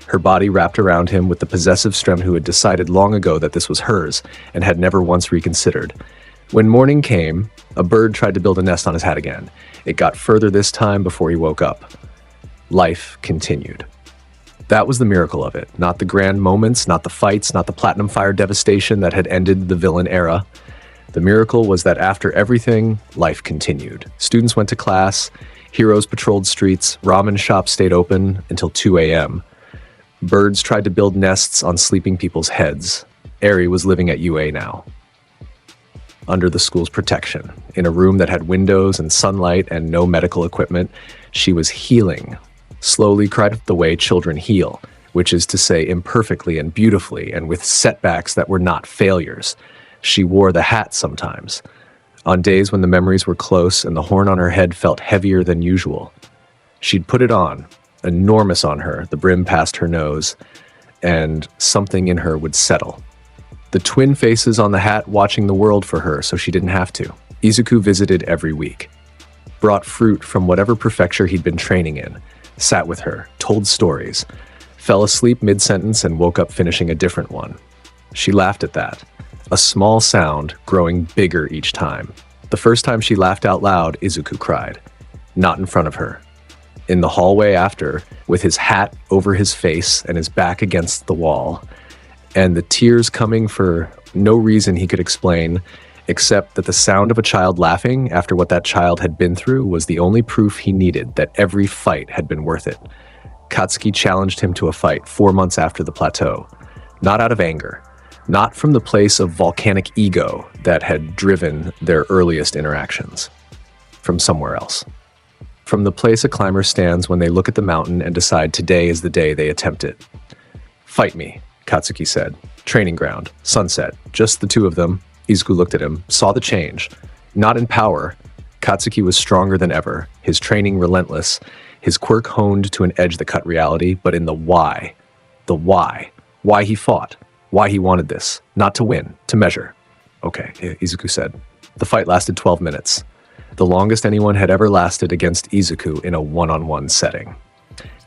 Her body wrapped around him with the possessive strength who had decided long ago that this was hers and had never once reconsidered. When morning came, a bird tried to build a nest on his hat again. It got further this time before he woke up. Life continued. That was the miracle of it. Not the grand moments, not the fights, not the platinum fire devastation that had ended the villain era. The miracle was that after everything, life continued. Students went to class, heroes patrolled streets, ramen shops stayed open until 2 a.m. Birds tried to build nests on sleeping people's heads. Eri was living at UA now, under the school's protection, in a room that had windows and sunlight and no medical equipment. She was healing, slowly, quite the way children heal, which is to say imperfectly and beautifully and with setbacks that were not failures. She wore the hat sometimes, on days when the memories were close and the horn on her head felt heavier than usual. She'd put it on, enormous on her, the brim past her nose, and something in her would settle. The twin faces on the hat watching the world for her so she didn't have to. Izuku visited every week, brought fruit from whatever prefecture he'd been training in, sat with her, told stories, fell asleep mid-sentence and woke up finishing a different one. She laughed at that, a small sound growing bigger each time. The first time she laughed out loud, Izuku cried. Not in front of her. In the hallway after, with his hat over his face and his back against the wall, and the tears coming for no reason he could explain, except that the sound of a child laughing after what that child had been through was the only proof he needed that every fight had been worth it. Katsuki challenged him to a fight 4 months after the plateau, not out of anger, not from the place of volcanic ego that had driven their earliest interactions, from somewhere else. From the place a climber stands when they look at the mountain and decide today is the day they attempt it. "Fight me," Katsuki said. Training ground, sunset, just the two of them. Izuku looked at him, saw the change. Not in power. Katsuki was stronger than ever, his training relentless, his quirk honed to an edge that cut reality, but in the why. The why. Why he fought. Why he wanted this. Not to win, to measure. Okay, Izuku said. The fight lasted 12 minutes. The longest anyone had ever lasted against Izuku in a one-on-one setting.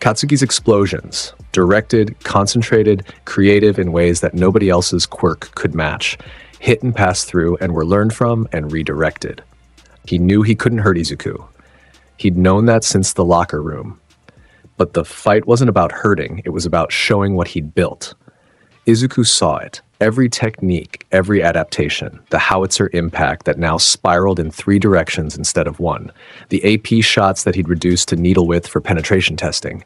Katsuki's explosions, directed, concentrated, creative in ways that nobody else's quirk could match, hit and passed through and were learned from and redirected. He knew he couldn't hurt Izuku. He'd known that since the locker room. But the fight wasn't about hurting, it was about showing what he'd built. Izuku saw it. Every technique, every adaptation, the howitzer impact that now spiraled in 3 directions instead of 1, the AP shots that he'd reduced to needle width for penetration testing,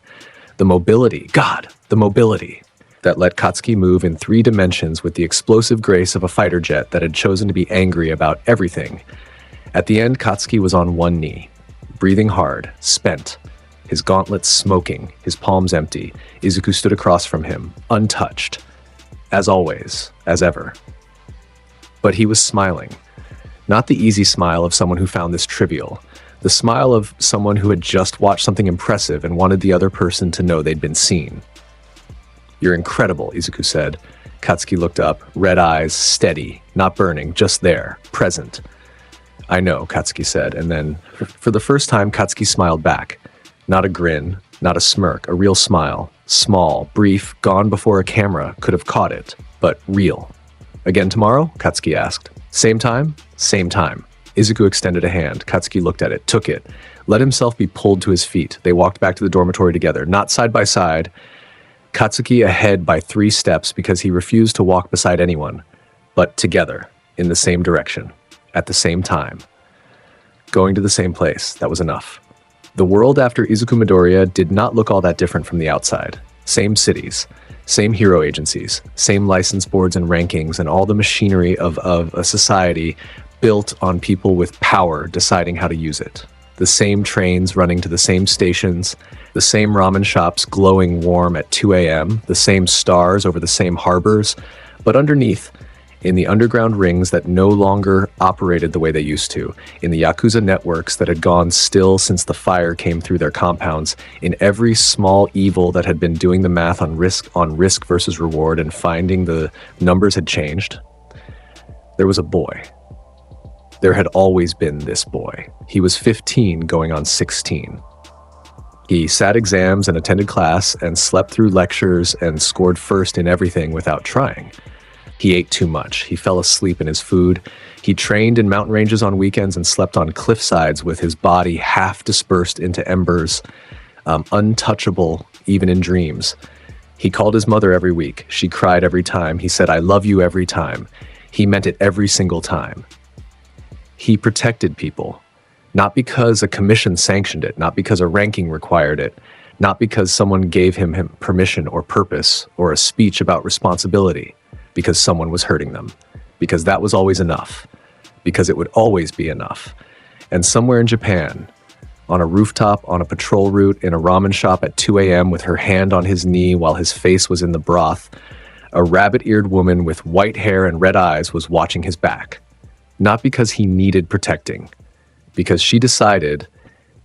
the mobility that let Katsuki move in 3 dimensions with the explosive grace of a fighter jet that had chosen to be angry about everything. At the end, Katsuki was on one knee, breathing hard, spent, his gauntlets smoking, his palms empty. Izuku stood across from him, untouched. As always, as ever. But he was smiling. Not the easy smile of someone who found this trivial. The smile of someone who had just watched something impressive and wanted the other person to know they'd been seen. "You're incredible," Izuku said. Katsuki looked up, red eyes, steady, not burning, just there, present. "I know," Katsuki said, and then, for the first time, Katsuki smiled back. Not a grin, not a smirk, a real smile. Small, brief, gone before a camera could have caught it, but real. "Again tomorrow?" Katsuki asked. "Same time?" "Same time." Izuku extended a hand. Katsuki looked at it, took it, let himself be pulled to his feet. They walked back to the dormitory together, not side by side. Katsuki ahead by 3 steps because he refused to walk beside anyone, but together, in the same direction, at the same time. Going to the same place, that was enough. The world after Izuku Midoriya did not look all that different from the outside. Same cities, same hero agencies, same license boards and rankings, and all the machinery of a society built on people with power deciding how to use it. The same trains running to the same stations, the same ramen shops glowing warm at 2 a.m., the same stars over the same harbors, but underneath, in the underground rings that no longer operated the way they used to, in the Yakuza networks that had gone still since the fire came through their compounds, in every small evil that had been doing the math on risk versus reward and finding the numbers had changed, there was a boy. There had always been this boy. He was 15 going on 16. He sat exams and attended class and slept through lectures and scored first in everything without trying. He ate too much. He fell asleep in his food. He trained in mountain ranges on weekends and slept on cliff sides with his body half dispersed into embers, untouchable even in dreams. He called his mother every week. She cried every time. He said, "I love you" every time. He meant it every single time. He protected people, not because a commission sanctioned it, not because a ranking required it, not because someone gave him permission or purpose or a speech about responsibility, because someone was hurting them, because that was always enough, because it would always be enough. And somewhere in Japan, on a rooftop, on a patrol route, in a ramen shop at 2 a.m. with her hand on his knee while his face was in the broth, a rabbit-eared woman with white hair and red eyes was watching his back. Not because he needed protecting, because she decided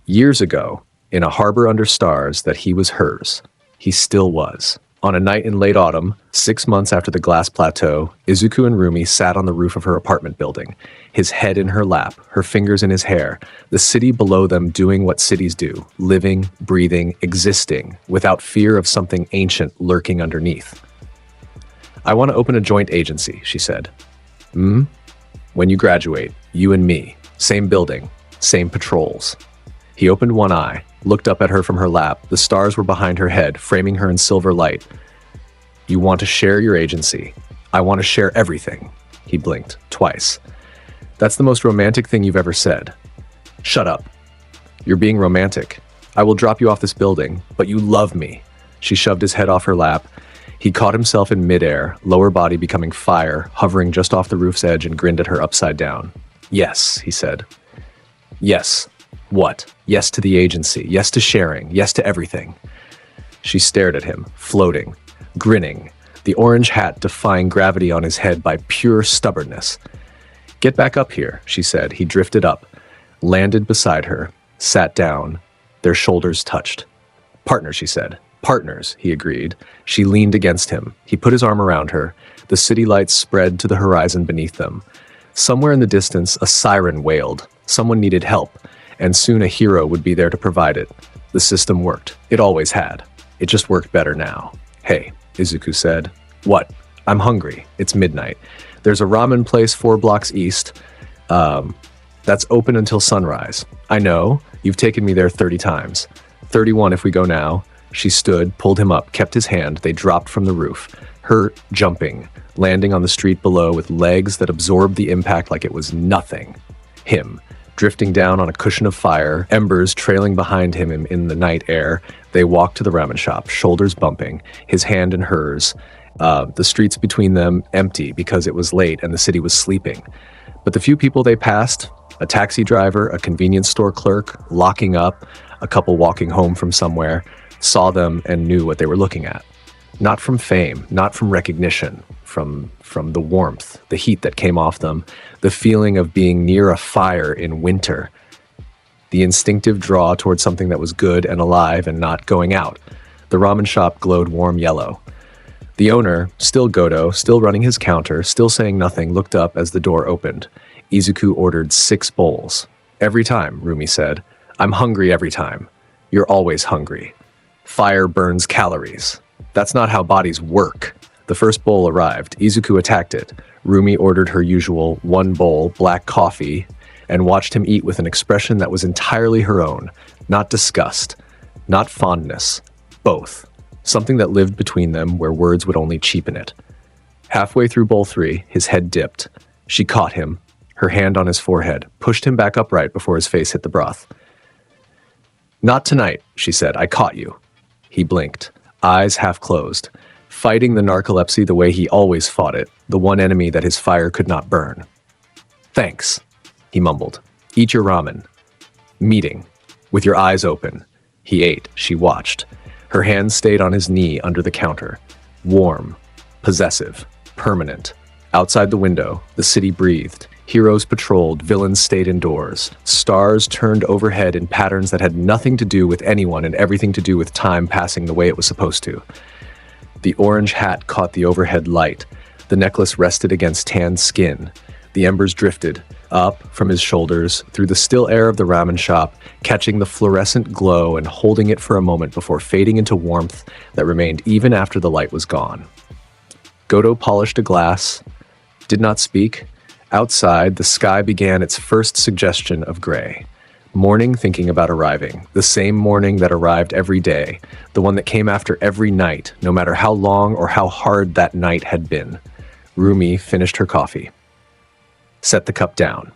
years ago in a harbor under stars that he was hers. He still was. On a night in late autumn, 6 months after the glass plateau, Izuku and Rumi sat on the roof of her apartment building, his head in her lap, her fingers in his hair, the city below them doing what cities do, living, breathing, existing, without fear of something ancient lurking underneath. "I want to open a joint agency," she said. "When you graduate, you and me, same building, same patrols." He opened one eye, looked up at her from her lap. The stars were behind her head, framing her in silver light. "You want to share your agency. I want to share everything." He blinked, twice. "That's the most romantic thing you've ever said." "Shut up. You're being romantic. I will drop you off this building, but you love me." She shoved his head off her lap. He caught himself in midair, lower body becoming fire, hovering just off the roof's edge, and grinned at her upside down. "Yes," he said. "Yes. What? Yes to the agency. Yes to sharing. Yes to everything." She stared at him, floating, grinning, the orange hat defying gravity on his head by pure stubbornness. "Get back up here," she said. He drifted up, landed beside her, sat down. Their shoulders touched. "Partners," she said. "Partners," he agreed. She leaned against him. He put his arm around her. The city lights spread to the horizon beneath them. Somewhere in the distance, a siren wailed. Someone needed help, and soon a hero would be there to provide it. The system worked. It always had. It just worked better now. "Hey," Izuku said. "What?" "I'm hungry. It's midnight. There's a ramen place 4 blocks east. That's open until sunrise." "I know. You've taken me there 30 times. 31 if we go now." She stood, pulled him up, kept his hand. They dropped from the roof. Her jumping, landing on the street below with legs that absorbed the impact like it was nothing. Him, drifting down on a cushion of fire, embers trailing behind him in the night air. They walked to the ramen shop, shoulders bumping, his hand in hers. The streets between them empty because it was late and the city was sleeping. But the few people they passed, a taxi driver, a convenience store clerk, locking up, a couple walking home from somewhere, saw them and knew what they were looking at. Not from fame, not from recognition, from the warmth, the heat that came off them, the feeling of being near a fire in winter, the instinctive draw towards something that was good and alive and not going out. The ramen shop glowed warm yellow. The owner, still Goto, still running his counter, still saying nothing, looked up as the door opened. Izuku ordered 6 bowls. "Every time," Rumi said. "I'm hungry every time." "You're always hungry. Fire burns calories. That's not how bodies work." The first bowl arrived. Izuku attacked it. Rumi ordered her usual 1 bowl, black coffee, and watched him eat with an expression that was entirely her own. Not disgust, not fondness, both. Something that lived between them where words would only cheapen it. Halfway through bowl 3, his head dipped. She caught him, her hand on his forehead, pushed him back upright before his face hit the broth. "Not tonight," she said. "I caught you." He blinked, eyes half closed, fighting the narcolepsy the way he always fought it, the one enemy that his fire could not burn. "Thanks," he mumbled. "Eat your ramen." Meeting, with your eyes open. He ate, she watched. Her hand stayed on his knee under the counter. Warm, possessive, permanent. Outside the window, the city breathed. Heroes patrolled, villains stayed indoors. Stars turned overhead in patterns that had nothing to do with anyone and everything to do with time passing the way it was supposed to. The orange hat caught the overhead light. The necklace rested against tanned skin. The embers drifted, up from his shoulders, through the still air of the ramen shop, catching the fluorescent glow and holding it for a moment before fading into warmth that remained even after the light was gone. Goto polished a glass, did not speak. Outside, the sky began its first suggestion of gray. Morning thinking about arriving, the same morning that arrived every day, the one that came after every night, no matter how long or how hard that night had been. Rumi finished her coffee. Set the cup down.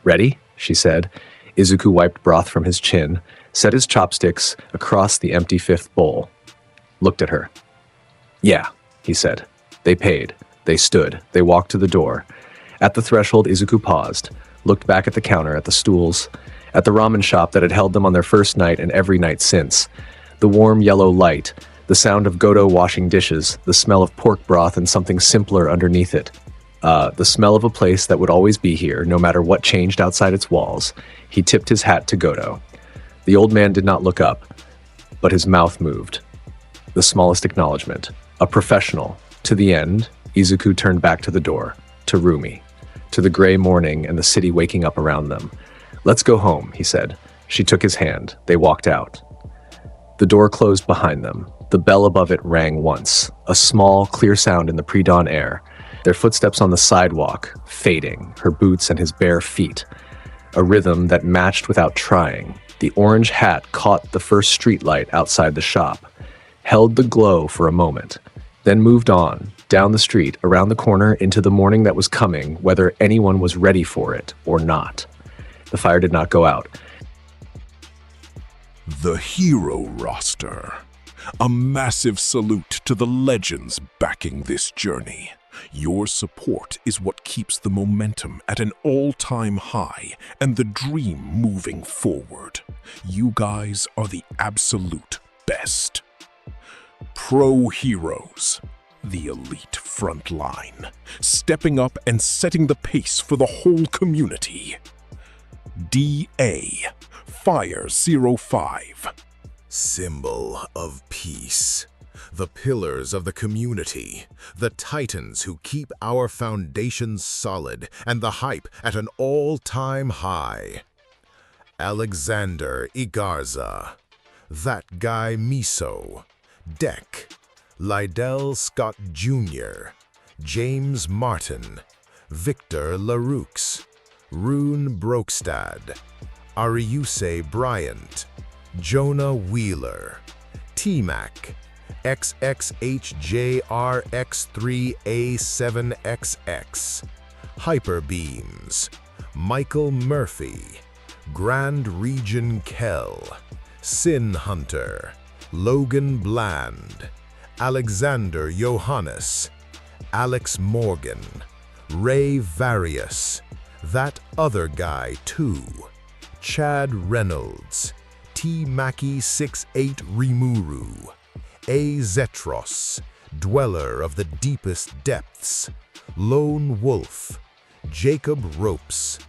"Ready?" she said. Izuku wiped broth from his chin, set his chopsticks across the empty 5th bowl. Looked at her. "Yeah," he said. They paid. They stood. They walked to the door. At the threshold, Izuku paused, looked back at the counter, at the stools, at the ramen shop that had held them on their first night and every night since. The warm yellow light, the sound of Goto washing dishes, the smell of pork broth and something simpler underneath it. The smell of a place that would always be here, no matter what changed outside its walls. He tipped his hat to Goto. The old man did not look up, but his mouth moved. The smallest acknowledgement. A professional. To the end, Izuku turned back to the door, to Rumi, to the gray morning and the city waking up around them. "Let's go home," he said. She took his hand. They walked out. The door closed behind them. The bell above it rang once, a small, clear sound in the pre-dawn air. Their footsteps on the sidewalk, fading, her boots and his bare feet. A rhythm that matched without trying. The orange hat caught the first streetlight outside the shop, held the glow for a moment, then moved on, down the street, around the corner, into the morning that was coming, whether anyone was ready for it or not. The fire did not go out. The hero roster. A massive salute to the legends backing this journey. Your support is what keeps the momentum at an all-time high and the dream moving forward. You guys are the absolute best. Pro heroes. The elite front line, stepping up and setting the pace for the whole community. DA, Fire 05. Symbol of peace. The pillars of the community, the titans who keep our foundations solid and the hype at an all-time high. Alexander Igarza, That Guy Miso, Deck, Lydell Scott Jr., James Martin, Victor Larux, Rune Brokstad, Ariuse Bryant, Jonah Wheeler, T-Mac, XXHJRX3A7XX, Hyperbeams, Michael Murphy, Grand Region Kell, Sin Hunter, Logan Bland, Alexander Johannes, Alex Morgan, Ray Various, That Other Guy Too, Chad Reynolds, T. Mackie 68 Rimuru, A. Zetros, Dweller of the Deepest Depths, Lone Wolf, Jacob Ropes,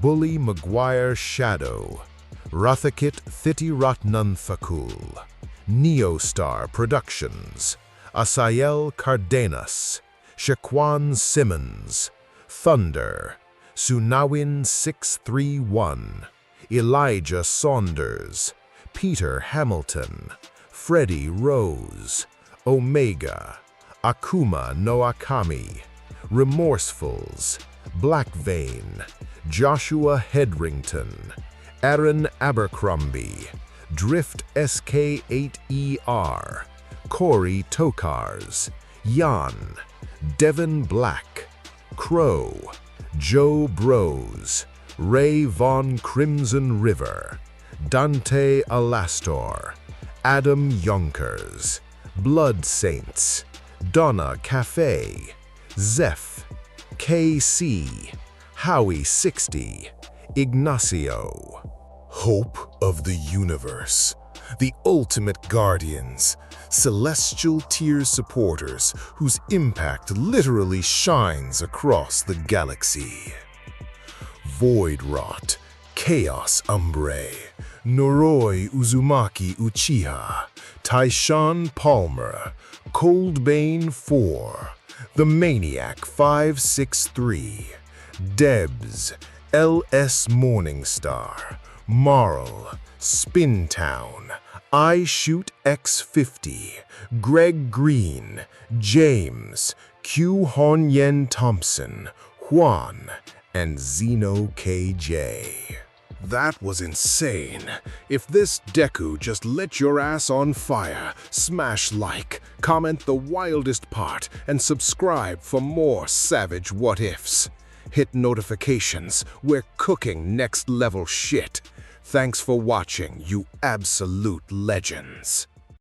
Bully Maguire Shadow, Rathakit Thitiratnun Thakul, Neostar Productions, Asael Cardenas, Shaquan Simmons, Thunder, Sunawin 631, Elijah Saunders, Peter Hamilton, Freddie Rose, Omega, Akuma Noakami, Remorsefuls, Blackvein, Joshua Hedrington, Aaron Abercrombie, Drift SK8ER, Corey Tokars, Jan, Devin Black, Crow, Joe Bros, Ray Von Crimson River, Dante Alastor, Adam Yonkers, Blood Saints, Donna Cafe, Zeph, KC, Howie 60, Ignacio. Hope of the universe, the ultimate guardians, celestial tier supporters whose impact literally shines across the galaxy. Void Rot, Chaos Umbre, Noroi Uzumaki Uchiha, Tyshawn Palmer, Coldbane 4, The Maniac 563, Debs, LS Morningstar, Marl, Spintown, I Shoot X50, Greg Green, James, Q Hon Yen Thompson, Juan, and Zeno KJ. That was insane. If this Deku just lit your ass on fire, smash like, comment the wildest part, and subscribe for more savage what-ifs. Hit notifications, we're cooking next level shit. Thanks for watching, you absolute legends.